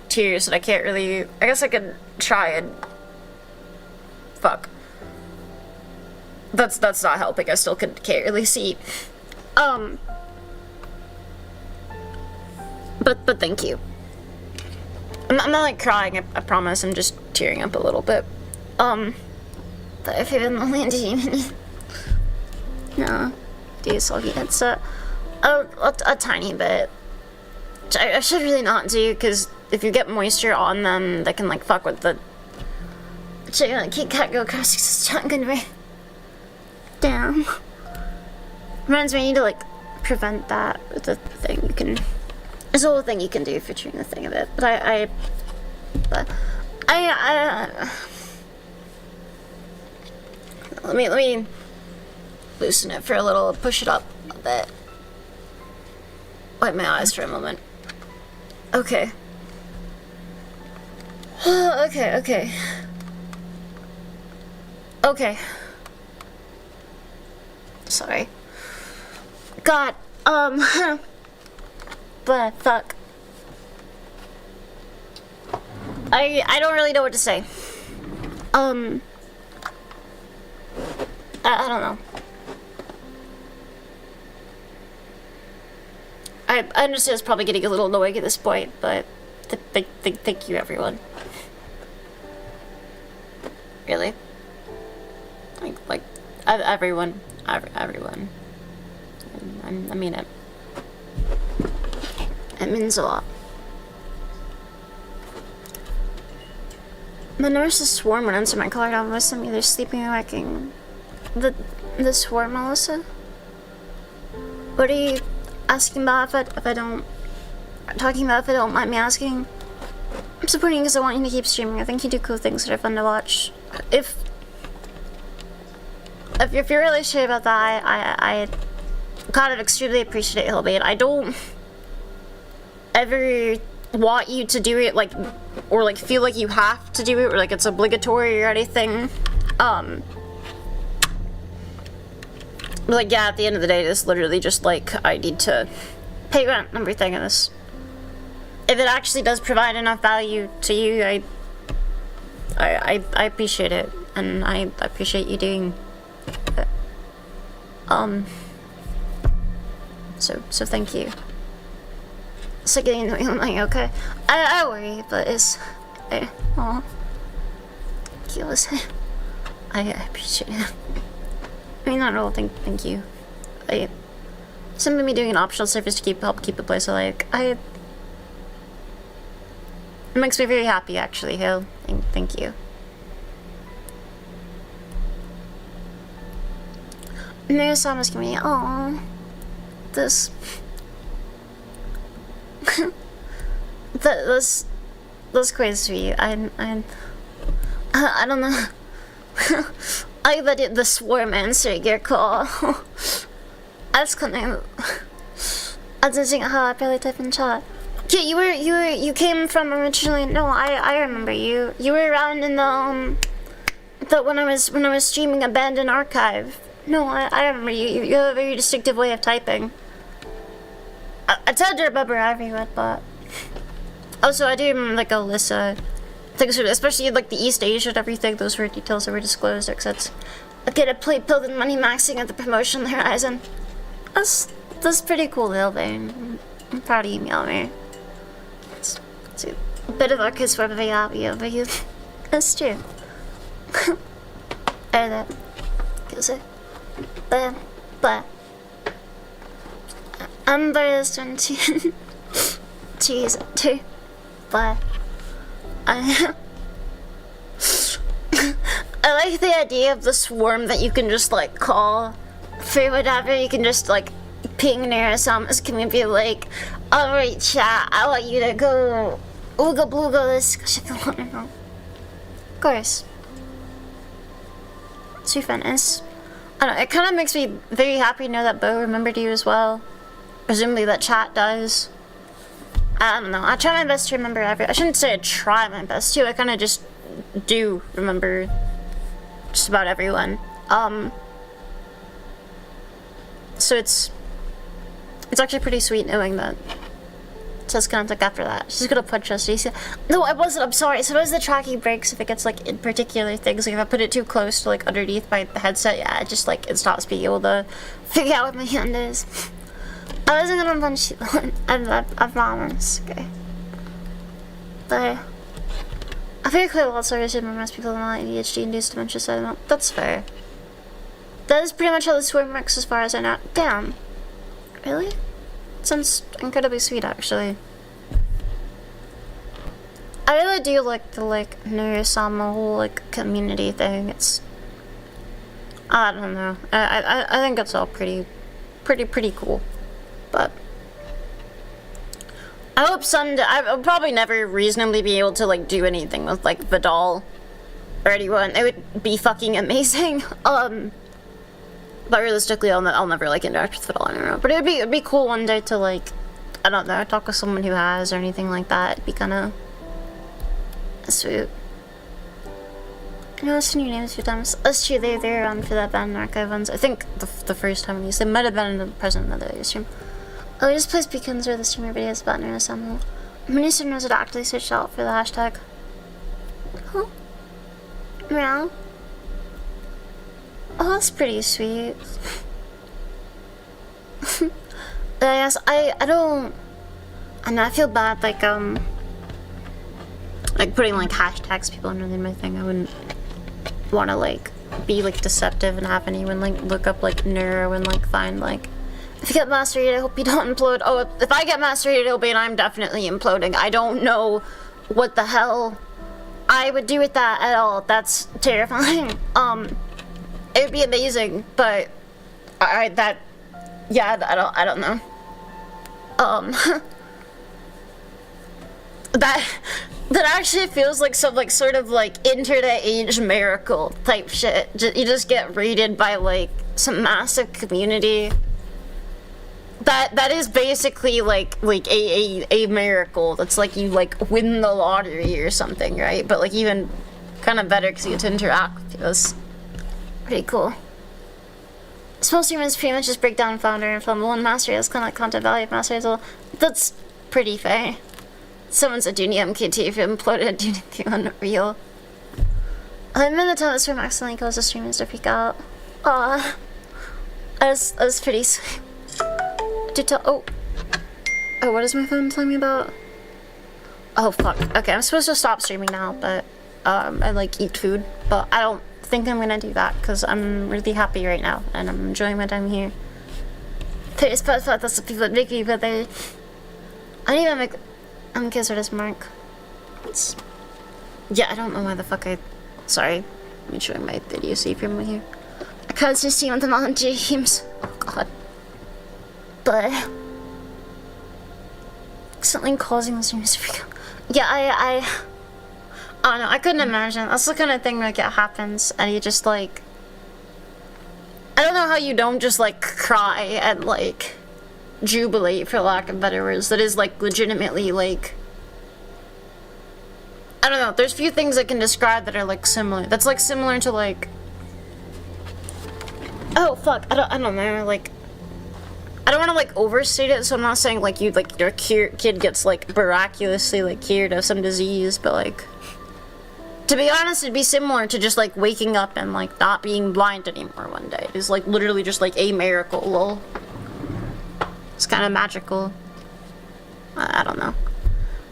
tears and I can't really. I guess I could try and. Fuck. That's not helping. I still can't really see. But thank you. I'm not like crying. I promise. I'm just tearing up a little bit. But if you've been lonely and demon, no, do you still get headset? A tiny bit. I should really not do, because if you get moisture on them, they can like fuck with the. Catgirl crossing this shotgun right down. Reminds me, I need to like prevent that with the thing. You can. There's a little thing you can do for treating the thing a bit, but I let me loosen it for a little, push it up a bit. Wipe my eyes for a moment. Okay. Okay. Sorry. God, but fuck. I don't really know what to say. I don't know. I understand it's probably getting a little annoying at this point, but thank you, everyone. Really? Like everyone. Everyone. I mean it. It means a lot. The nurses swarm when answer my caller down with them either sleeping or waking. The swarm, Melissa? What are you asking about if I don't... Talking about if I don't mind me asking? I'm supporting you because I want you to keep streaming. I think you do cool things that are fun to watch. If you're really sure about that, I kind of extremely appreciate it, Hillbait. I don't ever want you to do it, like, or like feel like you have to do it, or like it's obligatory or anything. Like, yeah, at the end of the day, it's literally just like, I need to pay rent and everything, and this. If it actually does provide enough value to you, I appreciate it, and I appreciate you doing it. So thank you. So getting the like, okay. I worry, but it's aw. I appreciate it. I mean, not at all. Thank you. Simply me doing an optional service to help keep the place alive. It makes me very happy, actually, Hill. Thank you. Mary's song was giving me, aww. This that's quite sweet. I don't know. I let it the swarm answer your call. That's kind of. I didn't think how I barely type in chat. Yeah, you came from originally. No, I remember you. You were around in the when I was streaming Abandoned Archive. No, I remember you. You have a very distinctive way of typing. I tried to remember everyone, but also I do remember like Alyssa. Things, especially like the East Asia and everything. Those were details that were disclosed. Except I get a play building money maxing at the promotion horizon. That's pretty cool, Lil Bane. I'm proud of you, Mjolnir. It's a bit of a kiss for the happy over you. That's true. That gives it. But I'm very to cheese too. But I like the idea of the swarm that you can just like call for whatever. You can just like ping near Osama's community, like, alright chat, I want you to go ooga blooga this if you want to know. Of course. It's your fitness. I don't know, it kind of makes me very happy to know that Bo remembered you as well. Presumably that chat does. I don't know, I try my best to remember I shouldn't say I try my best to, I kind of just do remember just about everyone. So it's actually pretty sweet knowing that Tess gonna look after that. She's gonna punch us. No, I wasn't. I'm sorry. Sometimes the tracking breaks if it gets like in particular things. Like if I put it too close to like underneath my headset, yeah, it just like it stops being able to figure out what my hand is. I wasn't gonna punch you. I promise. Okay. But I feel like a lot of service in most people don't like ADHD-induced dementia, so I don't know. That's fair. That is pretty much how the swarm works as far as I know. Damn. Really? Sounds incredibly sweet, actually. I really do like the Nurusama whole community thing. It's I don't know. I think it's all pretty cool. But I hope someday I'll probably never reasonably be able to do anything with Vidal or anyone. It would be fucking amazing. But realistically, I'll never interact with Vidal anymore. But it'd be cool one day to I don't know, talk with someone who has or anything like that. It'd be kind of sweet. I know I've seen your name a few times. That's true, they're around for that band archive ones. I think the first time at least. They might have been in the present of the other stream. Oh, we just placed beacons where the streamer videos about near somehow. Many streamers would actually search out for the hashtag. Huh? Meow. Oh, that's pretty sweet. I guess I don't. I know I feel bad putting hashtags people underneath my thing. I wouldn't want to be deceptive and have anyone look up neuro and find if you get Master Raid, I hope you don't implode. Oh, if I get Master Raid, I'm definitely imploding. I don't know what the hell I would do with that at all. That's terrifying. It would be amazing, but I don't know. That actually feels like some sort of internet age miracle type shit. You just get raided by some massive community. That is basically a miracle. That's you win the lottery or something, right? But even kind of better because you get to interact with people. It's pretty cool. Small streamers pretty much just break down founder and film one mastery. That's kind of content value of mastery as well. That's pretty fair. Someone's IdunyaVT if you imploded IdunyaVT unreal. I'm in the time this room accidentally caused the streamers to freak out. Aw. That was pretty sweet. Oh, what is my phone telling me about? Oh, fuck. Okay, I'm supposed to stop streaming now, but I eat food, but I don't think I'm gonna do that because I'm really happy right now and I'm enjoying my time here. There's part that's the people that make me, but I don't even make. I'm gonna sort of mark. Yeah, I don't know why the fuck Sorry, let me show you my video so you can here. I can't just see on the Mountain James. Oh god. But something causing the streams to freak out. Yeah, I don't know, I couldn't imagine. That's the kind of thing it happens and you just I don't know how you don't just, like, cry and, like, jubilate, for lack of better words. That is, like, legitimately, like... I don't know, there's few things I can describe that are, like, similar. That's, like, similar to, like... Oh, fuck, I don't know, like... I don't want to, like, overstate it, so I'm not saying, like, you, like, your kid gets, like, miraculously, like, cured of some disease, but, like... To be honest, it'd be similar to just, like, waking up and, like, not being blind anymore one day. It's, like, literally just, like, a miracle, lol. It's kind of magical. I don't know.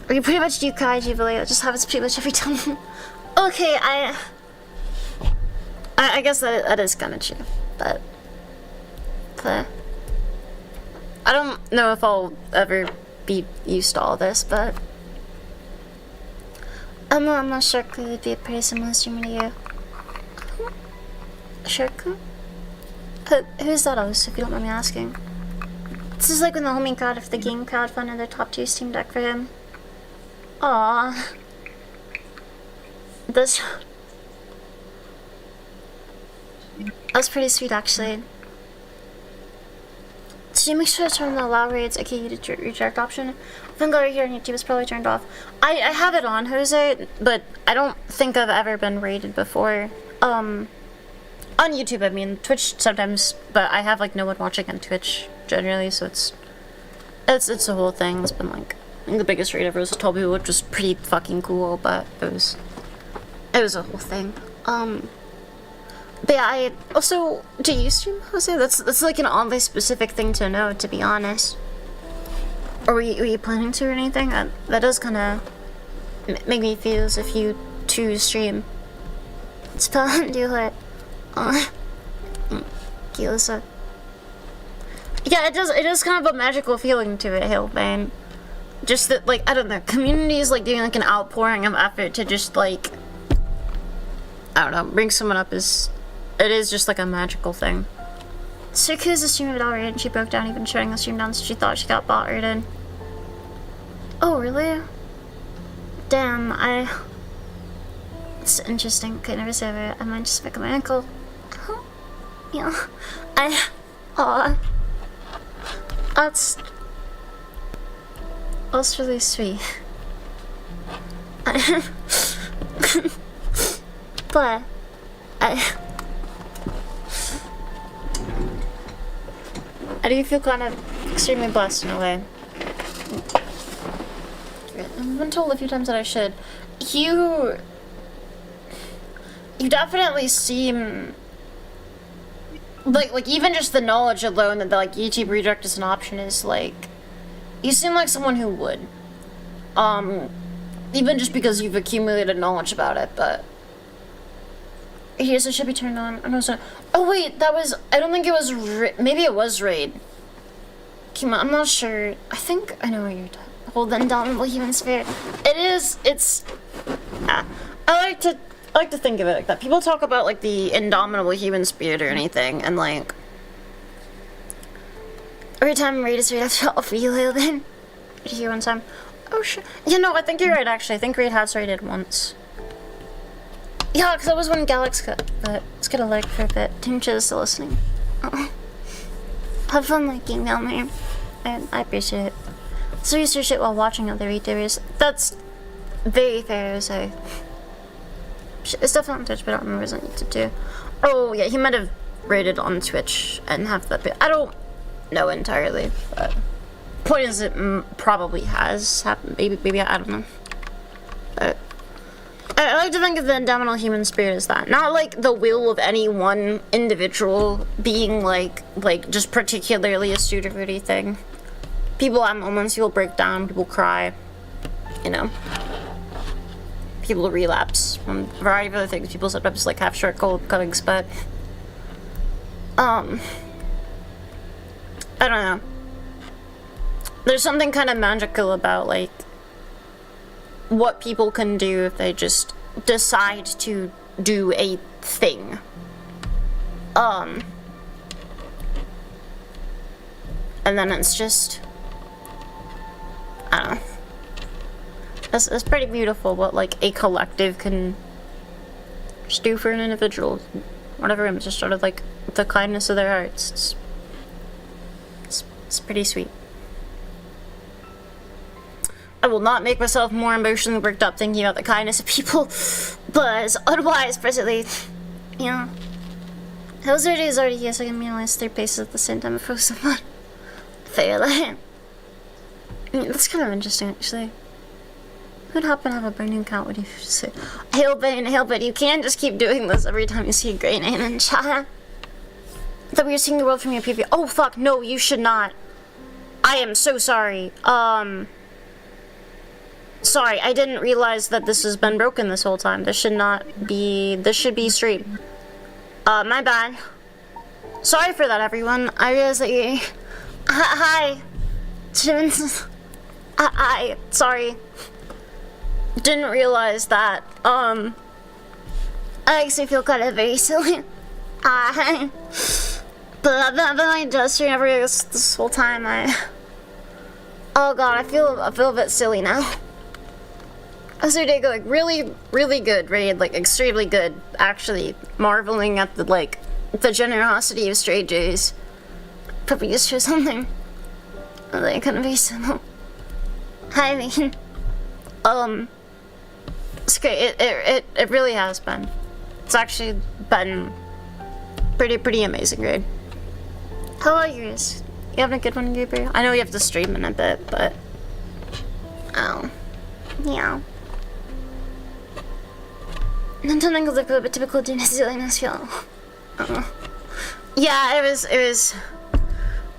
Or you pretty much do cry, Jubilee. That just happens pretty much every time. Okay, I guess that is kind of true, but... I don't know if I'll ever be used to all this, but... I'm not sure it would be a pretty similar streamer to you. Shirku? Who's that host, if you don't mind me asking? This is like when the homie crowd of the game crowdfunded their top tier Steam Deck for him. Aww. That's pretty sweet, actually. Did you make sure to turn the allow raids, aka the reject option? I think over here on YouTube is probably turned off. I have it on, Jose, but I don't think I've ever been raided before. On YouTube, I mean. Twitch sometimes, but I have, like, no one watching on Twitch, generally, so it's a whole thing. It's been, like, I think the biggest raid ever was Toby, which was pretty fucking cool, but it was a whole thing. But yeah, I also, do you stream, Jose? That's like an oddly specific thing to know, to be honest. Or were you planning to or anything? That does kind of make me feel as if you too stream. Spell and do it. Kilisa. Yeah, it does kind of a magical feeling to it, Hillbane. Just that, like, I don't know, community is like doing like an outpouring of effort to just like, I don't know, bring someone up it is just like a magical thing. Suku's a streamer without raid and she broke down even shutting the stream down so she thought she got bot raided. Oh, really? Damn, it's interesting. Okay, never say it. I might just pick up my ankle. Huh? Yeah. That's really sweet. But I do feel kind of extremely blessed in a way. I've been told a few times that I should. You definitely seem like even just the knowledge alone that like YouTube redirect is an option is like, you seem like someone who would. Even just because you've accumulated knowledge about it, but here's it should be turned on. I'm sorry. Oh wait, that was, I don't think it was maybe it was raid. I'm not sure. I think I know what you're talking. Hold the indomitable human spirit. It's I like to think of it like that. People talk about like the indomitable human spirit or anything, and like every time raid is raid, I felt feel then. Here one time. Oh shit. Yeah, no, I think you're right actually. I think raid has raided once. Yeah, because that was when Galax got, but let's get a like for a bit. Tincha is still listening. Have fun liking down there. I appreciate it. So research it while watching other VTubers. That's very fair to say. It's definitely on Twitch, but I don't remember his on YouTube too. Oh yeah, he might have rated on Twitch and have that bit. I don't know entirely, but point is it probably has happened. Maybe I don't know. But I like to think of the indomitable human spirit as that. Not like the will of any one individual being like just particularly astute or anything. People have moments, people break down, people cry, you know. People relapse from a variety of other things. People sometimes like have short cold cuttings, but I don't know. There's something kind of magical about like what people can do if they just decide to do a thing. And then it's just, I don't know. It's pretty beautiful what like a collective can just do for an individual. one of her rooms just out of like the kindness of their hearts. It's pretty sweet. I will not make myself more emotionally worked up thinking about the kindness of people, but it's unwise presently. Yeah. How's our days already? Yes, I can realize 3 paces at the same time before someone. Fair line. That's kind of interesting, actually. Who'd happen to have a burning cat? What do you say? Hail Bane, you can't just keep doing this every time you see a great name in chat. I thought we were seeing the world from your preview. Oh, fuck, no, you should not. I am so sorry. Sorry, I didn't realize that this has been broken this whole time. This should not be, this should be straight. My bad. Sorry for that, everyone. I realized that you... Hi. I sorry. Didn't realize that. I actually feel kind of very silly. But I've been like gesturing every this whole time. Oh god, I feel a bit silly now. How's your day going? Really, really good, Raid. Like, extremely good. Actually, marveling at the generosity of strangers. Probably just for something. They couldn't be simple. I mean, it's great. It really has been. It's actually been pretty amazing, Raid. How are yours? You having a good one, Gabriel? I know you have to stream in a bit, but oh, yeah. Something was like a bit typical silliness, feel. Yeah, it was.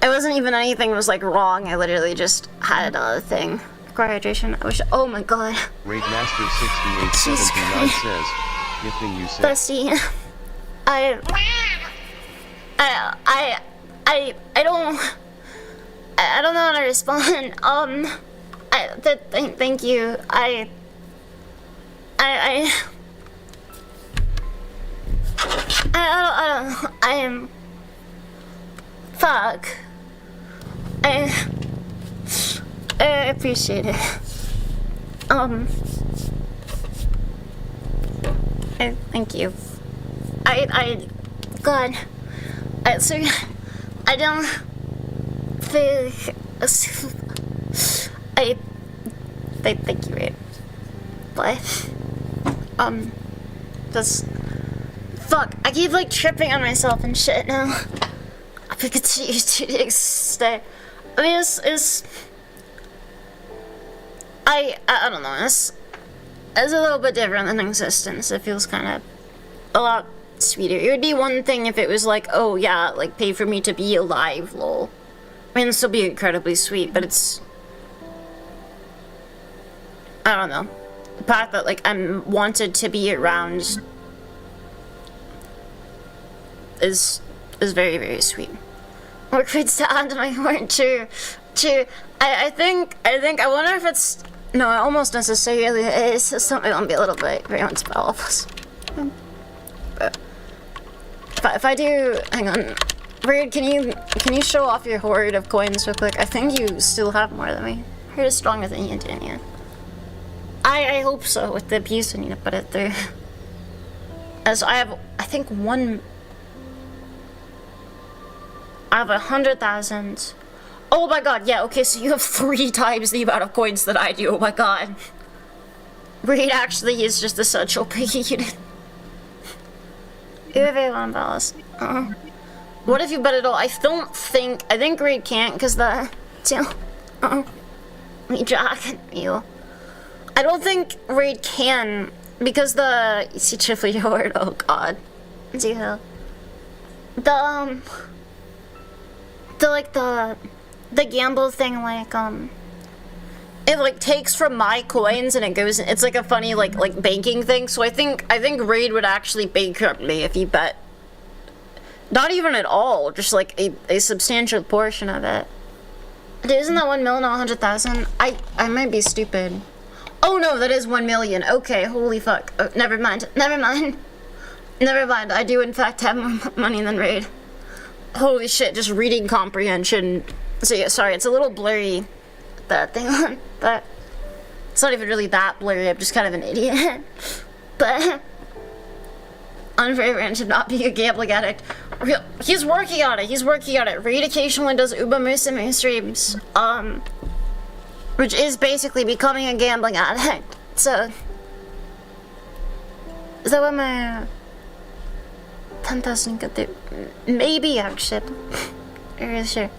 It wasn't even anything was like wrong. I literally just had another thing. Require hydration. I wish. Oh my god. Raid Master 6879 says, gifting you said. Bestie, I don't know how to respond. Thank you. I am. Fuck. I appreciate it. Thank you. God. So, I don't think. Thank you, Raid. But, this. Fuck, I keep like tripping on myself and shit now. I think it's used to stay. I mean, I don't know, it's a little bit different than existence. It feels kind of a lot sweeter. It would be one thing if it was like, oh yeah, like pay for me to be alive, lol. I mean, it'd still be incredibly sweet, but it's, I don't know. The fact that like I'm wanted to be around is very sweet. Or could sound my word true. I think I wonder if it's no, it almost necessarily is something on be a little bit very much about all of us. But if I do, hang on. Raid, can you show off your hoard of coins real quick? I think you still have more than me. I heard it's stronger than you, Idunya. I hope so with the abuse I need to put it through. As I have, I think I have 100,000. Oh my god, yeah, okay, so you have 3 times the amount of coins that I do, oh my god. Raid actually is just a central piggy unit. You have A1 balance. What if you bet it all? I think Raid can't, because the... Me dragon you. I don't think Raid can, because the... You see triple your oh god. Zero. The gamble thing, like, it like takes from my coins and it goes, it's like a funny like banking thing, so I think Raid would actually bankrupt me if he bet not even at all, just like a substantial portion of it. Dude, isn't that 1 million or 100,000? I might be stupid. Oh no, that is 1 million. Okay, holy fuck. Oh, never mind. I do in fact have more money than Raid. Holy shit, just reading comprehension. So yeah, sorry, it's a little blurry, that thing on, but it's not even really that blurry, I'm just kind of an idiot. But, unfair advantage of not being a gambling addict. He's working on it. He's working on it. Reed occasionally does Uber Moose in my streams. Which is basically becoming a gambling addict. So, is that what my 10,000 could do? Maybe actually. I'm really sure.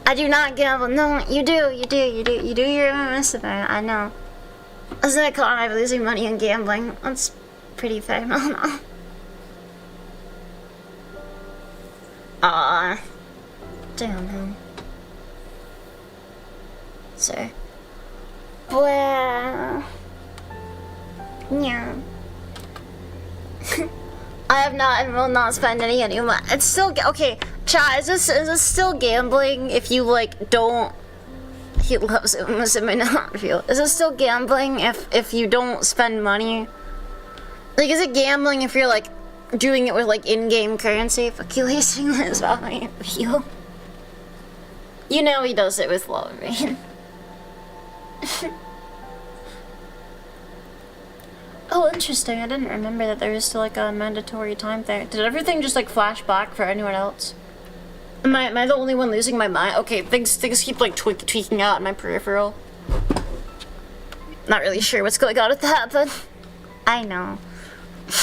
I do not gamble. No, you do. You do your MMS event. I know. Isn't it caught by losing money on gambling? That's pretty fair. No. Aww. Damn him. So. Well. Yeah. I have not and will not spend any money. It's still okay. Chat, is this still gambling if you like don't? He loves it. Must not feel. Is it still gambling if you don't spend money? Like, is it gambling if you're like doing it with like in-game currency? Fuck you, wasting this value. Feel. You know he does it with love, right? Oh, interesting. I didn't remember that there was still like a mandatory time there. Did everything just like flash back for anyone else? Am I the only one losing my mind? Okay, things keep like tweaking out in my peripheral. Not really sure what's going on with that, but I know.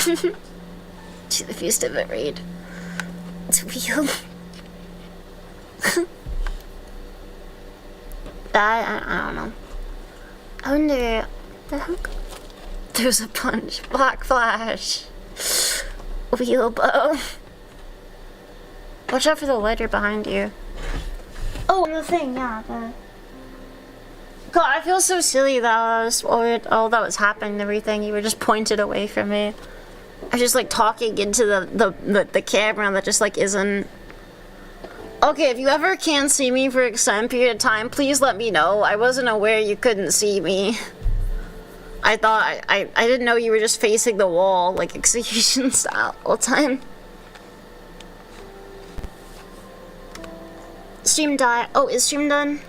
To the feast of it, Raid. It's real. I don't know. I wonder the heck. There's a punch. Black flash. Wheelbow. Watch out for the lighter behind you. Oh, and the thing, yeah. God, I feel so silly that all that was happening and everything. You were just pointed away from me. I was just like talking into the camera that just like isn't. Okay, if you ever can't see me for an extended period of time, please let me know. I wasn't aware you couldn't see me. I thought I didn't know you were just facing the wall, like execution style all the time. Stream died. Oh, is stream done?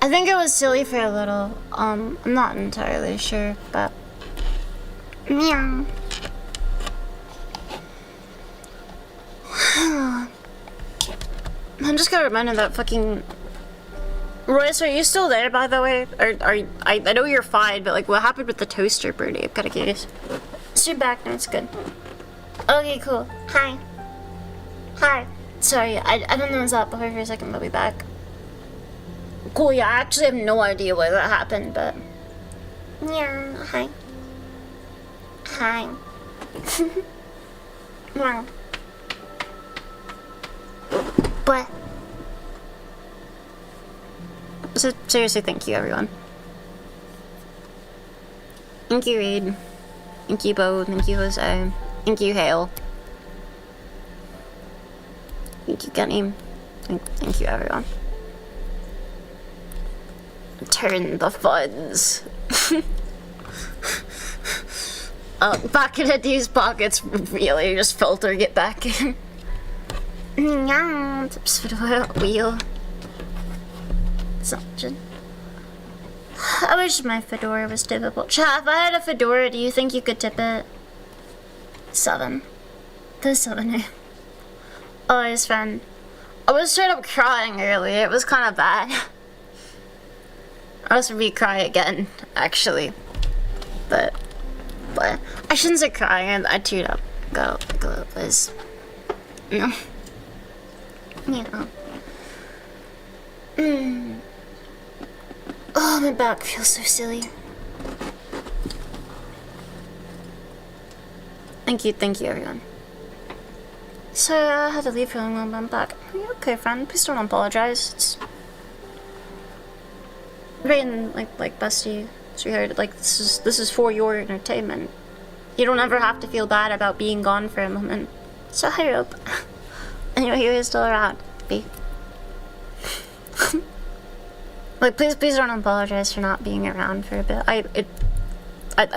I think it was silly for a little. I'm not entirely sure, but meow. I'm just got reminded that fucking Royce, are you still there, by the way? I know you're fine, but like, what happened with the toaster birdie? I'm kind of curious. Stream back now. It's good. Okay, cool. Hi. Hi. Sorry, I don't know what's up. I'll be for a second. I'll be back. Cool. Yeah, I actually have no idea why that happened, but yeah. Hi. Hi. Wow. But. So, seriously, thank you, everyone. Thank you, Reed. Thank you, Bo. Thank you, Jose. Thank you, Hale. Thank you, Kenny. Thank you, everyone. Turn the funds. Back in these pockets, really, just filtering it back in. Yeah, tips for the wheel. Something. I wish my fedora was tippable. Chat, if I had a fedora, do you think you could tip it? 7. The 7. Oh, his friend. I was straight up crying earlier. It was kind of bad. I was gonna cry again, actually. But I shouldn't say crying. I teared up. Go, Liz. No. You know. Oh, my back feels so silly. Thank you, everyone. So, I had to leave for a long, but I'm back. Are you okay, friend? Please don't apologize. It's Rain, like bestie, sweetheart. Like this is for your entertainment. You don't ever have to feel bad about being gone for a moment. So I hope. Anyway, you're still around, B. Like, please don't apologize for not being around for a bit. I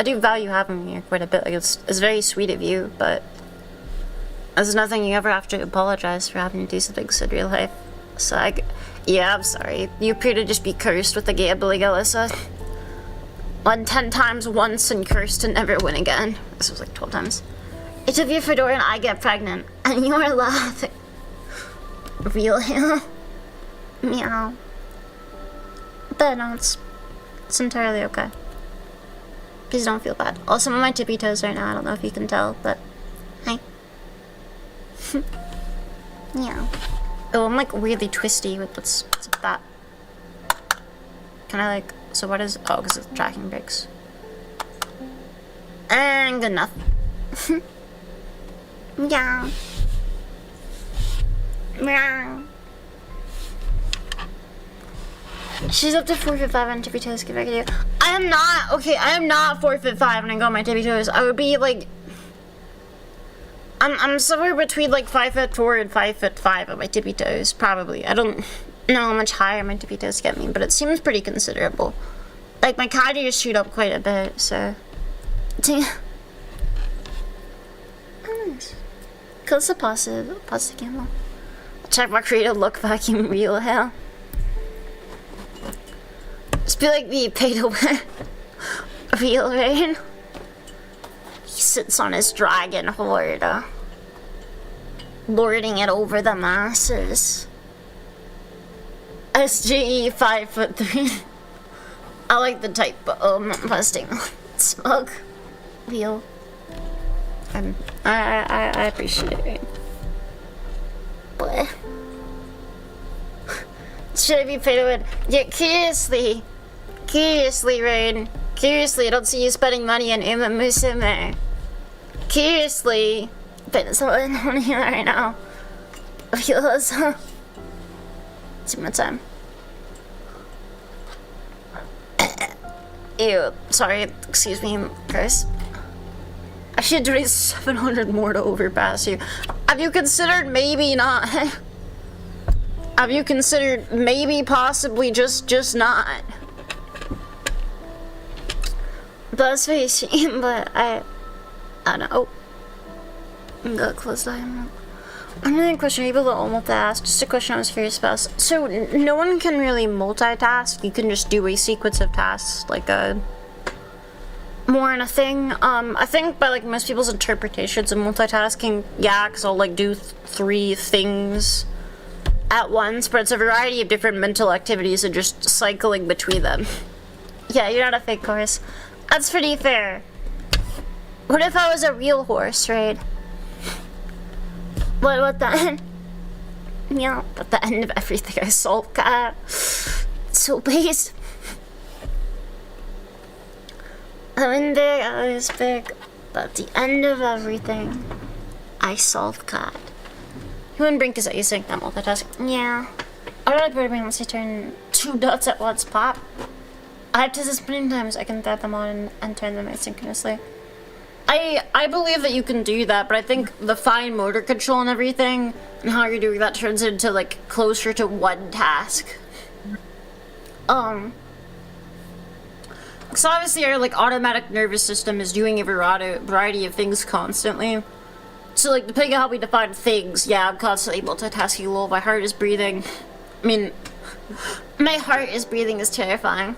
do value having you quite a bit. Like, it's very sweet of you, but there's nothing you ever have to apologize for having to do something in real life. So yeah, I'm sorry. You appear to just be cursed with the gambling, Alyssa. Won 10 times once and cursed to never win again. This was like 12 times. It's if you're Fedora and I get pregnant and you are laughing. Real hell. Meow. But no, it's entirely okay. Please don't feel bad. Also, I'm on my tippy toes right now. I don't know if you can tell, but hi. Yeah. Oh, I'm like weirdly twisty with what's up that. Can I like? So what is? Oh, because it's tracking bricks. And good enough. Yeah. Meow. She's up to 4'5" on tippy toes. Get back at you. I am not. Okay, I am not 4'5" when I go on my tippy toes. I would be like. I'm somewhere between like 5'4" and 5'5" on my tippy toes. Probably. I don't know how much higher my tippy toes get me, but it seems pretty considerable. Like my cat ears shoot up quite a bit, so. Cause a positive camel. Check my creative look vacuum real hell. Just be like the pay to win real rain. He sits on his dragon horde, lording it over the masses. SGE 5'3". I like the type posting smug wheel. I appreciate it. But should I be paid to win? Yeah, curiously, Rain. Curiously, I don't see you spending money on Uma Musume. Curiously, but something on here right now. Feels too much time. Ew, sorry, excuse me, Chris. I should raise 700 more to overpass you. Have you considered maybe not? Have you considered maybe possibly just not? Buzz facing, but I don't know. I'm gonna close that. Another question, are you able to multitask? Just a question I was curious about. So no one can really multitask. You can just do a sequence of tasks, like a more in a thing. I think by like most people's interpretations of multitasking, yeah, because I'll like do 3 things at once, but it's a variety of different mental activities and just cycling between them. Yeah, you're not a fake horse. That's pretty fair. What if I was a real horse, right? What the yeah, at the end of everything I solve, God. So based. I'm in big, I was big, but at the end of everything, I solved God. Human Brink is async, not multitasking. Yeah. I don't like programming unless you turn 2 dots at once pop. I have to this many times I can thread them on and turn them asynchronously. I believe that you can do that, but I think the fine motor control and everything and how you're doing that turns into like closer to one task. So obviously our like automatic nervous system is doing a variety of things constantly. So like depending on how we define things, yeah, I'm constantly multitasking a little. My heart is breathing. I mean, my heart is breathing is terrifying.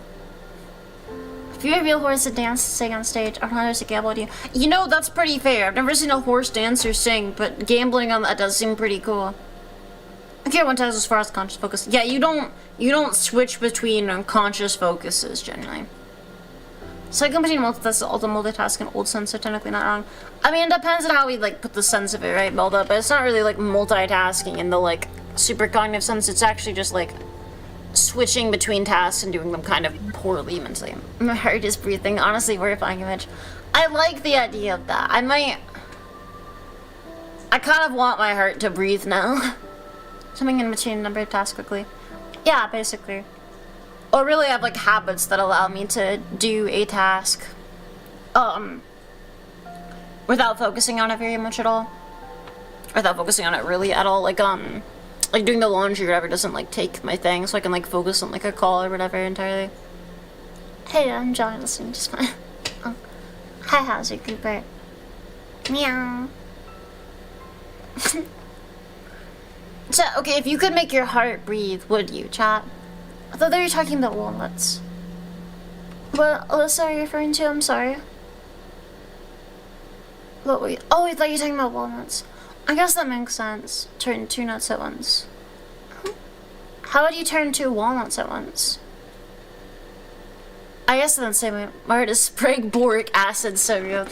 If you're a real horse that dances sing on stage, I don't know how to gamble with you. You know, that's pretty fair. I've never seen a horse dance or sing, but gambling on that does seem pretty cool. Okay, one time as far as conscious focus. Yeah, you don't switch between unconscious focuses generally. So company multitask in old sense, so technically not wrong. I mean, it depends on how we like put the sense of it, right, Melda? But it's not really like multitasking in the like super cognitive sense. It's actually just like switching between tasks and doing them kind of poorly mentally. My heart is breathing. Honestly, horrifying image. I like the idea of that. I kind of want my heart to breathe now. Something in between a number of tasks quickly. Yeah, basically. Or really have like habits that allow me to do a task without focusing on it very much at all. Without focusing on it really at all. Like doing the laundry or whatever doesn't like take my thing, so I can like focus on like a call or whatever entirely. Hey, I'm John, listening just fine. Oh. Hi, how's your Cooper? Meow. So, okay, if you could make your heart breathe, would you, chat? I thought they were talking about walnuts. What Alyssa are you referring to? I'm sorry. What were you? Oh, I thought you were talking about walnuts. I guess that makes sense. Turn 2 nuts at once. How would you turn 2 walnuts at once? I guess in the same way. Or to spraying boric acid so good.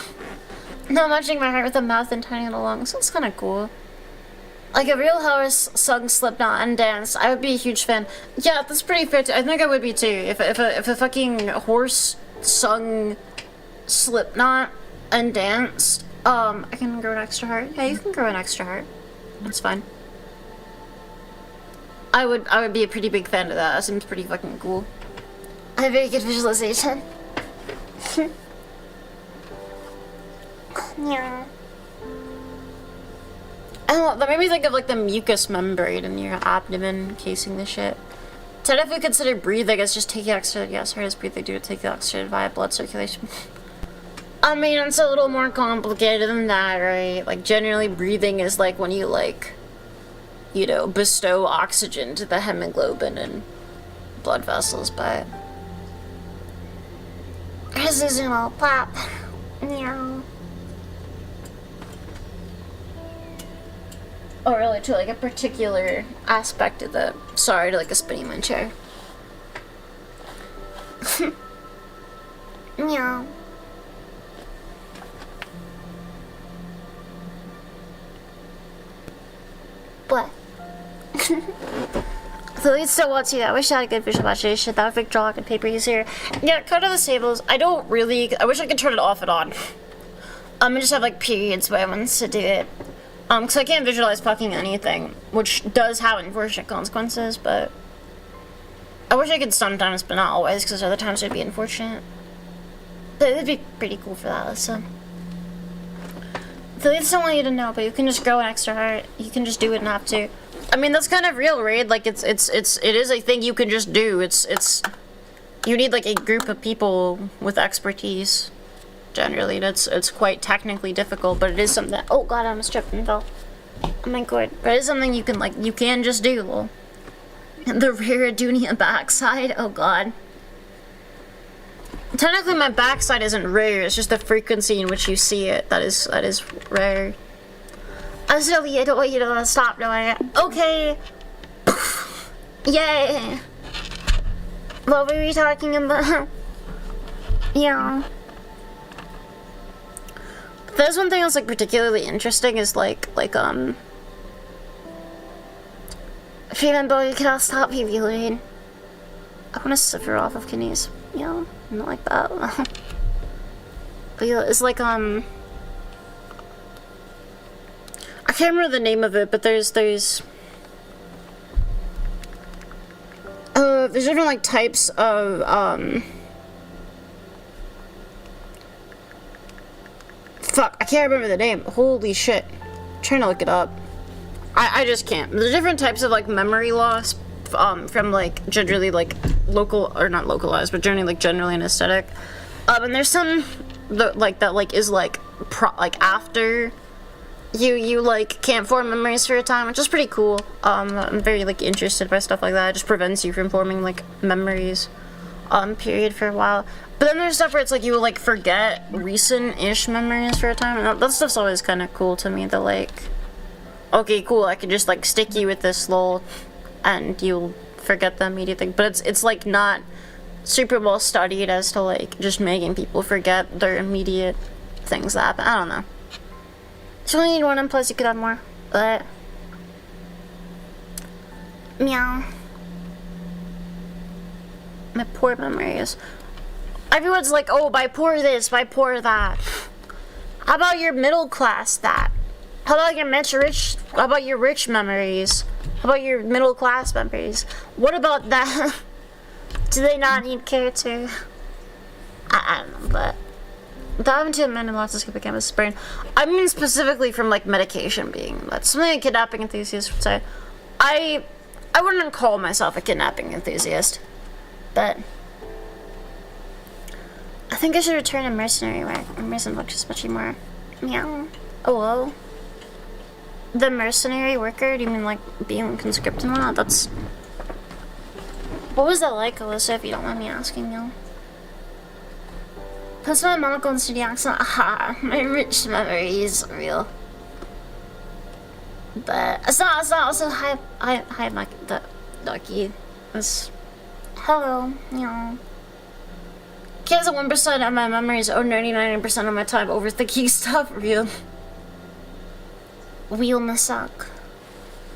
No, matching my heart with a mouth and tiny little lungs. That's kind of cool. Like, if Real Horse sung Slipknot and danced, I would be a huge fan. Yeah, that's pretty fair too. I think I would be too. If a fucking horse sung Slipknot and danced, I can grow an extra heart. Yeah, you can grow an extra heart. That's fine. I would be a pretty big fan of that. That seems pretty fucking cool. I have very good visualization. Yeah. Oh, that made me think of like the mucous membrane in your abdomen casing the shit. Technically consider breathing as just taking oxygen. Yes, hard as breathing due to take the oxygen via blood circulation. I mean, it's a little more complicated than that, right? Like, generally breathing is like when you like, you know, bestow oxygen to the hemoglobin and blood vessels, but... This is a little pop. Yeah. Oh, really? To like a particular aspect of the... Sorry, to like a spinning my chair. Meow. What? The lead still wants you. I wish I had a good visual imagination. That would make drawing and paper easier. Yeah, cut to the sables. I don't really... I wish I could turn it off and on. I just have like periods where I want to do it. Cause I can't visualize fucking anything, which does have unfortunate consequences, but I wish I could sometimes, but not always, because other times it'd be unfortunate. But it'd be pretty cool for that, so. The leads don't want you to know, but you can just grow an extra heart. You can just do it and have to. I mean, that's kind of real, right? Like, it is a thing you can just do. You need like a group of people with expertise. Generally, it's quite technically difficult, but it is something that, oh god, I almost tripped and fell. Oh my god. But it is something you can just do. The rear Idunya backside, oh god. Technically my backside isn't rare, it's just the frequency in which you see it that is rare. Silly, I don't want you to stop doing it. Okay. Yay. What were we talking about? Yeah. There's one thing that's like particularly interesting is like Freeman boy, you cannot stop me, Villain. I wanna suffer off of kidneys. Yeah, not like that. But yeah, it's like I can't remember the name of it, but there's different like types of fuck, I can't remember the name. Holy shit. I'm trying to look it up. I just can't. There's different types of like memory loss from like generally like local, or not localized, but generally like generally anesthetic. And there's some that is like after you like can't form memories for a time, which is pretty cool. I'm very like interested by stuff like that. It just prevents you from forming like memories period for a while. But then there's stuff where it's like you will like forget recent-ish memories for a time, and that stuff's always kind of cool to me. That like, okay, cool, I can just like stick you with this lol, and you'll forget the immediate thing. But it's like not super well studied as to like just making people forget their immediate things that happen. I don't know. You only need one, and plus you could have more. But meow. My poor memories. Everyone's like, oh, by poor this, by poor that. How about your middle class that? How about your rich? How about your rich memories? How about your middle class memories? What about that? Do they not need care too? I don't know, but diving to a man who lost his hippocampus brain. I mean specifically from like medication being that's something a kidnapping enthusiast would say. I wouldn't call myself a kidnapping enthusiast, but I think I should return to mercenary work. Mercenary work is much more. Meow. Oh, whoa. The mercenary worker? Do you mean like being conscripted and whatnot? That's. What was that like, Alyssa, if you don't mind me asking, you? Plus my monocle and city accent. Aha, my rich memories, real. But it's not also hi Ducky. It's hello, you know. Kids at 1% of my memories or 99% of my time overthinking stuff, real. Real Nasak.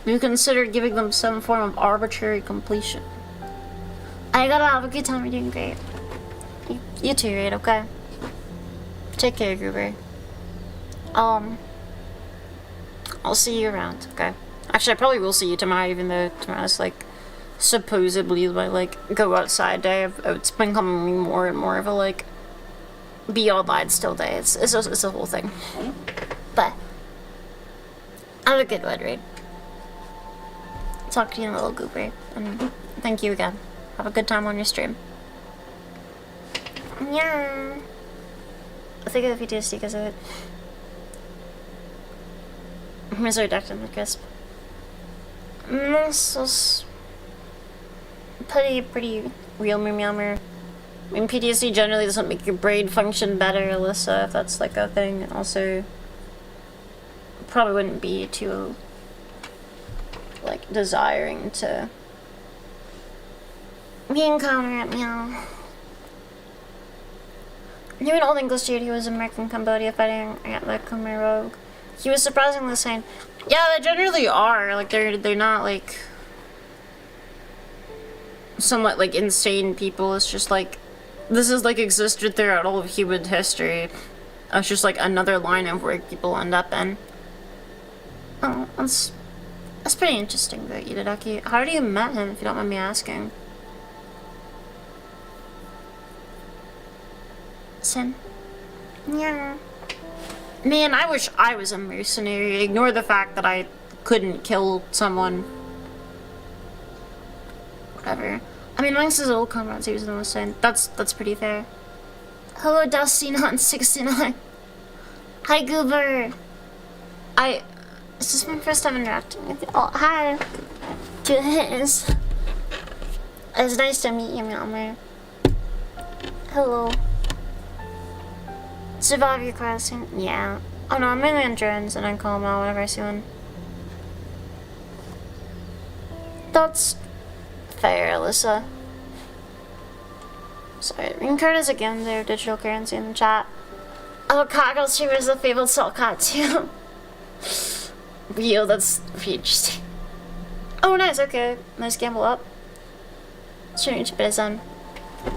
You consider giving them some form of arbitrary completion. I gotta have a good time, you're doing great. You too, right, okay? Take care, Gruber. I'll see you around, okay? Actually, I probably will see you tomorrow, even though tomorrow's, like, supposedly my, like, go outside day. It's been becoming more and more of a, like, be online still day. It's a whole thing. But, have a good one, right? Talk to you in a little, Gooper. And thank you again. Have a good time on your stream. Yeah. I think of the PTSD because of it. Misery ducked in the crisp. This was pretty real meow. I mean, PTSD generally doesn't make your brain function better, Alyssa, if that's like a thing. And also, probably wouldn't be too, like, desiring to re-encounter it, meow. Knew an old English dude who was in American Cambodia fighting at the Khmer Rogue. He was surprisingly sane. Yeah, they generally are. Like, they're not, like, somewhat, like, insane people. It's just, like, this has, like, existed throughout all of human history. It's just, like, another line of where people end up in. Oh, that's pretty interesting, though, Itadaki. How do you met him, if you don't mind me asking? Sin? Yeah. Man, I wish I was a mercenary. Ignore the fact that I couldn't kill someone. Whatever. I mean, amongst his old comrades, he was the most sane. That's pretty fair. Hello, Dusty969. Hi, Goober. This is my first time interacting with you. Oh, hi. It's nice to meet you, Myanmar. Hello. Survive your crossing? Yeah. Oh no, I'm mainly on drones and I call them out whenever I see one. That's fair, Alyssa. Sorry, reincarnates again their digital currency in the chat. Oh, Cockle Streamer is the fabled salt cat too. Real, that's pretty interesting. Oh, nice, okay. Nice gamble up. Strange business.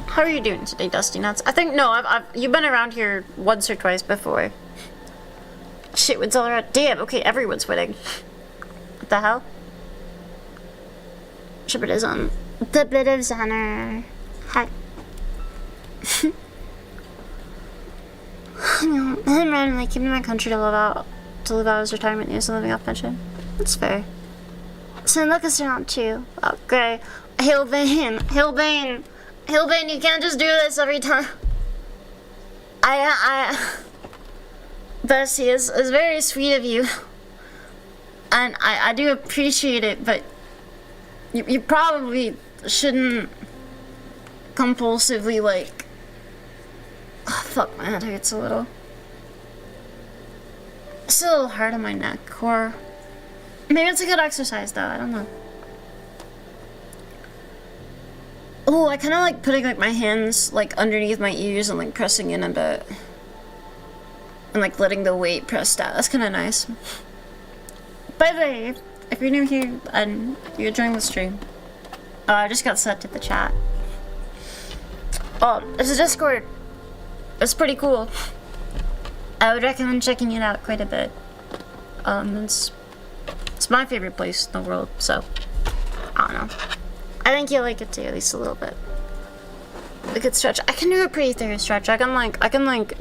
How are you doing today, Dusty Nuts? I think, no, you've been around here once or twice before. Shit, what's all around? Damn, okay, everyone's winning. What the hell? Ship is on the bit of Xander. Hi. I'm randomly keeping my country to live out his retirement years and living off pension. That's fair. So look us around too. Okay. Hillbane, you can't just do this every time. Bessie, is very sweet of you. And I do appreciate it, but you probably shouldn't compulsively, like... Oh, fuck, my head hurts a little. It's a little hard on my neck, or... Maybe it's a good exercise, though, I don't know. Oh, I kind of like putting like my hands like underneath my ears and like pressing in a bit. And like letting the weight press down. That's kind of nice. By the way, if you're new here and you're enjoying the stream, I just got set to the chat. Oh, there's a Discord. It's pretty cool. I would recommend checking it out quite a bit. It's my favorite place in the world, so I don't know. I think you'll like it too, at least a little bit. A good stretch. I can do a pretty thorough stretch. I can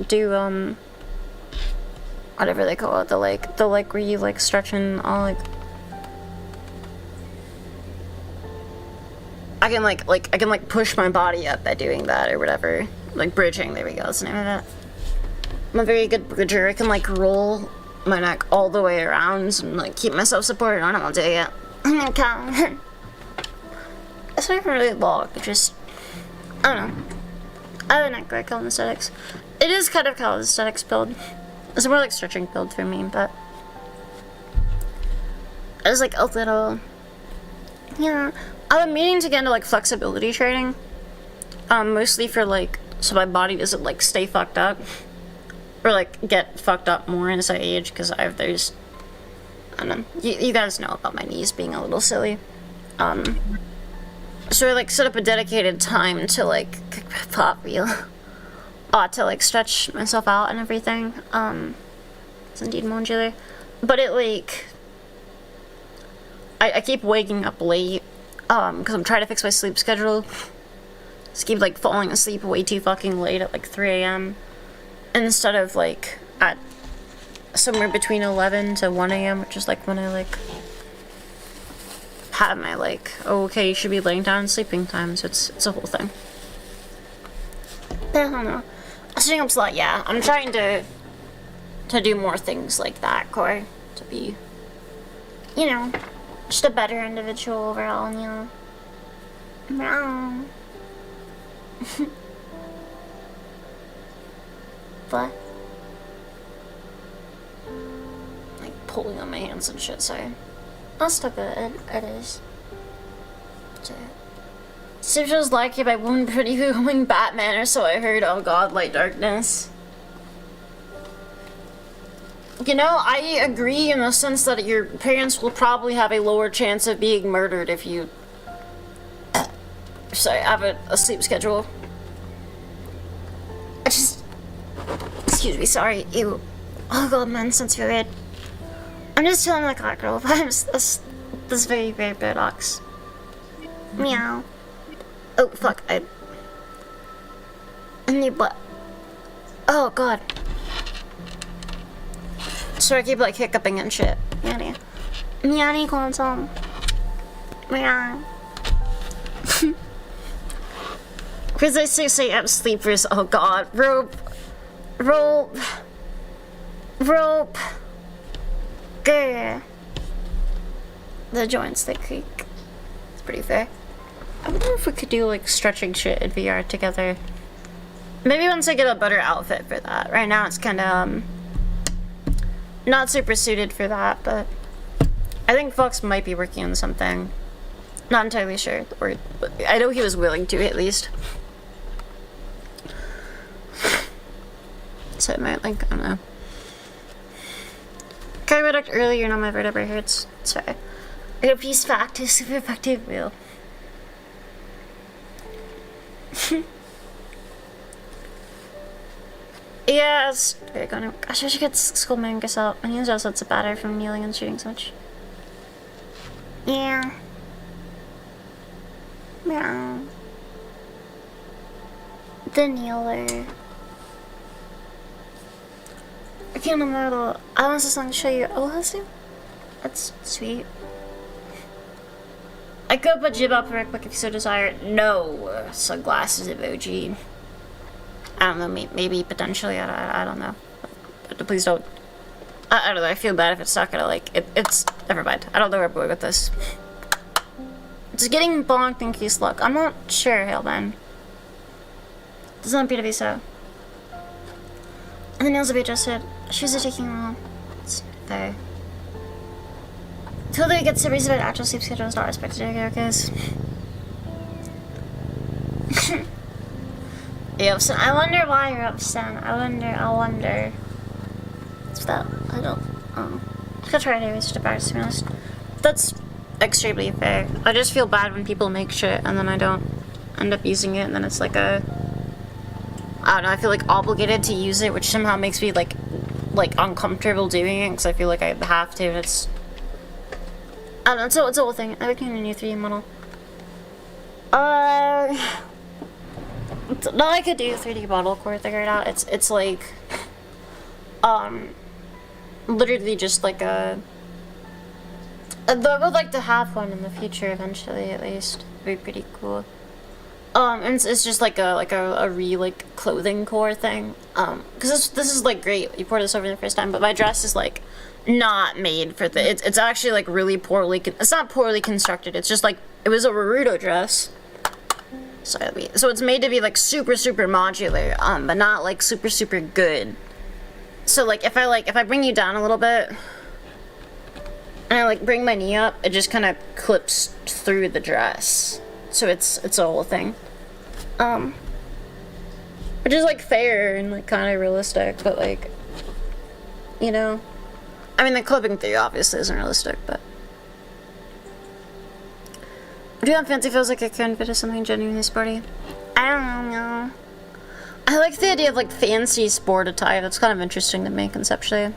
do whatever they call it, the where you like stretch and all like. I can push my body up by doing that or whatever. Like bridging, there we go, that's the name of it. I'm a very good bridger. I can like roll my neck all the way around and like keep myself supported on it while doing it. Oh my god. It's not even really long, just, I don't know. I have a neck where I kill anesthetics. It is kind of calisthenics build. It's more like stretching build for me, but it's like a little, yeah. I'm meaning to get into like flexibility training, mostly for like so my body doesn't like stay fucked up or like get fucked up more as I age, because I don't know. You guys know about my knees being a little silly. So I like set up a dedicated time to like pop wheel. To like stretch myself out and everything. It's indeed modular. But it like I keep waking up late, because I'm trying to fix my sleep schedule. Just keep like falling asleep way too fucking late at like 3 a.m. instead of like at somewhere between 11 to 1 a.m., which is like when I like have my like, oh, okay, you should be laying down and sleeping time, so it's a whole thing. I don't know. Sitting up's a lot, yeah. I'm trying to do more things like that, Corey. To be, you know, just a better individual overall, you know. Meow. What? Like pulling on my hands and shit, sorry. I'll stop it. It is. Seems just like if I wasn't pretty becoming Batman, or so I heard. Oh god, light darkness. You know, I agree in the sense that your parents will probably have a lower chance of being murdered if you have a sleep schedule. I just, excuse me, sorry, ew. Oh god, man, since you're red. I'm just telling my Catgirl vibes. This very, very paradox. Meow. Oh, fuck, I need butt. Oh, god. So I keep, like, hiccuping and shit. Meow. Meow, console. Meow. Because I say I'm sleepers. Oh, god. Rope. Grr. The joints, they creak. It's pretty fair. I wonder if we could do like stretching shit in VR together. Maybe once I get a better outfit for that. Right now it's kind of not super suited for that, but I think Fox might be working on something. Not entirely sure, or I know he was willing to at least. So it might like, I don't know. Can I reduct earlier? Now my vertebrae hurts. Sorry. I got a piece fact is super effective wheel. Yes. Very good. Gosh, I should get school mangus out. I need also it's better from kneeling and shooting so much. Yeah. Meow. The kneeler. I can't remember. I want this song to show you. Oh, that's sweet. I could put jib up real quick if you so desire. No sunglasses emoji. I don't know. Maybe potentially. I don't know. But please don't. I don't know. I feel bad if it's not gonna like. It's never mind. I don't know where I'm going with this. It's getting bonked in case luck. I'm not sure, Hellman. Doesn't appear to be so. And the nails will be adjusted. Shoes are taking long. It's fair. Totally gets the reason about actual sleep schedule is not respected. Okay, guys. You're upset. I wonder why you're upset. I wonder. What's that? I don't. I could try anyways, just to practice, to be honest. That's extremely fair. I just feel bad when people make shit and then I don't end up using it, and then it's like a. I don't know, I feel like obligated to use it, which somehow makes me like uncomfortable doing it because I feel like I have to, and it's. I don't know, it's a whole thing. I'm working on a new 3D model. No, I could do a 3D model core, figure it out. It's like, literally just like a. I would like to have one in the future eventually, at least. It'd be pretty cool. And it's just like a clothing core thing. Cause this is like great. You poured this over the first time, but my dress is like not made for the. It's actually like really poorly. It's not poorly constructed. It's just like it was a Naruto dress. So it's made to be like super modular, but not like super good. So like if I bring you down a little bit and I like bring my knee up, it just kind of clips through the dress. So it's a whole thing. Which is like fair and like kind of realistic, but like, you know, I mean the clipping through obviously isn't realistic, but do you have fancy feels like it can fit as something genuinely sporty? I don't know. I like the idea of like fancy sport attire. That's kind of interesting to me conceptually.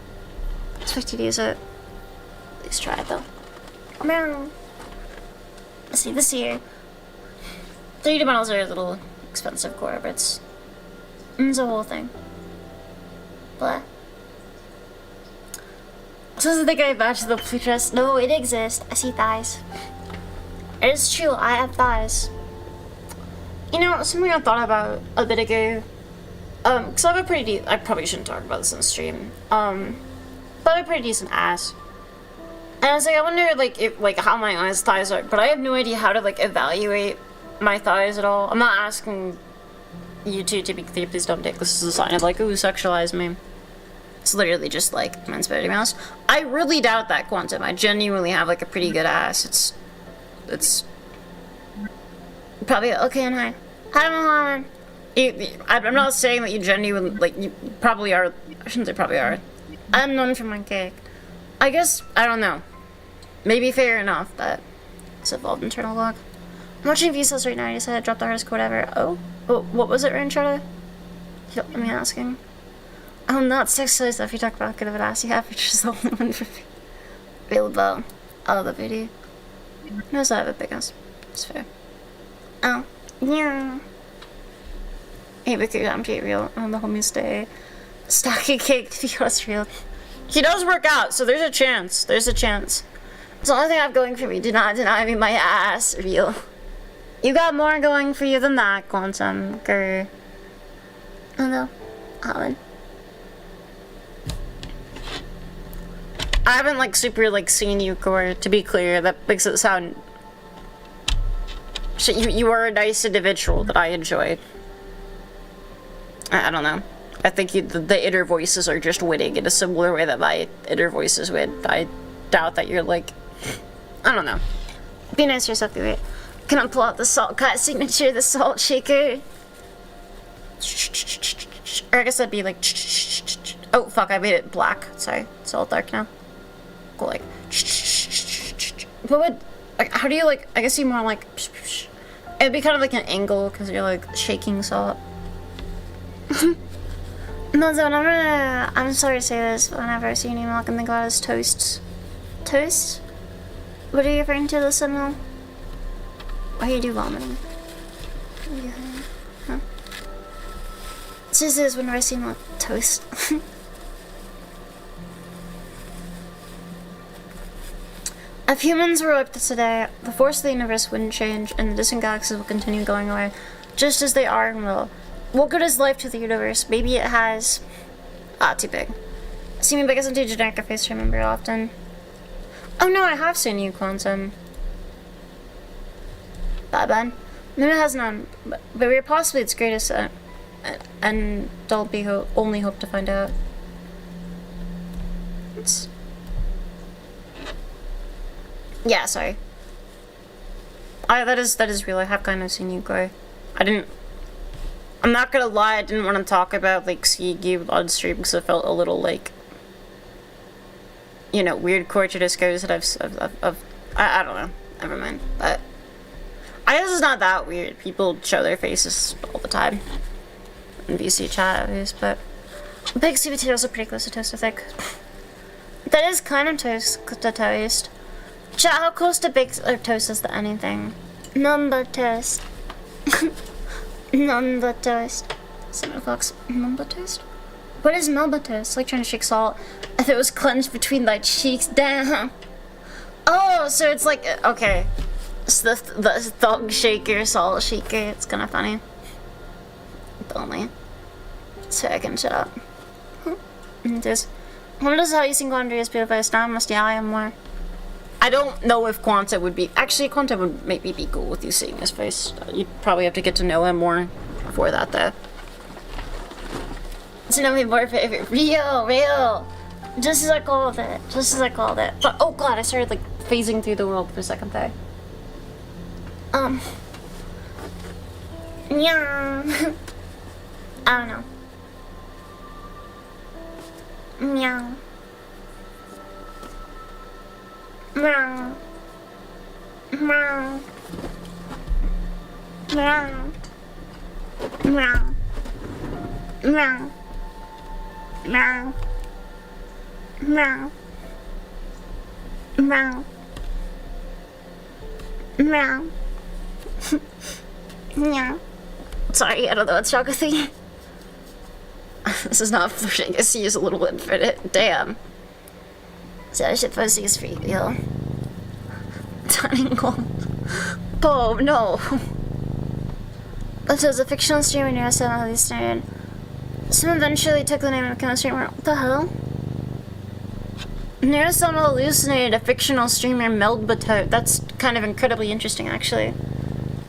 It's 50 to use it. At least try it though. Let's see this here. 3D models are a little expensive core, but it's a whole thing. Blah. Doesn't think I match the blue dress. No, it exists. I see thighs. It is true, I have thighs. You know, something I thought about a bit ago. Cause I have a pretty I probably shouldn't talk about this on stream. But I have a pretty decent ass. And I was like, I wonder like if like how my eyes thighs are, but I have no idea how to like evaluate my thighs at all. I'm not asking you two to be clear, please don't take this as a sign of like, ooh, sexualize me. It's literally just like men's Mickey Mouse. I really doubt that, Quantum. I genuinely have like a pretty good ass. It's probably okay and hi. Hi, I'm not saying that you genuinely, like, you probably are. I shouldn't say probably are. I'm known for my cake. I guess, I don't know. Maybe fair enough, but it's evolved internal log. I'm watching Vsauce right now. I decided to drop the hardest code ever. Oh, what was it, Ranchetta? Let me asking. Oh, not sexually stuff. You talk about good of an ass you have, which is the only one for me. Available. I love the video. Knows I have a big ass. It's fair. Oh. Yeah. Hey, Vicky, I'm Kate Real on the homies stay. Stocking cake to be honest real. He does work out, so there's a chance. There's a chance. It's the only thing I have going for me. Do not deny me my ass real. You got more going for you than that, Quantum. Grr. Oh no. Alan. I haven't like super like seen you, Core, to be clear. That makes it sound... Shit, you are a nice individual that I enjoy. I don't know. I think the inner voices are just winning in a similar way that my inner voices win. I doubt that you're like... I don't know. Be nice to yourself, wait. Can I pull out the salt cut signature, the salt shaker? Or I guess that'd be like... Oh, fuck, I made it black. Sorry, it's all dark now. Go like... What would... Like, how do you like... I guess you more like... It'd be kind of like an angle, because you're like shaking salt. No, so whenever... I'm sorry to say this, but whenever I see an email, I can think about it as toasts. Toast? What are you referring to, the signal? Why are you vomiting? Huh? It's just this whenever I see him like toast. If humans were wiped today, the force of the universe wouldn't change, and the distant galaxies will continue going away, just as they are and will. What good is life to the universe? Maybe it has... Ah, too big. See me because I'm too generic a face to remember often. Oh no, I have seen you, Quantum. Bad Ben. Maybe it has none, but we're possibly its greatest, and don't be only hope to find out. It's... Yeah, sorry. That is real. I have kind of seen you go. I'm not gonna lie, I didn't want to talk about like seeing you on stream because I felt a little like, you know, weird culture discos that I don't know. Never mind. But I guess it's not that weird. People show their faces all the time in VC chat, at least. But big sweet potatoes are pretty close to toast, I think. That is kind of toast to toast. Chat, how close to baked or toast is to anything? None but toast. None but toast. 7 o'clock. None but toast? What is none but toast? Like trying to shake salt. If it was clenched between thy cheeks. Damn. Oh, so it's like, okay. It's the thong shaker, salt shaker. It's kind of funny. If only. So I can shut up. Just. What is how you sing Andreas beautiful? Now must I am more. I don't know if Quanta would be... Actually, Quanta would maybe be cool with you seeing his face. You'd probably have to get to know him more before that, though. To know me more favorite. Real. Just as I called it. But, oh god, I started, like, phasing through the world for a second there. Yeah. I don't know. Meow. Meow. Meow. Meow. Meow. Meow. Meow. Meow. Meow. Meow. Meow. Sorry, I don't know what's wrong with me. This is not flirting. I see is a little infinite. Damn. So I should post these for you. Turning gold. Oh, no. It was a fictional streamer near us at least started. Someone eventually took the name of a kind of streamer. What the hell? Neurosoma hallucinated a fictional streamer, Meldbatot. That's kind of incredibly interesting, actually.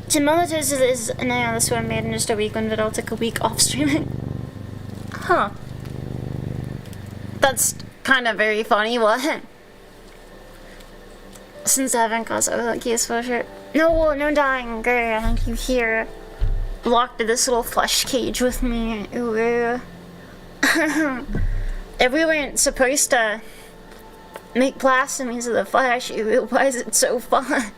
Meldbatot is an AI this one made in just a week when Vidal took a week off streaming. Huh. That's kind of very funny, what? Since I haven't caused a key exposure. No dying, girl. I think you here. Locked in this little flesh cage with me. Ooh. If we weren't supposed to make blasphemies of the flesh, why is it so fun?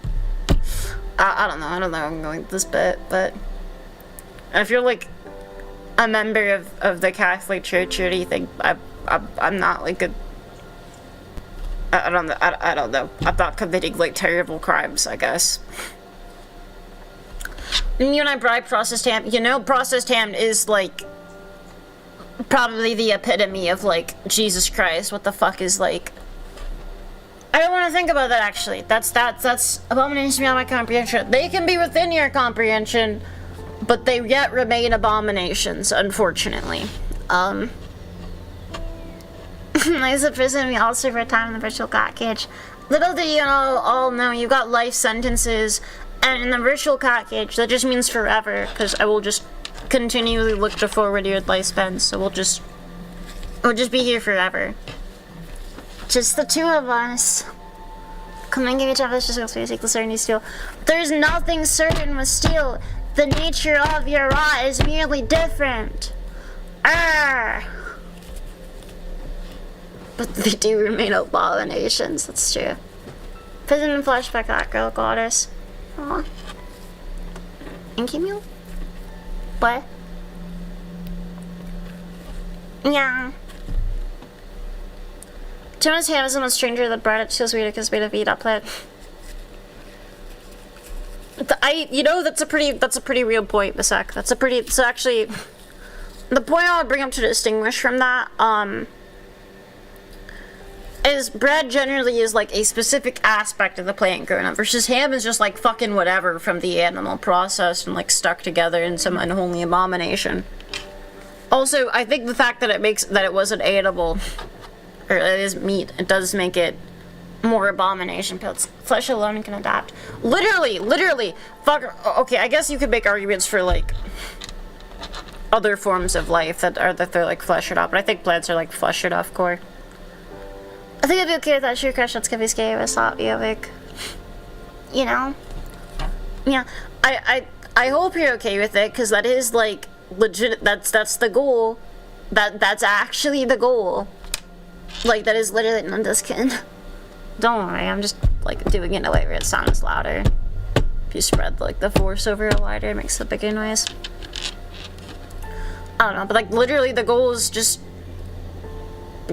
I don't know I'm going with this bit, but if you're like a member of the Catholic Church or anything, I'm not like a... I don't know. I'm not committing like terrible crimes, I guess. You and I bribe processed ham. You know, processed ham is like probably the epitome of like Jesus Christ. What the fuck is like? I don't want to think about that actually. That's abominations beyond my comprehension. They can be within your comprehension, but they yet remain abominations, unfortunately. I was a prison. We all serve our time in the virtual cat cage. Little do you all know, you got life sentences, and in the virtual cat cage, that just means forever, because I will just continually look to forward your lifespan, so we'll just be here forever. Just the two of us. Come and give each other just take the certainty steel. There's nothing certain with steel. The nature of your eye is merely different. Arrgh. But they do remain abominations, that's true. Prison and flashback that girl goddess. Aw. Inky meal? What? Yeah. Jonas Ham is a much stranger than Brad. It feels weird because we had a VTuber play. You know, that's a pretty real point, Bisek. It's actually, the point I would bring up to distinguish from that, is bread generally is like a specific aspect of the plant grown up, versus ham is just like fucking whatever from the animal processed and like stuck together in some unholy abomination. Also, I think the fact that it wasn't edible, or it is meat, it does make it more abomination. Flesh alone can adapt. Literally, fuck. Okay, I guess you could make arguments for like other forms of life that they're like flesh enough, but I think plants are like flesh enough core. I think I'd be okay with that. Sure, crush. That's gonna be scary. I saw you like, you know. Yeah, I hope you're okay with it, because that is like legit. That's the goal. That's actually the goal. Like, that is literally not this kid. Don't worry, I'm just like doing it in a way where it sounds louder. If you spread like the force over it wider, it makes a bigger noise. I don't know, but like literally the goal is just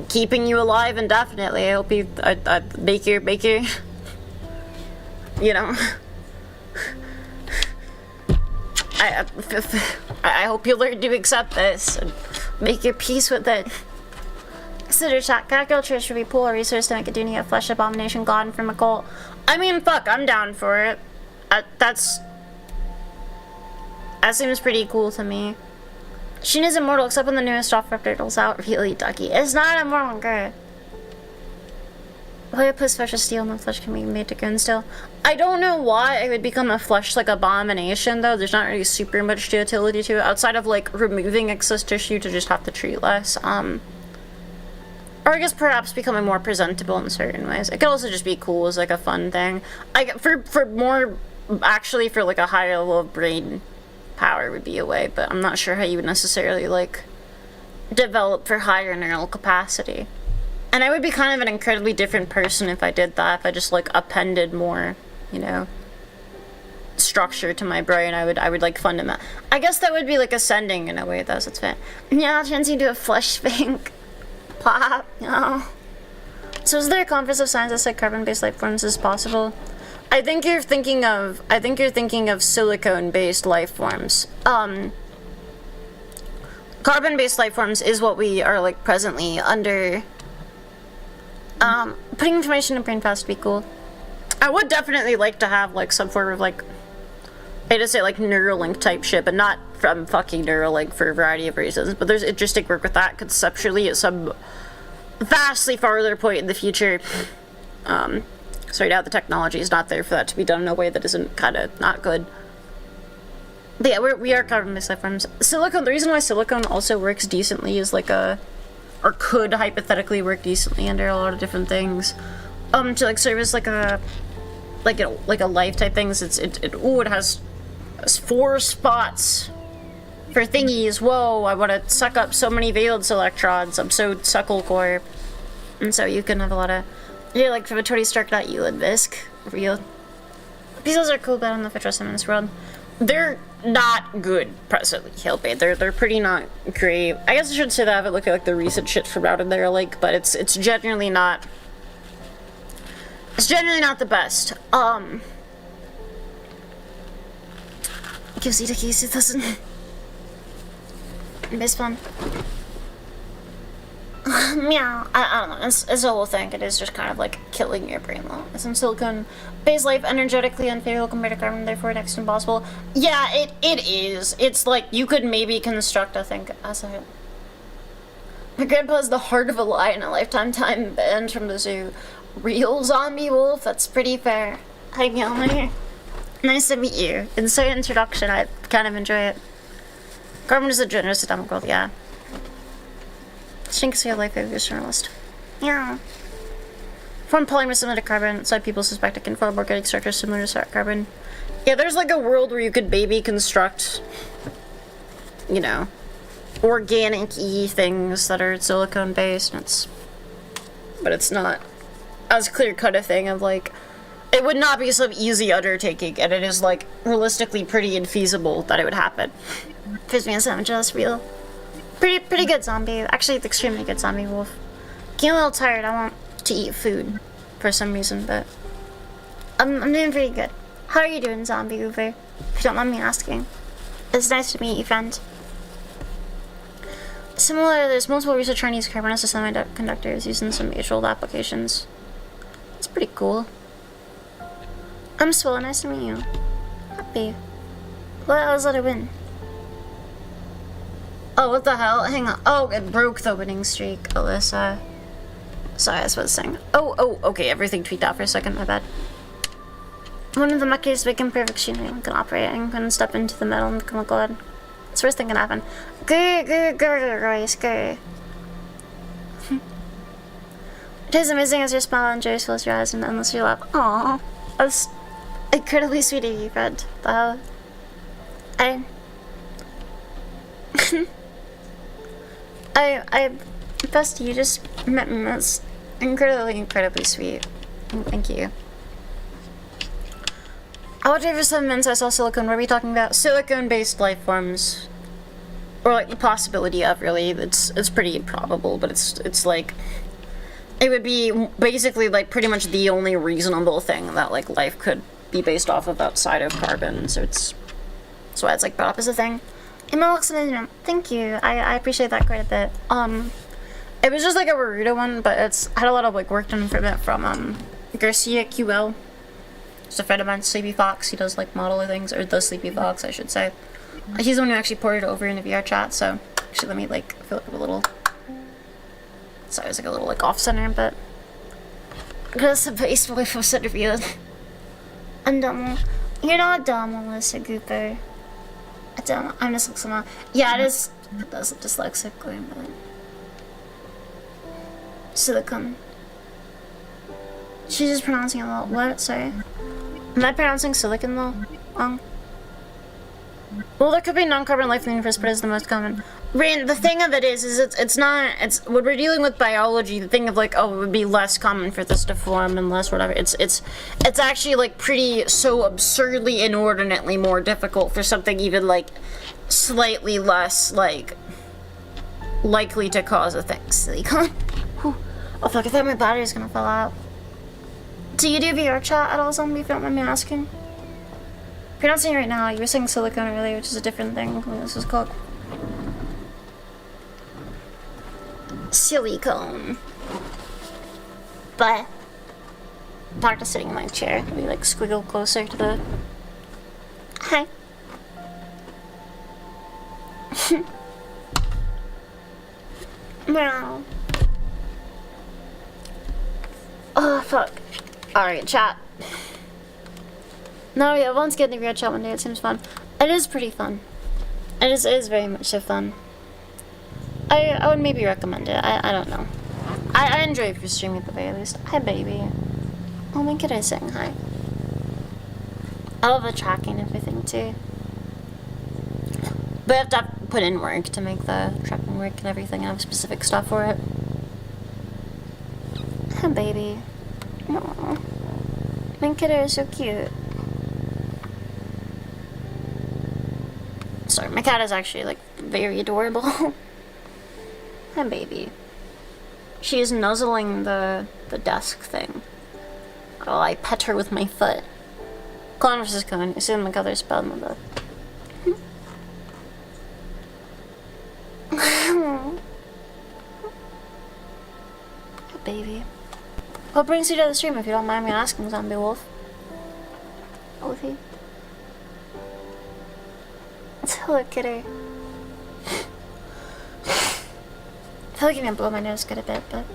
keeping you alive indefinitely. I hope you make your you know. I hope you learn to accept this and make your peace with it. Consider chat. Catgirl Church should be pull a resource to make Idunya a flesh abomination god from a cult. I mean, fuck, I'm down for it. That seems pretty cool to me. Shin is immortal except when the newest software update rolls out. Really, Ducky. It's not immortal, girl. Why a plus flesh is steel and the flesh can be made to gun still? I don't know why it would become a flesh like abomination though. There's not really super much utility to it outside of like removing excess tissue to just have to treat less. Or I guess perhaps becoming more presentable in certain ways. It could also just be cool as like a fun thing. For more actually for like a higher level of brain power would be a way, but I'm not sure how you would necessarily like develop for higher neural capacity. And I would be kind of an incredibly different person if I did that. If I just like appended more, you know, structure to my brain, I would like fundament. I guess that would be like ascending in a way. That's what's fit. Yeah, I'll turn you into a flesh sphinx. Plop. No. So is there a conference of science that said carbon-based life forms is possible? I think you're thinking of silicone-based life forms. Carbon-based life forms is what we are like presently under. Putting information in brain fast would be cool. I would definitely like to have like some form of like, I hate to say like Neuralink type shit, but not from fucking Neuralink for a variety of reasons. But there's interesting work with that conceptually at some vastly farther point in the future. So right now the technology is not there for that to be done in a way that isn't kind of not good. But yeah, we are carbon-based life forms. Silicone, the reason why silicone also works decently is like or could hypothetically work decently under a lot of different things. To like service like a life type things. It has 4 spots for thingies. Whoa, I want to suck up so many valence electrons. I'm so suckle core. And so you can have a lot of, yeah, like from a Tony Stark, not you and Visk. Real. Pieces are cool, but I don't know if I trust them in this world. They're not good presently, Hillbait. They're pretty not great. I guess I should say that I haven't looked at like the recent shit from out in there, like, but it's genuinely not. It's genuinely not the best. Gives you the case it doesn't. It's fun. Meow. I don't know. It's a whole thing. It is just kind of like killing your brain though. Isn't silicone-based life energetically unfavorable compared to carbon, therefore next to impossible? Yeah, it is. It's like you could maybe construct, I think, as a. My grandpa has the heart of a lion, a lifetime time banned from the zoo. Real zombie wolf. That's pretty fair. Hi, Meow. Nice to meet you. Insert introduction. I kind of enjoy it. Carbon is a generous atomic world. Yeah. Shinks your life of your journalist. Yeah. Form polymer similar to carbon, so people suspect it can form organic structures similar to carbon. Yeah, there's like a world where you could baby construct, you know, organic-y things that are silicone based, and but it's not as clear-cut a thing of like, it would not be some easy undertaking, and it is like realistically pretty infeasible that it would happen. Gives me a sandwich, that's real. Pretty good zombie. Actually, it's extremely good zombie wolf. Getting a little tired. I want to eat food for some reason, but I'm doing pretty good. How are you doing, zombie Uber? If you don't mind me asking. It's nice to meet you, friend. Similar, there's multiple research trying to use carbon as semiconductors using some age-old applications. It's pretty cool. I'm Swilla. Nice to meet you. Happy. What else did I win? Oh, what the hell? Hang on. Oh, it broke the winning streak, Alyssa. Sorry, I was supposed to sing. Oh, okay, everything tweaked out for a second, my bad. One of the luckiest big imperfect machinery can operate and can step into the metal and become a god. It's the worst thing can happen. Grr. It is amazing as your smile and joy fills your eyes and endless your laugh. Aww. That's incredibly sweet of you, friend. The hell? I Best you just met me. That's incredibly sweet. Thank you. I watched it for 7 minutes. I saw silicone. What are we talking about? Silicone-based life forms, or like the possibility of. Really, it's pretty improbable, but it's like it would be basically like pretty much the only reasonable thing that like life could be based off of outside of carbon. So that's why it's like brought up as a thing. Thank you. I appreciate that quite a bit. It was just like a Naruto one, but it's had a lot of like work done from it from Garcia QL. Just a friend of mine, Sleepy Fox. He does like model things, or the Sleepy Fox, I should say. He's the one who actually ported it over in a VR chat. So actually, let me like feel like a little. Sorry, it's like a little like off center, but Because the base boy was interviewed. I'm dumb. You're not dumb, Melissa Cooper. I'm dyslexic. Yeah, it is. It does look dyslexic going, but silicone. She's just pronouncing it a lot. What? Sorry. Am I pronouncing silicon though? Wrong. Well, there could be non-carbon life in the universe, but it's the most common. Rain, the thing of it is it's not. It's when we're dealing with biology. The thing of like, oh, it would be less common for this to form and less whatever. It's actually like pretty so absurdly inordinately more difficult for something even like slightly less like likely to cause a thing. Silicon. Oh fuck! I thought my battery's gonna fall out. Do you do VR chat at all, zombie? If you don't mind me asking. Pronouncing it right now. You were saying silicone earlier, which is a different thing. This is called silicone. But back to sitting in my chair. Maybe like squiggle closer to the. Hi. Meow. Oh fuck. Alright, chat. No, yeah, everyone's getting the real chat one day. It seems fun. It is pretty fun. It is very much so fun. I would maybe recommend it. I don't know. I enjoy it for streaming at the very least. Hi, baby. Oh my god, I'm saying hi. I love the tracking and everything too. But I have to put in work to make the tracking work and everything. I have specific stuff for it. Hi, baby. Aww. My kiddo is so cute. Sorry, my cat is actually like very adorable. Hi, baby. She is nuzzling the desk thing while I pet her with my foot. Clown versus cone. You see my color spell in the book. Hi, baby. What brings you to the stream, if you don't mind me asking, Zombie Wolf? Wolfie? Hello, kitty. I feel like I'm gonna blow my nose good a bit, but...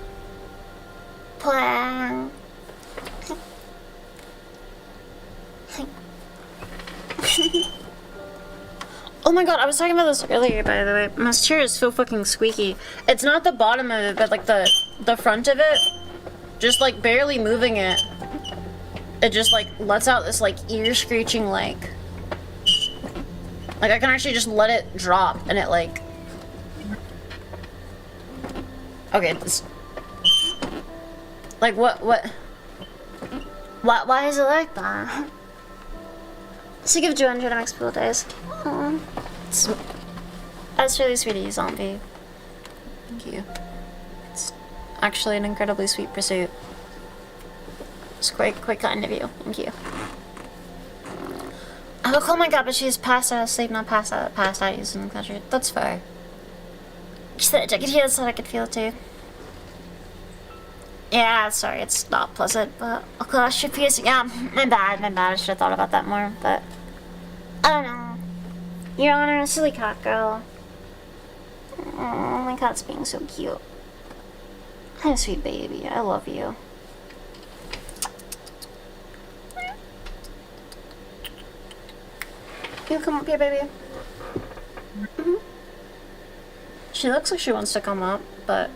Plang! Oh my god, I was talking about this earlier, by the way. My chair is so fucking squeaky. It's not the bottom of it, but like the front of it. Just like barely moving it. It just like lets out this like ear screeching like I can actually just let it drop and it like okay, this like why is it like that? So give 200 on expo days. Aww. That's really sweet of you, zombie. Thank you. It's actually an incredibly sweet pursuit. It's quite kind of you. Thank you. Oh my god, but she's passed out of sleep, not passed out using the country. That's fair. She said I could hear this, I could feel it too. Yeah, sorry, it's not pleasant, but oh gosh, your piercing. Yeah, my bad. I should have thought about that more, but I don't know. Your Honor, a silly cat girl. Oh, my cat's being so cute. Hi, sweet baby. I love you. You come up here, baby. She looks like she wants to come up, but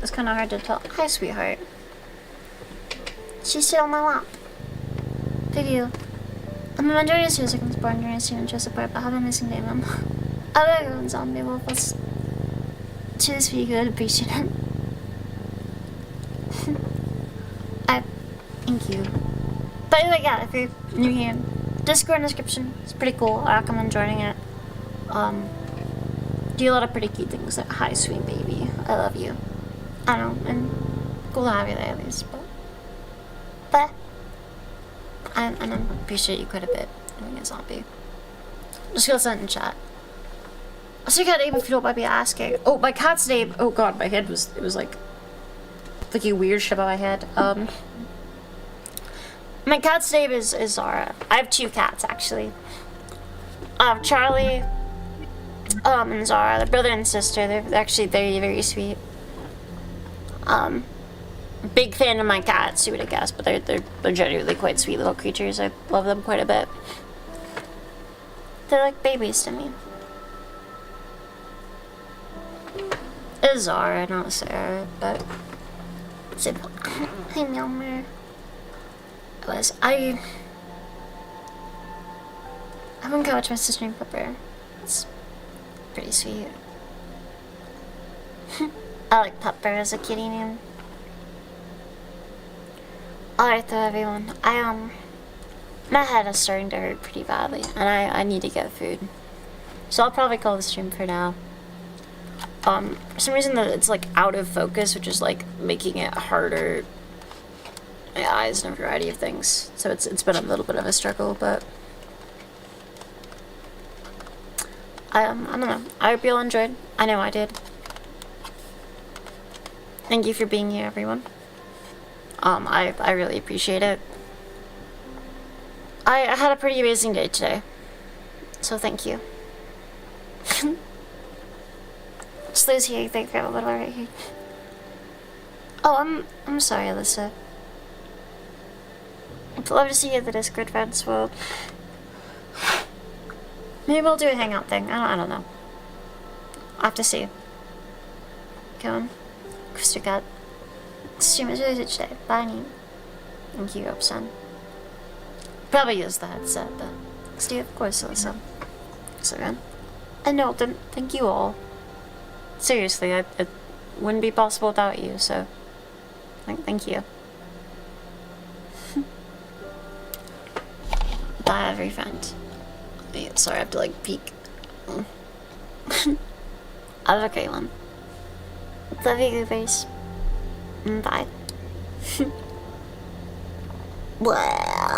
it's kind of hard to tell. Hi, sweetheart. She's still on my lap. Did you? I'm a majority of seconds born during a student show support, but have a missing day, mom. I love you on Zombie Wolf. Let's do this for you, good. Appreciate it. Thank you. By the way, yeah, if you're new here, Discord description. It's pretty cool. I recommend joining it. Do a lot of pretty cute things. Like, hi, sweet baby. I love you. I don't know, and cool to have you there at least, but I appreciate you quite a bit doing a zombie. Just gonna send in chat. What's your cat name, if you don't mind me asking? Oh, my cat's name. Oh god, my head was. It was like thinking weird shit about my head. My cat's name is Zara. I have two cats actually. I have Charlie, and Zara. They're brother and sister. They're actually very, very sweet. Big fan of my cats, you would have guessed, but they're genuinely quite sweet little creatures. I love them quite a bit. They're like babies to me. It's Zara, not Sarah, but simple. Hey, Milmer. I wouldn't go watch my sister and Pepper. It's pretty sweet. I like Pepper as a kitty name. Alright though, everyone. My head is starting to hurt pretty badly, and I need to get food. So I'll probably call the stream for now. For some reason it's like out of focus, which is like making it harder. My eyes and a variety of things. So it's been a little bit of a struggle, but I don't know. I hope you all enjoyed. I know I did. Thank you for being here, everyone. I really appreciate it. I had a pretty amazing day today, so thank you. Just lose here, think for a little right here. Oh, I'm sorry, Alyssa. I'd love to see you at the Discord friends world. Maybe we'll do a hangout thing. I don't know. I'll have to see. Come on. Crystal Cat. Stream is really good today. Bye. Thank you, Upson. Probably use the headset, but Steve, of course, Alyssa. So good. And no, thank you all. Seriously, it wouldn't be possible without you, so thank you. Bye, every friend. Wait, sorry, I have to like peek. Have a great one. Love you, Goobers. Bye. Well.